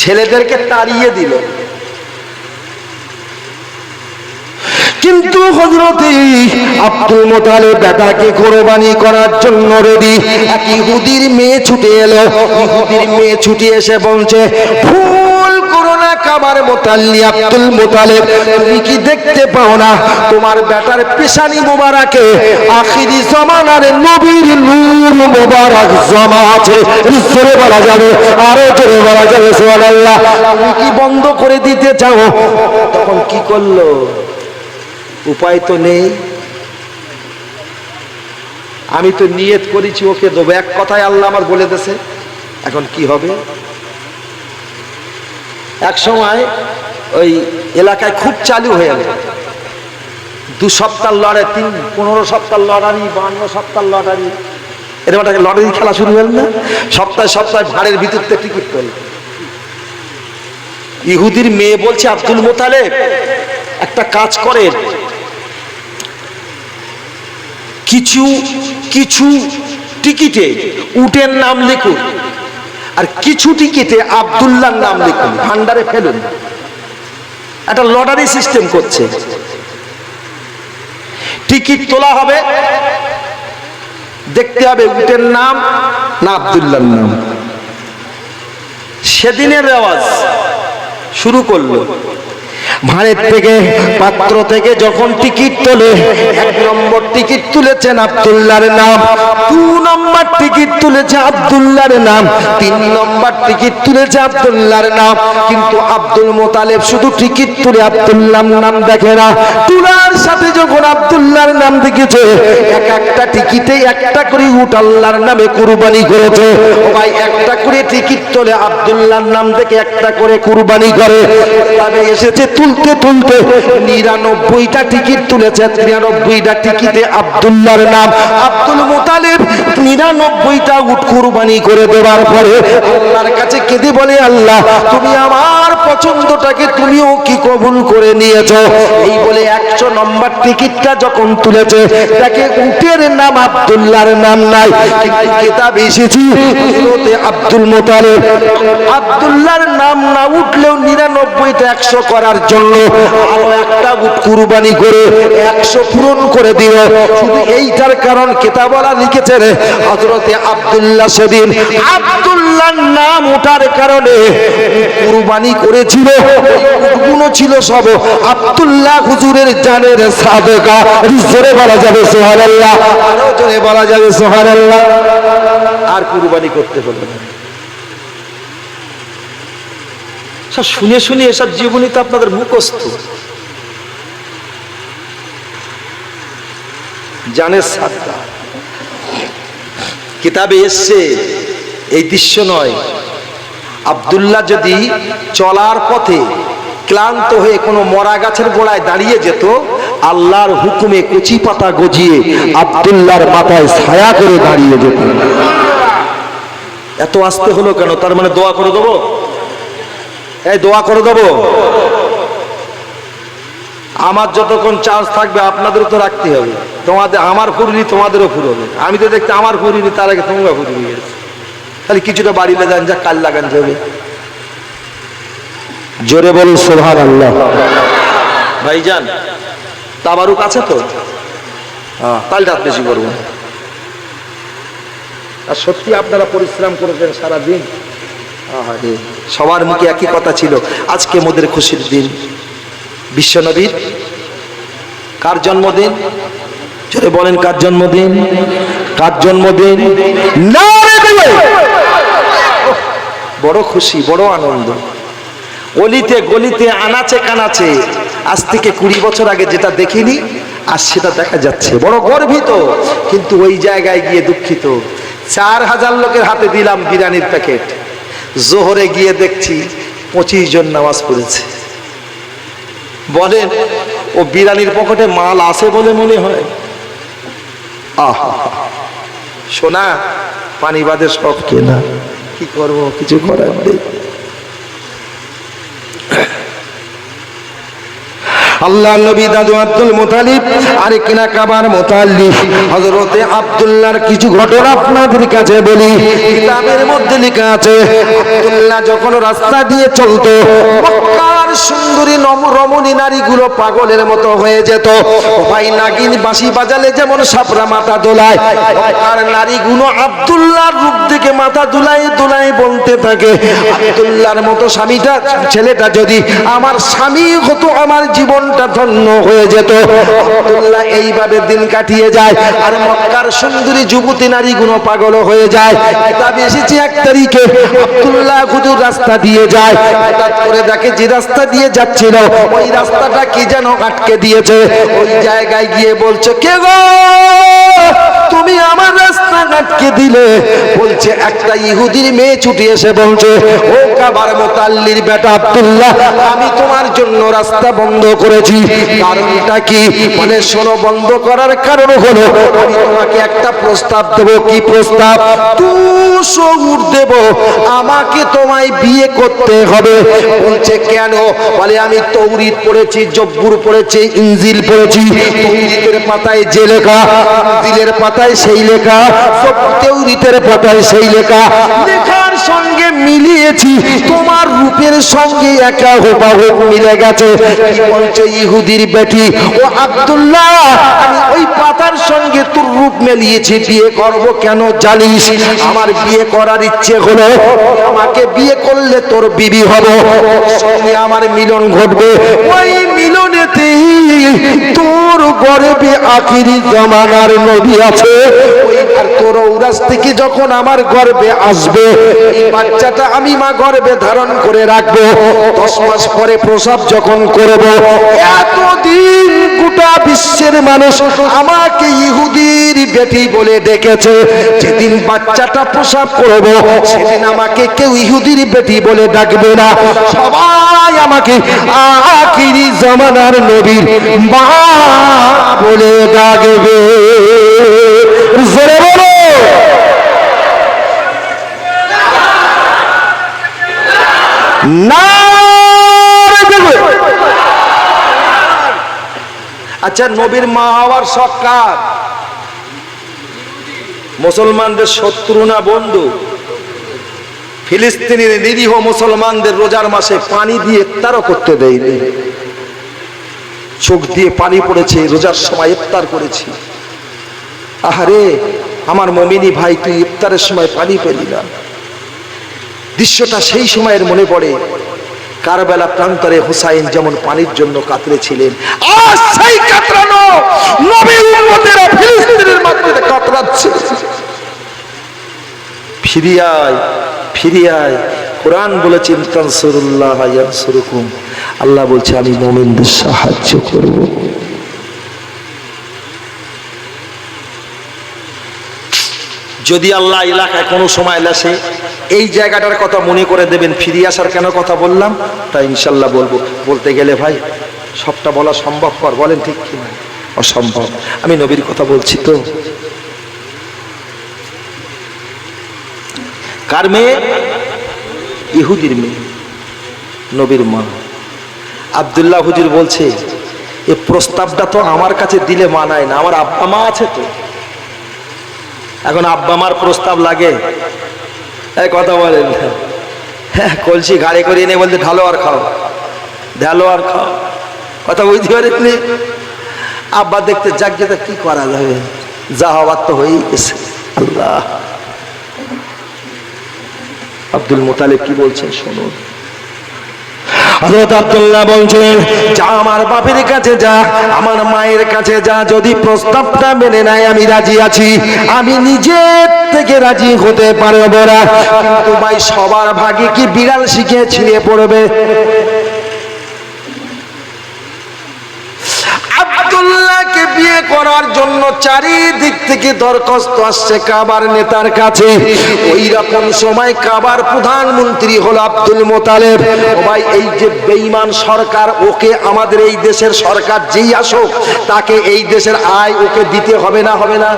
ছেলেদেরকে তাড়িয়ে দিল। কিন্তু হযরত আব্দুল মুতালিব বেটাকে কুরবানি করার জন্য রেডি। এক ইহুদির মেয়ে ছুটে এলো। ইহুদির মেয়ে ছুটে এসে বলছে, ভুল করো না কাবার মুতাল্লি আব্দুল মুতালিব, তুমি কি দেখতে পাও না তোমার বেটার পেশানি মোবারকে আখিরি জামানার নবীর নূর মোবারক জমা আছে? জোরে বলা যাবে, আরো জোরে বলা যাবে সুবহানাল্লাহ। তুমি কি বন্ধ করে দিতে চাও? তখন কি করলো? উপায় তো নেই। আমি তো নিয়ত করেছি ওকে দেবো, এক কথায় আল্লাহ আমার বলে দিয়েছে, এখন কি হবে? এক সময় ওই এলাকায় খুব চালু হয়ে গেল, 2 সপ্তাহ লড়াই, 15 সপ্তাহ লড়াই, 52 সপ্তাহ লড়াই, এরকম একটা লটারি খেলা শুরু হল না? সপ্তাহে সপ্তাহে ভাড়ের ভিতর থেকে টিকিট পেল। ইহুদির মেয়ে বলছে, আব্দুল মোতালেব একটা কাজ করেন, কিছু কিছু টিকিটে উটের নাম লিখুন, আর কিছু টিকিটে আব্দুল্লাহর নাম লিখুন, ভান্ডারে ফেলুন। একটা লটারি সিস্টেম করছে। টিকিট তোলা হবে, দেখতে হবে উটের নাম না আব্দুল্লাহর নাম। সেদিনের রেওয়াজ শুরু করলো। ভাড়ের থেকে, পাত্র থেকে যখন টিকিট তোলে, 1 নম্বর টিকিট তুলেছেন আব্দুল্লাহর নাম, 2 নম্বর টিকিট তুলেছে আব্দুল্লাহর নাম, 3 নম্বর টিকিট তুলেছে আব্দুল্লাহর নাম। কিন্তু আব্দুল মোতালেব শুধু টিকিট তুলে আব্দুল্লাহর নাম দেখে না, তুলার সাথে যখন আব্দুল্লাহর নাম দেখেছে, এক একটা টিকিটে একটা করে উট আল্লাহর নামে কুরবানি করেছে। ও ভাই, একটা করে টিকিট তোলে আব্দুল্লাহর নাম দেখে একটা করে কুরবানি করে। তবে এসেছে তুলতে তুলতে 99টা টিকিট তুলেছে, 93টা টিকিটে আব্দুল্লাহর নাম। আব্দুল মোতালেব 99টা উট কুরবানি করে দেওয়ার পরে আল্লাহর কাছে কেঁদে বলে, আল্লাহ তুমি আমার পছন্দটাকে তুমিও কি কবুল করে নিয়েছো? এই বলে 100 নম্বর টিকিটটা যখন তুলেছে, তাকে উটের নাম আব্দুল্লাহর নাম নাই, কিন্তু কিতাব এসেছি হযরতে আব্দুল মোতালেব আব্দুল্লাহর নাম না উঠলেও 99টা 100 করার জন্য আরো একটা উট কুরবানি করে 100 পূরণ করে দিল। শুধু এইটার কারণ কিতাবওয়ালা লিখেছে, হযরতে আব্দুল্লাহ সেদিন আব্দুল্লাহর নাম ওঠার কারণে কুরবানি করেছিল। গুণ ছিল সব আব্দুল্লাহ হুজুরের জানের সাদেকা। জোরে বলা যাবে সুবহানাল্লাহ, আরো জোরে বলা যাবে সুবহানাল্লাহ। আর কুরবানি করতে হলো না। সব শুনে শুনে এসব জীবনী তো আপনাদের মুখস্থ। জানের সাদকা কিতাবে এসছে, এই দৃশ্য নয়। আব্দুল্লাহ যদি চলার পথে ক্লান্ত হয়ে কোনো মরা গাছের গোড়ায় দাঁড়িয়ে যেত, আল্লাহর হুকুমে কচি পাতা গজিয়ে আব্দুল্লাহর মাথায় ছায়া করে দাঁড়িয়ে যেত। এত আসতে হলো কেন? তার মানে দোয়া করে দেবো, এই দোয়া করে দেবো। আমার যতক্ষণ চার্জ থাকবে আপনাদেরও তো রাখতে হবে। তোমাদের, আমার ফুরিনি তোমাদেরও ফুরবে। আমি তো দেখতে আমার ফুরিনি, তার আগে তোমরা ফুরিয়ে গেছে। তাহলে কিছুটা বাড়িলে যান, যা কাল লাগান যাবে। জোরে বলুন সুবহানাল্লাহ। ভাইজান তাবারুক আছে তো? হ্যাঁ, তাহলে রাত বেশি করবো। আর সত্যি আপনারা পরিশ্রম করেছেন সারাদিন। সবার মুখে একই কথা ছিল, আজকে মোদের খুশির দিন। বিশ্বনবীর কার জন্মদিন? জোরে বলেন, কার জন্মদিন? কার জন্মদিন? বড় খুশি, বড় আনন্দ। অলিতে গলিতে, আনাচে কানাচে আজ থেকে 20 বছর আগে যেটা দেখিনি, আজ সেটা দেখা যাচ্ছে। বড় গর্বিত, কিন্তু ওই জায়গায় গিয়ে দুঃখিত। 4000 লোকের হাতে দিলাম বিরিয়ানির প্যাকেট, জোহরে গিয়ে দেখছি 25 জন নামাজ পড়েছে। বলেন, ও বিরিয়ানির পকেটে মাল আছে বলে মনে হয়? আহা, সোনা পানি বাদে সব কেনা, কি করব, কিছু করার নেই। আল্লাহ নবী দাদু আব্দুল মুতালিব আর কিনা কাবার মুতাল্লিফ হযরতে আব্দুল্লাহর কিছু ঘটনা আপনাদের কাছে বলি। কিতাবের মধ্যে লেখা আছে, আব্দুল্লাহ যখন রাস্তা দিয়ে চলতো, মক্কার সুন্দরী রমণী নারীগুলো পাগলের মতো হয়ে যেত। ভাই, নাগিন বাঁশি বাজালে যেমন সাপরা মাথা দোলায়, মক্কার নারীগুলো আব্দুল্লাহর রূপ দেখে মাথা দুলাই দুলাই বলতে থাকে, আব্দুল্লাহর মতো ছেলেটা যদি আমার স্বামী হতো, আমার জীবন জীবনটা ধন্য হয়ে যেত। আব্দুল্লাহ এইভাবে দিন কাটিয়ে যায়, আর মক্কার সুন্দরী যুবতী নারীগুলো পাগল হয়ে যায়। কিতাবে এসেছে 1 তারিখে আব্দুল্লাহ হুজুর রাস্তা দিয়ে যায়, হঠাৎ করে দেখে যে রাস্তা দিয়ে যাচ্ছিল ওই রাস্তাটা কি যেন আটকে দিয়েছে। ওই জায়গায় গিয়ে বলছে, কে গো তুমি আমার রাস্তা আটকে দিলে? বলছে একটা ইহুদির মেয়ে ছুটে এসে বলছে, ও কাবার মুতাল্লির বেটা আব্দুল্লাহ, আমি তোমার জন্য রাস্তা বন্ধ করেছি। কারণটা কি? বলে শোনো, বন্ধ করার কারণ হলো আমি তোমাকে একটা প্রস্তাব দেব। কি প্রস্তাব? 200 উট দেব, আমাকে তোমায় বিয়ে করতে হবে। বলছে কেন? বলে আমি তৌরিত পড়েছি, জব্বুর পড়েছি, ইনজিল পড়েছি। তৌরিতের পাতায় যে লেখা, ইনজিলের পাতায় সেই লেখা, তৌরিতের পাতায় সেই লেখা, লেখার সঙ্গে মিলিয়েছি, তোমার রূপের সঙ্গে একা হুবহু মিলে গেছে। বলছে ইহুদির বেটি, ও আব্দুল্লাহ, আমি ওই পাতার সঙ্গে তোর রূপ মিলিয়েছি, বিয়ে করব কেন জানিস? আমার বিয়ে করার ইচ্ছে হলো, আমাকে বিয়ে করলে তোর বিবি হব, সঙ্গে আমার মিলন ঘটবে। ওই মিলনেতেই তোর গর্ভে আখিরি জামানার নবী আছে, ওই আর তোর ঔরাস থেকে যখন আমার গর্ভে আসবে, এই বাচ্চাটা আমি মা গর্ভে ধারণ করে রাখবো। 10 মাস পরে প্রসব যখন করব, এতদিন গোটা বিশ্বের মানুষ আমাকে ইহুদির বেটি বলে ডেকেছে। যেদিন বাচ্চাটা প্রসব করব, সেদিন আমাকে কেউ ইহুদির বেটি বলে ডাকবে না, সবাই আমাকে আখিরি জামানার নবীর মা বলে ডাকবে। জোরে বলো। আচ্ছা, নবীর মা হওয়ার শখ কার? মুসলমানদের শত্রু না বন্ধু? ফিলিস্তিনের নিরীহ মুসলমানদের রোজার মাসে পানি দিয়ে ইফতারও করতে দেয়নি। চোখ দিয়ে পানি পড়েছে, রোজার সময় ইফতার করেছি। আহারে আমার মুমিনী ভাই, তুই ইফতারের সময় পানি পেলি না। দৃশ্যটা সেই সময়ের মনে পড়ে, কারবালা প্রান্তরে হুসাইন যেমন পানির জন্য কাতরেছিলেন, আজ সেই কাতরানো নবীর উম্মতেরা ফিলিস্তিনের মাটিতে কাতরাচ্ছে। ফিরে আয়, ফিরে আয়। কোরআন বলেছেন তানসুরুল্লাহ ইয়ানসুরুকুম, আল্লাহ বলছে আমি মুমিনদের সাহায্য করব। যদি আল্লাহ এলাকায় কোনো সময় আসে, এই জায়গাটার কথা মনে করে দেবেন। ফিরে আসার কেন কথা বললাম তা ইনশাল্লাহ বলবো। বলতে গেলে ভাই সবটা বলা সম্ভবপর, বলেন ঠিক কি না? অসম্ভব। আমি নবীর কথা বলছি তো। কার মেয়ে? ইহুদির মেয়ে, নবীর মা। আব্দুল্লাহ হুজুর বলছে, এই প্রস্তাবটা তো আমার কাছে দিলে মানায় না, আমার আব্বা মা আছে তো। এখন আব্বা মার প্রস্তাব লাগে? কথা বলেন। হ্যাঁ, কলসি ঘাড়ে করে এনে বলতে ঢালো আর খাও, ঢালো আর খাও। কথা বুঝতে পারেননি? আব্বা দেখতে যাক, যেটা কি করা যাবে, যা হওয়ার তো হয়েই গেছে। আল্লাহ। আব্দুল মুতালিব কি বলছেন শুনুন। হযরত আব্দুল্লাহ বলছেন, যা আমার বাপের কাছে যা, আমার মায়ের কাছে যা, যদি প্রস্তাবটা মেনে নেয় আমি রাজি আছি। আমি নিজের থেকে রাজি হতে পারবো না, কিন্তু ভাই সবার ভাগে কি বিড়াল শিখে ছিঁড়ে পড়বে? আব্দুল্লাহকে বিয়ে করার জন্য চারিদিক থেকে দরখাস্ত আসছে কাবার নেতার কাছে। ওই রকম সময় কাবার প্রধানমন্ত্রী হলো আব্দুল মুতালিব। ও ভাই, এই যে বেঈমান সরকার, ওকে আমাদের এই দেশের সরকার যেই আসুক, তাকে এই দেশের আয় ওকে দিতে হবে না? হবে না?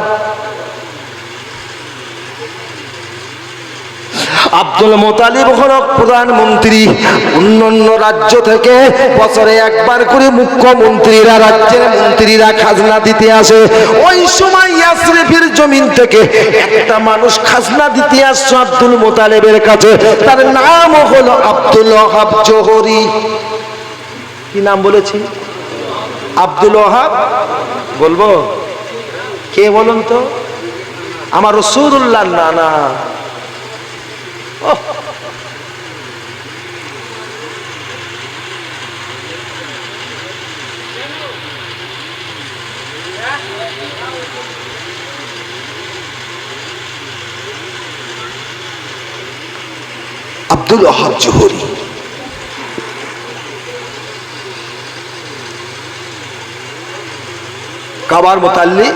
আব্দুল মুতালিব হলো প্রধানমন্ত্রী। অন্যান্য রাজ্য থেকে বছরে একবার করে মুখ্যমন্ত্রীরা, রাজ্যের মন্ত্রীরা খাজনা দিতে আসে। ওই সময় ইয়াসরিফের জমিন থেকে একটা মানুষ খাজনা দিতে আসছে আব্দুল মুতালিবের কাছে। তার নাম হলো আব্দুল ওয়াহাব জোহরি। কি নাম বলেছি? আব্দুল ওয়াহাব। বলবো কে বলুন তো? আমার রাসূলুল্লাহ নানা। আব্দুল ওয়াহাব জোহরি। কাবার মুতাল্লি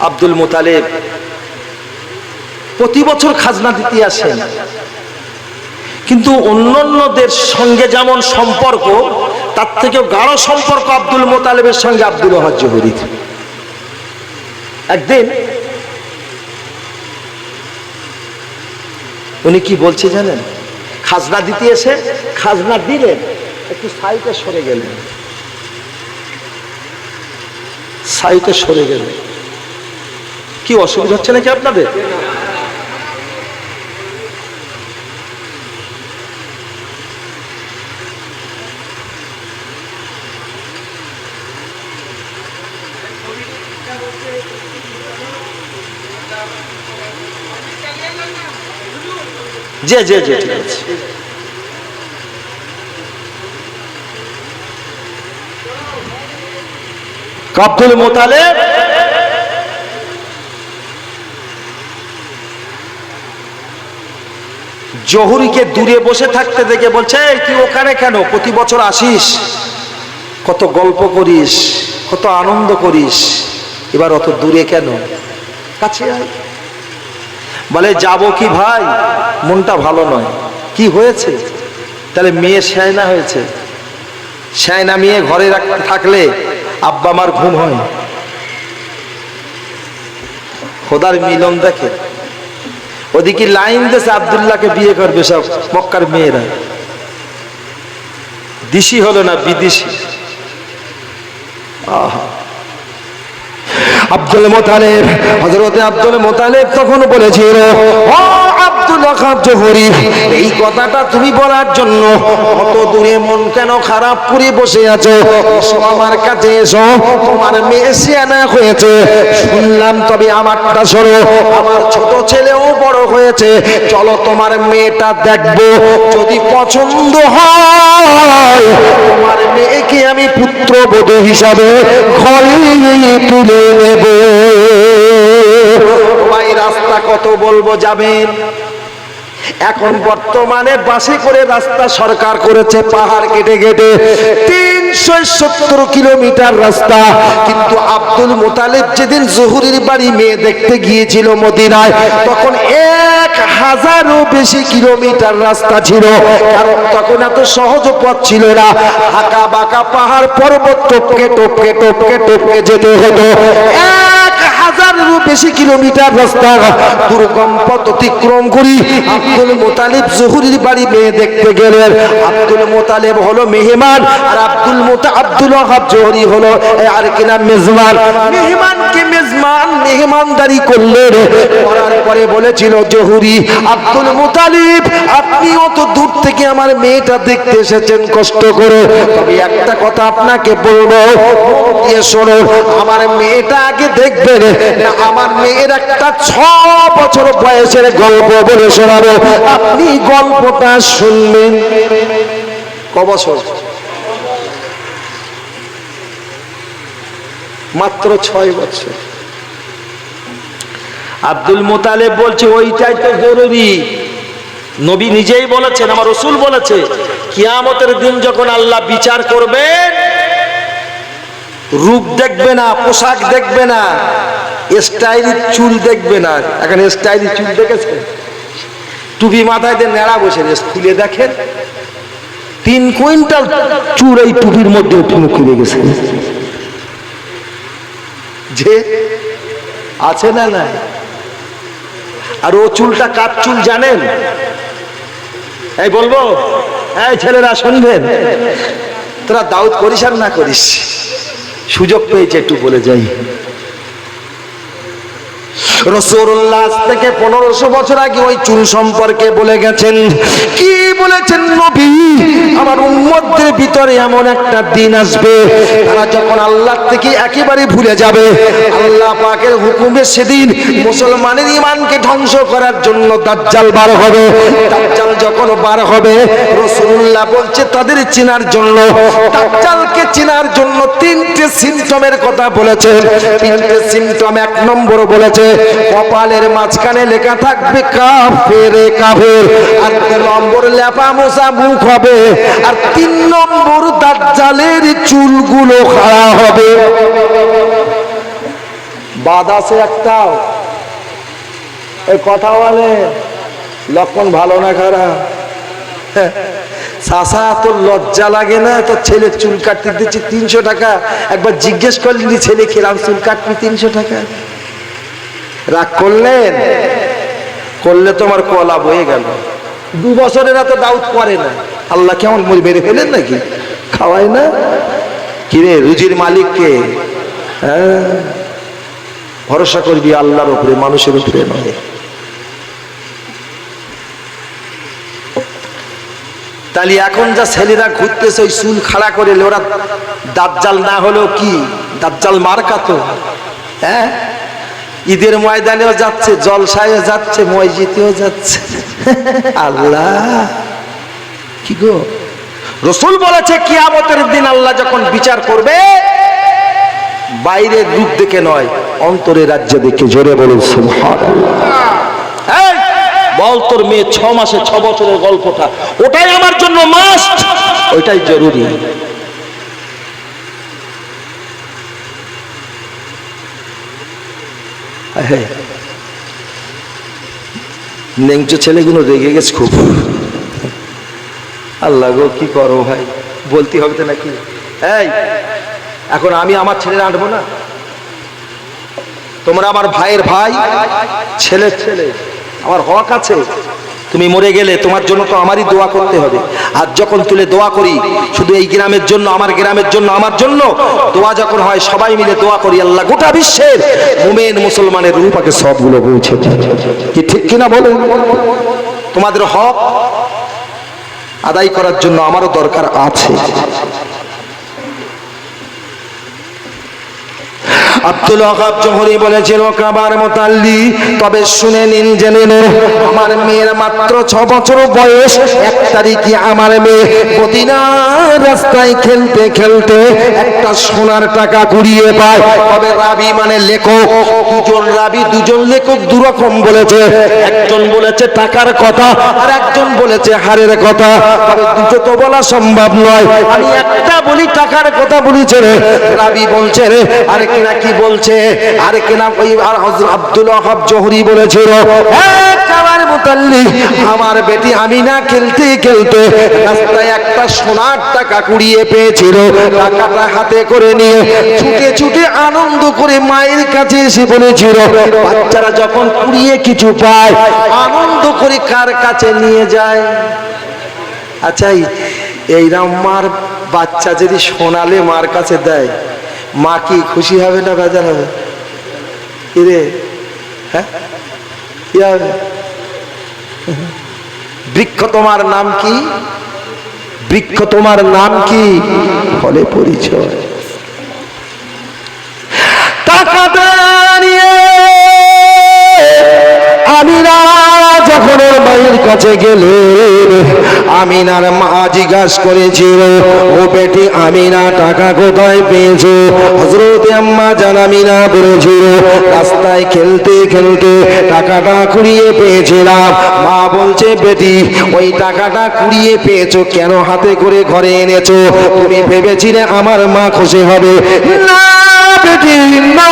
আব্দুল মুতালেব প্রতি বছর খাজনা দিতে আসেন, কিন্তু অন্যান্যদের সঙ্গে যেমন সম্পর্ক, তার থেকেও গাঢ় সম্পর্ক আব্দুল মুতালেবের সঙ্গে আব্দুল ওয়াহাব জোহরির। একদিন উনি কি বলছে জানেন? খাজনা দিতে এসে খাজনা দিলেন, একটু সাইডে সরে গেলেন, সাইডে সরে গেলেন। কি অসুবিধা হচ্ছে নাকি আপনাদের? জি জি জি, ঠিক আছে। আব্দুল মুতালেব জহুরিকে দূরে বসে থাকতে দেখে বলছে, তুই ওখানে কেন? প্রতি বছর আসিস, কত গল্প করিস, কত আনন্দ করিস, এবার অত দূরে কেন? কাছে আয়। বলে, যাব কি ভাই, মনটা ভালো নয়। কি হয়েছে? তাহলে মেয়ে শায়না হয়েছে। শায়না মেয়ে ঘরে থাকলে আব্বা মার ঘুম হয়। খোদার মিলন দেখে। ওদিকে লাইন দেশে আব্দুল্লাহকে বিয়ে করবে সব মক্কার মেয়েরা। দেশি হলো না, বিদেশি। আব্দুল মুতালেব, হযরতে আব্দুল মুতালেব তখন বলেছিল, ও আব্দুল ওয়াহাব জোহরি, এই কথাটা তুমি বলার জন্য কত দূরে মন কেন খারাপ করে বসে আছো? এসো আমার কাছে, এসো। তোমার মেয়ে সিয়ানা হয়েছে শুনলাম, তবে আমারটা শোনো, আমার ছোট ছেলেও বড় হয়েছে। চলো তোমার মেয়েটা দেখবো, যদি পছন্দ হয় তোমার মেয়েকে আমি পুত্রবধূ হিসাবে ঘরে তুলে নেব। ভাই, রাস্তা কত বলবো যাবেন? এখন বর্তমানে বাসে করে রাস্তা সরকার করেছে, পাহাড় কেটে কেটে 370 কিলোমিটার রাস্তা। কিন্তু আব্দুল মুতালেব যেদিন জহুরির বাড়ি মেয়ে দেখতে গিয়েছিল মদিনায়, তখন 1000-ও বেশি কিলোমিটার রাস্তা ছিল। কারণ তখন এত সহজ পথ ছিল না, হাঁকা বাঁকা পাহাড় পর্বত টপকে টপকে টপকে টপকে যেতে হতো। 1000-এরও বেশি কিলোমিটার রাস্তা দুর্গম পথ অতিক্রম করি আব্দুল মুতালিব জহুরির বাড়ি মেয়ে দেখতে গেলেন। আব্দুল মুতালিব হলো মেহমান, আর আব্দুল ওয়াহাব জহুরি হলো আর কিনা মেজবান। মেহমানকে মেহমানদারি করলেন। করার পরে বলেছিল জহুরি, আব্দুল মুতালিব, আপনি অত দূর থেকে আমার মেয়েটা দেখতে এসেছেন কষ্ট করে, তবে একটা কথা আপনাকে বলবো, শোনো, আমার মেয়েটা আগে দেখবেন না, আমার মেয়ের একটা 6 বছর বয়সের গল্প বলে শোনাবো, আপনি গল্পটা শুনবেন। ক বছর? মাত্র 6 বছর। আব্দুল মুতালিব বলছে, ওইটাই তো জরুরি। নবী নিজেই বলেছেন, আমার রাসূল বলেছে, কিয়ামতের দিন যখন আল্লাহ বিচার করবেন, রূপ দেখবে না, পোশাক দেখবে না, স্টাইলি চুল দেখবে না। এখন স্টাইলি চুল দেখেছেন? টুপি মাথায় দিয়ে নেড়া বসে খুলে দেখেন, 3 কুইন্টাল চুল এই টুপির মধ্যে খুলে গেছে। যে আছে না না? আর ও চুলটা কার চুল জানেন? এই বলবো, এই ছেলেরা শুনবেন, তোরা দাউদ করিস আর না করিস, সুযোগ পেয়েছে একটু বলে যাই। রাসূলুল্লাহ থেকে 1500 বছর আগে ওই চুল সম্পর্কে বলে গেছেন। কি বলেছেন নবী আমার উম্মতদের ভিতরে এমন একটা দিন আসবে তারা যখন আল্লাহ থেকে একেবারে ভুলে যাবে, আল্লাহ পাকের হুকুমে সেদিন মুসলমানের ঈমানকে ধ্বংস করার জন্য দাজ্জাল বার হবে। দাজ্জাল যখন বার হবে রাসূলুল্লাহ বলছে তাদের চেনার জন্য, দাজ্জালকে চেনার জন্য তিনটে সিম্পটমের কথা বলেছেন। তিনটে সিম্পটম, এক নম্বর বলেছে কপালের মাঝখানে লেখা থাকবে কাফেরে কাফের, আর দুই নম্বর লেপা মোছা মুখ হবে, আর তিন নম্বর দাজ্জালের চুলগুলো খাড়া হবে। বাদ আছে একটাও? এই কথা বলে লক্ষণ ভালো না খারাপ? চাষা তোর লজ্জা লাগে না? তোর ছেলে চুল কাটতে দিচ্ছে 300 টাকা, একবার জিজ্ঞেস করলি ছেলে কিরাম চুল কাটবি 300 টাকা? রাগ করলেন? করলে তোমার কলা বয়ে গেল। 2 বছরের এত দাউদ করে না, আল্লাহ কেমন মেরে ফেলেন নাকি? খাওয়ায় না? কিরে রুজির মালিক কে? হ্যাঁ, ভরসা করবি আল্লাহর উপরে, মানুষের উপরে নয়। তাহলে এখন যা ছেলেরা ঘুরতেছে ওই চুল খাড়া করে, ওরা দাজ্জাল না হলেও কি দাজ্জাল মার্কা তো। হ্যাঁ, ঈদের ময়দানেও যাচ্ছে, জলসায়ও যাচ্ছে, মসজিদেও যাচ্ছে। আল্লাহ কি গো, রাসূল বলেছে কিয়ামতের দিন আল্লাহ যখন বিচার করবে বাইরের রূপ দেখে নয়, অন্তরের রাজ্য দেখে। জোরে বলুন সুবহানাল্লাহ। এই বল তোর মেয়ে 6 মাসে 6 বছরের গল্পটা, ওটাই আমার জন্য মাস্ট, ওইটাই জরুরি। নেংচো ছেলেগুলো রেগে গেছে খুব। আল্লাহ গো কি করো ভাই, বলতে হবে তো নাকি? এই এখন আমি আমার ছেলে আনবো না? তোমরা আমার ভাইয়ের ভাই, ছেলের ছেলে, আমার হক আছে। তুমি মরে গেলে তোমার জন্য তো আমারই দোয়া করতে হবে। আর যখন তুলে দোয়া করি শুধু এই গ্রামের জন্য, আমার গ্রামের জন্য, আমার জন্য দোয়া যখন হয় সবাই মিলে দোয়া করি আল্লাহ গোটা বিশ্বের মুমিন মুসলমানের রূপকে সবগুলো পৌঁছে দেয়। কি ঠিক কিনা বলেন? তোমাদের হক আদায় করার জন্য আমারও দরকার আছে। আব্দুল ওয়াহাব জোহরি বলেছিল কাবার মুতাল্লি, তবে শুনে নিন জেনে নিন আমার মেয়ের মাত্র 6 বছর বয়স। 1 তারিখে আমার মেয়ে মদিনার রাস্তায় খেলতে খেলতে একটা সোনার টাকা কুড়িয়ে পায়। তবে রাবি মানে লেখক, দুজন রাবি, দুজন লেখক দুরকম বলেছে। একজন বলেছে টাকার কথা আর একজন বলেছে হারের কথা, তবে দুটো তো বলা সম্ভব নয়। আমি একটা বলি টাকার কথা বলেছে রে রাবি বলছে রে, আর কিনা কি বলছে, আর কিনা ওই আব্দুল ওয়াহাব জোহরি বলেছিল কাবার মুতাল্লি আমার বেটি আমিনা খেলতে খেলতে রাস্তায় একটা সোনার টাকা কুড়িয়ে পেয়েছিল। টাকাটা হাতে করে নিয়ে ছুটে ছুটে আনন্দ করে মায়ের কাছে এসে বলেছিল, বাচ্চারা যখন কুড়িয়ে কিছু পায় আনন্দ করে কার কাছে নিয়ে যায়? আচ্ছা এইরকম মার বাচ্চা যদি সোনালে মার কাছে দেয়, মা কি খুশি হবে না বেজার হবে? কিরে হ্যাঁ কি হবে? বৃক্ষ তোমার নাম কি? বৃক্ষ তোমার নাম কি? ফলে পরিচয়। টাকা দাঁড়িয়ে আমিনা যখন ওর মায়ের কাছে গেলে আমিনার মা জিজ্ঞাসা করেছিল, ও বেটি আমিনা টাকা কোথায় পেয়েছো? হযরত আম্মা জান আমিনা বলেছিল রাস্তায় খেলতে খেলতে টাকাটা কুড়িয়ে পেয়েছিলাম। মা বলছে বেটি ওই টাকাটা কুড়িয়ে পেয়েছো কেন হাতে করে ঘরে এনেছো? তুমি ভেবেছিলে আমার মা খুশি হবে? না বেটি না,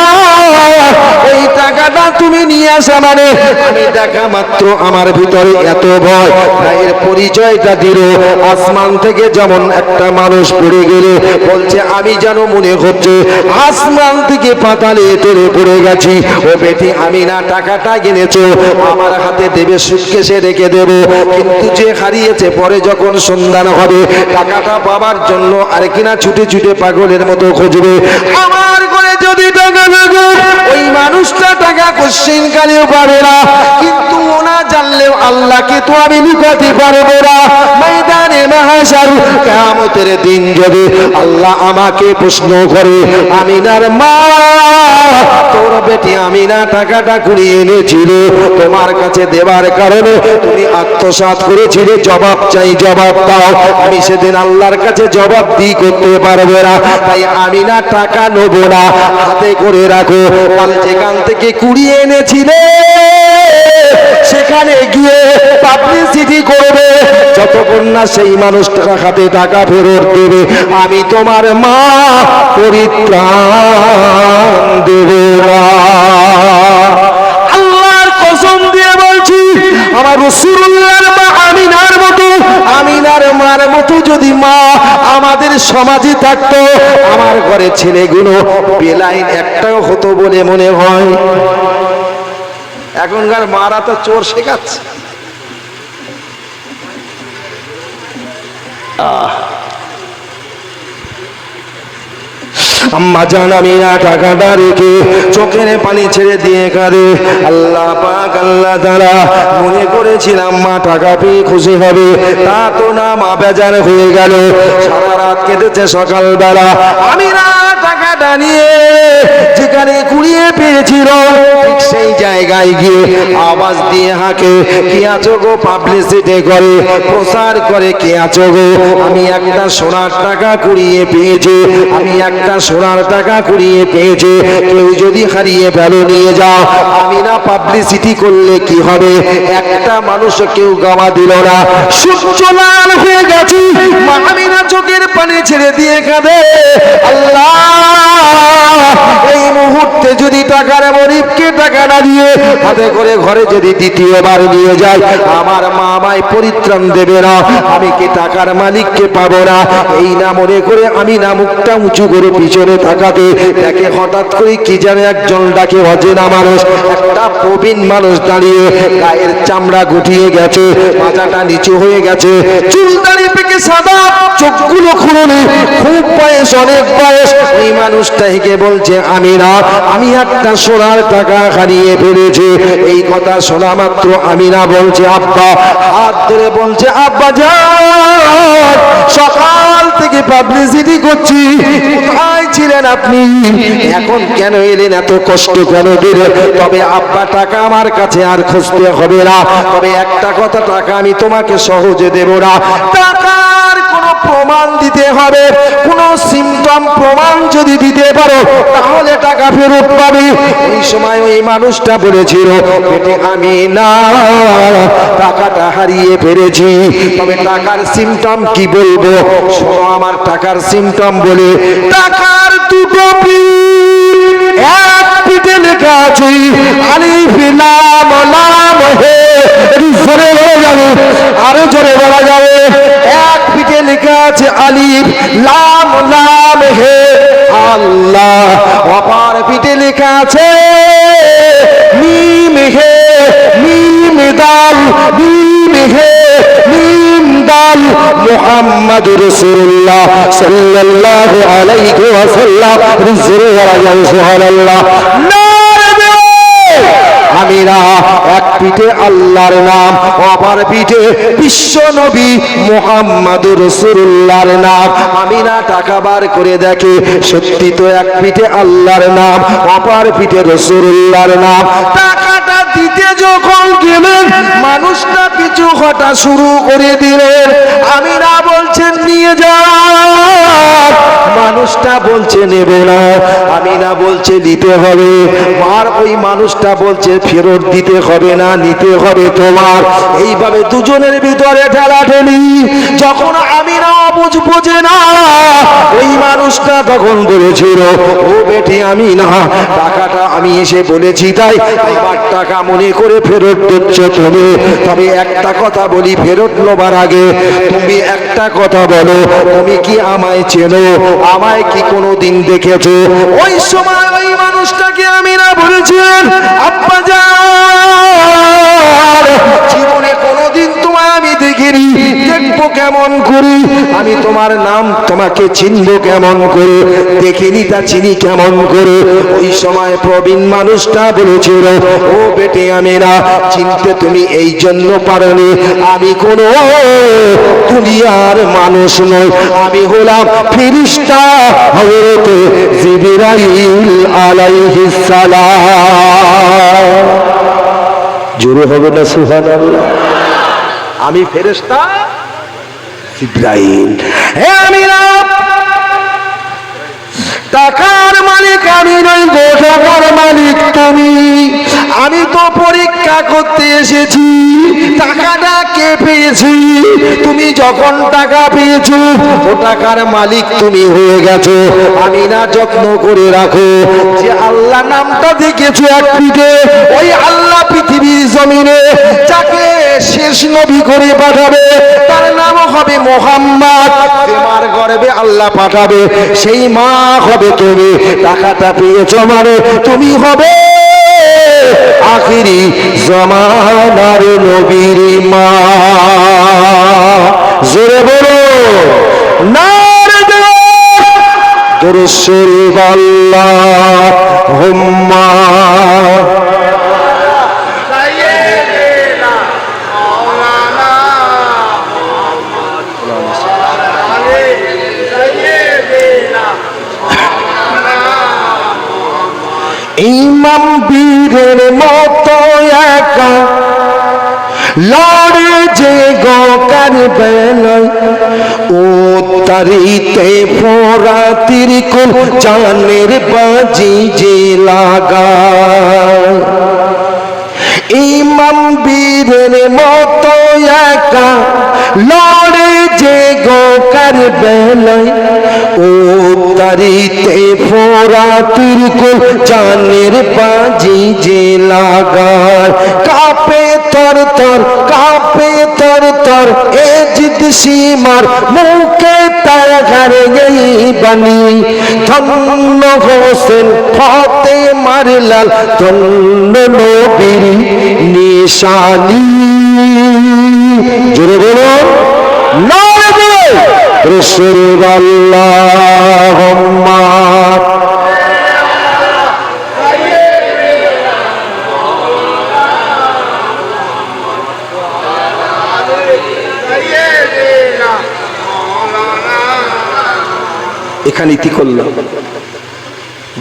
এই টাকাটা তুমি নিয়ে আসা মানে আমি দেখা মাত্র আমার ভিতরে এত ভয়। ভাইয়ের পরিচয়টা দিল, আসমান থেকে যেমন একটা মানুষ পড়ে গেলে বলছে আমি যেন মনে হচ্ছে আসমান থেকে পাতালে তেরে পড়ে গেছি। ও বেটি আমি না টাকাটা কিনেছো আমার হাতে দেবে, সুটকেসে রেখে দেব, কিন্তু যে হারিয়েছে পরে যখন সন্ধান হবে টাকাটা পাবার জন্য আর কিনা ছুটে ছুটে পাগলের মতো খুঁজবে। আমার ঘরে যদি টাকা থাকে ওই মানুষটা টাকা কোশ্চেন কালেও পাবে না, কিন্তু ওনার জানলেও আল্লাহকে তো আমি লুকাতে পারবো না। ময়দানে মাহশার কিয়ামতের দিন যদি আল্লাহ আমাকে প্রশ্ন করে, আমিনার মা তোর বেটি আমিনা টাকাটা কুড়িয়ে এনেছিল, তোমার কাছে দেবার কারণে তুমি আত্মসাৎ করেছিলে, জবাব চাই, জবাব দাও। আমি সেদিন আল্লাহর কাছে জবাব দিই করতে পারবো না, তাই আমিনা টাকা নেব না, হাতে করে রাখো। কাল যেখান থেকে কুড়িয়ে এনেছিলে সেখানে গিয়ে পাবলিসিটি করবে, যতক্ষণ না সেই মানুষটার হাতে টাকা ফেরত দেবে আমি তোমার মা পরিত্রাণ দেব না। আল্লাহর কসম দিয়ে বলছি, আমার রাসূলুল্লাহর মা আমিনার মতো, আমিনার মার মতো যদি মা আমাদের সমাজে থাকতো, আমার ঘরে ছেলেগুলো বেলাইন একটাও হতো বলে মনে হয়। এখনকার মারা তো চোর শেখাচ্ছে। আম্মা জান আমিনা টাকাটা রেখে চোখের পানি ছেড়ে দিয়ে কাঁদে। আল্লাহ পাক, আল্লাহ তাআলা মনে করেছিলাম মা টাকা পেয়ে খুশি হবে, তা তো না, মা বেজার হয়ে গেল। সারা রাত কেটেছে, সকালবেলা আমিনা টাকাটা নিয়ে যেখানে কুড়িয়ে পেয়েছিল ঠিক সেই জায়গায় গিয়ে আওয়াজ দিয়ে হাঁকে, কে আছো গো, পাবলিসিটি করে, প্রচার করে, কে আছো গো, আমি একটা সোনার টাকা কুড়িয়ে পেয়েছি, আমি একটা সোনার টাকা কুড়িয়ে পেয়েছি, কেউ যদি হারিয়ে ফেলো নিয়ে যাও। আমি না পাবলিসিটি করলে কি হবে, একটা মানুষ কেউ গাওয়া দিল না। সূর্য লাল হয়ে গেছে, মা আমিনা চোখের পানি ছেড়ে দিয়ে কাঁদে, আল্লাহ এই মুহূর্তে যদি টাকার গরিবকে টাকা না দিয়ে হাতে করে ঘরে যদি দ্বিতীয়বার নিয়ে যায়, আমার মা আমায় পরিত্রাণ দেবে না, আমি কি টাকার মালিককে পাবো না। এই না মনে করে আমি না মুখটা উঁচু করে পিছনে তাকাতে দেখে হঠাৎ করে কি জানে একজন ডাকে, অচেনা মানুষ, একটা প্রবীণ মানুষ দাঁড়িয়ে, গায়ের চামড়া গুটিয়ে গেছে, মাথাটা নিচু হয়ে গেছে, চুল দাড়ি পেকে সাদা, চোখগুলো খুলুনি, খুব বয়স, অনেক বয়স। এই মানুষটা হেঁকে বলছে, আমিনা আমি একটা সোনার টাকা হারিয়ে ফেলেছি। এই কথা শোনা মাত্র আমিনা বলছে আব্বা, হাত ধরে বলছে, আব্বা যান, সকাল থেকে পাবলিসিটি করছি, কোথায় ছিলেন আপনি, এখন কেন এলেন, এত কষ্ট কেন দিলেন? তবে আব্বা টাকা আমার কাছে আর খুঁজতে হবে না, তবে একটা কথা, টাকা আমি তোমাকে সহজে দেব না, টাকার কোনো প্রমাণ দিতে হবে, কোনো সিমটম প্রমাণ যদি দিতে পারো তাহলে টাকা ফেরত পাবে। ওই সময় ওই মানুষটা বলেছিল, বেটে আমি না টাকাটা হারিয়ে ফেলেছি, তবে টাকার সিমটম কি বলবো শোনো, আমার টাকার সিমটম বলে, টাকার দুটো পিঠ, এক পিঠে লেখা আছে আলিফ লাম লাম হে, জোরে বলা যাবে, আরো জোরে বলা যাবে, এক পিঠে লেখা আছে আলিফ লাম লাম হে আল্লাহ, অপর পিঠে লেখা আছে মিম হে মিম দাল, মিম হে মিম দাল, মুহাম্মাদুর রাসূলুল্লাহ সাল্লাল্লাহু আলাইহি ওয়াসাল্লাম, জোরে বলা যাবে সুবহানাল্লাহ। আমিনা এক পিঠে আল্লাহর নাম, অপর পিঠে বিশ্ব নবী মুহাম্মাদুর রাসূলুল্লাহর নাম। আমিনা টাকা বার করে দেখে, সত্যি তো এক পিঠে আল্লাহর নাম, অপর পিঠে রাসূলুল্লাহর নাম। টাকাটা দিতে যখন গেলেন, মানুষটা পিছু হটা শুরু করে দিলেন। আমিনা বলছেন নিয়ে যান, মানুষটা বলছে নেব না, আমিনা বলছে দিতে হবে, আর ওই মানুষটা বলছে ফেরত দিতে হবে না, নিতে হবে তোমার। এইভাবে দুজনের ভিতরে ঠেলাঠেলি। যখন আমিনা অবুঝ বোঝে না, ওই মানুষটা তখন বলেছিল, ও বেটি আমিনা, টাকাটা আমি এসে বলেছি তাই আমার টাকা মনে করে ফেরত দিচ্ছ তুমি, তবে একটা কথা বলি, ফেরত নেবার আগে তুমি একটা কথা বলো, তুমি কি আমায় চেনো, আমায় কি কোনোদিন দেখেছো? ওই সময় ওই মানুষটাকে আমিনা বলেছেন, আব্বা যান, জীবনে কোনোদিন তোমায় আমি দেখিনি, দেখবো কেমন করি, আমি তো তোমার নাম তোমাকে চিনবো কেমন করে, দেখিনি তা চিনি কেমন করে। ওই সময় প্রবীণ মানুষটা বলেছিল, ও বেটে আমেনা, চিনতে তুমি এই জন্য পারোনি, আমি কোনো দুনিয়ার মানুষ নই, আমি হলাম ফেরেশতা হযরত জিবরাইল আলাইহিস সালাম। জোরে হবে না সুবহানাল্লাহ? আমি ফেরেশতা জিবরাইল। হে আমিনা, টাকার মালিক আমি নই গো, টাকার মালিক তুমি। আমি তো পরীক্ষা করতে এসেছি টাকাটা কে পেয়েছি। তুমি যখন টাকা পেয়েছো ও টাকার মালিক তুমি হয়ে গেছো। আমি না যত্ন করে রাখো, যে আল্লাহ নামটা দেখেছো এক পিঠে, ওই আল্লাহ পৃথিবীর জমিনে যাকে শেষ নবী করে পাঠাবে তার নাম হবে মুহাম্মদ। তোমার গর্ভে আল্লাহ পাঠাবে, সেই মা হবে তুমি। টাকাটা পেয়েছো মানে তুমি হবে আখিরি জামানার নবীর মা। জোরে বলো নারে দরুদ শরীফ আল্লাহুম্মা ইমাম বীরের মতো একা লড়ে যে গো কারবালায়, ও তারিতে ফোরাতির কুল জানের বাজি যে লাগায়। ইমাম বীরের মতো একা লড়ে যে গো কারবালায়, ও তারিতে ফোরাতির কুল জানের বাজি যে লাগায়। কাঁপে তর তর, কাঁপে তর তর এ জিদ সীমার মুখে তাগার গই বানি। ধন্য হোসেন ফাতেমার লাল, ধন্য নবীর নিশানি। জোরে বলো নারে বলো রাসূল আল্লাহুম্মা। এখানে ইতি করলাম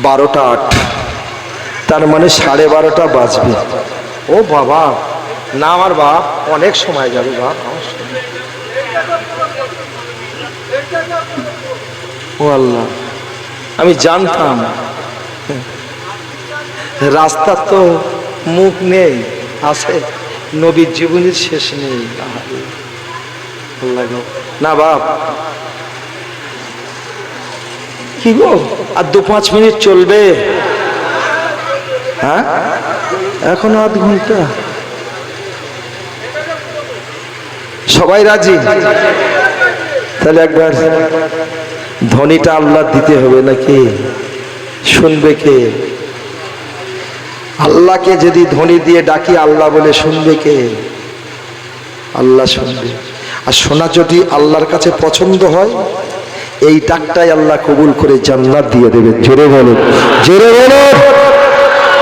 12টা 8, তার মানে 12:30 বাজবে। ও বাবা, না আমার বাপ, অনেক সময় যাবে বাপ। ও আল্লাহ, আমি জানতাম রাস্তার তো মুখ নেই, আছে নবীর জীবনের শেষ নেই। আল্লাহ না বাপ, কি গো আর 2-5 মিনিট চলবে? হ্যাঁ, এখনো আধ ঘন্টা। সবাই রাজি? তাহলে একবার ধ্বনিটা আল্লাহ দিতে হবে নাকি? শুনবে কে? আল্লাহকে যদি ধ্বনি দিয়ে ডাকি আল্লাহ বলে শুনবে কে? আল্লাহ শুনবে। আর শোনা যদি আল্লাহর কাছে পছন্দ হয়, এই ডাকটাই আল্লাহ কবুল করে জান্নাত দিয়ে দেবেন। জোরে বলো, জোরে বলো।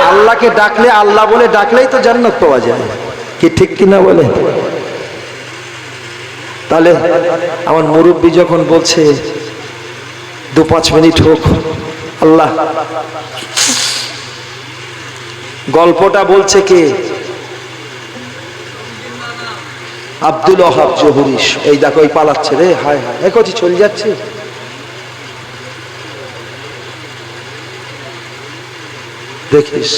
আল্লাহকে ডাকলে, আল্লাহ বলে ডাকলেই তো জান্নাত পাওয়া যায়, কি ঠিক কিনা বলে? তাহলে আমার মুরব্বী যখন বলছে 2-5 মিনিট হোক, আল্লাহ গল্পটা বলছে কে? আব্দুল ওয়াহাব জহুরি। এই দেখো এই পালাচ্ছে রে, হায় হায়, একটি চলে যাচ্ছে। দেখিস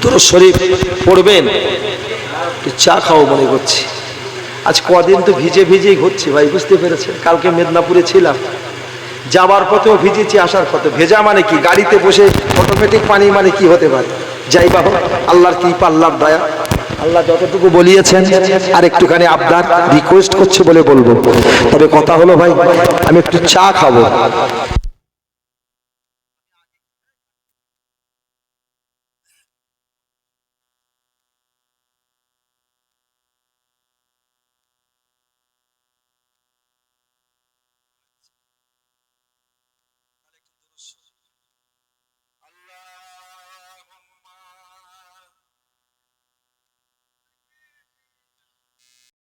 দুরূদ শরীফ পড়বেন, চা খাও মনে করছি। আজ কদিন তো ভিজে ভিজেই ঘুরছি ভাই, বুঝতে পেরেছেন? কালকে মেদিনীপুরে ছিলাম, যাবার পথেও ভিজেছি, আসার পথে ভেজা। মানে কি, গাড়িতে বসে অটোমেটিক পানি মানে কি হতে পারে? যাই বাবা, আল্লাহর কৃপা, আল্লাহর দয়া, আল্লাহ যতটুকু বলিয়েছেন। আর একটুখানি আবদার রিকোয়েস্ট করছে বলে বলবো। তবে কথা হলো ভাই, আমি একটু চা খাবো।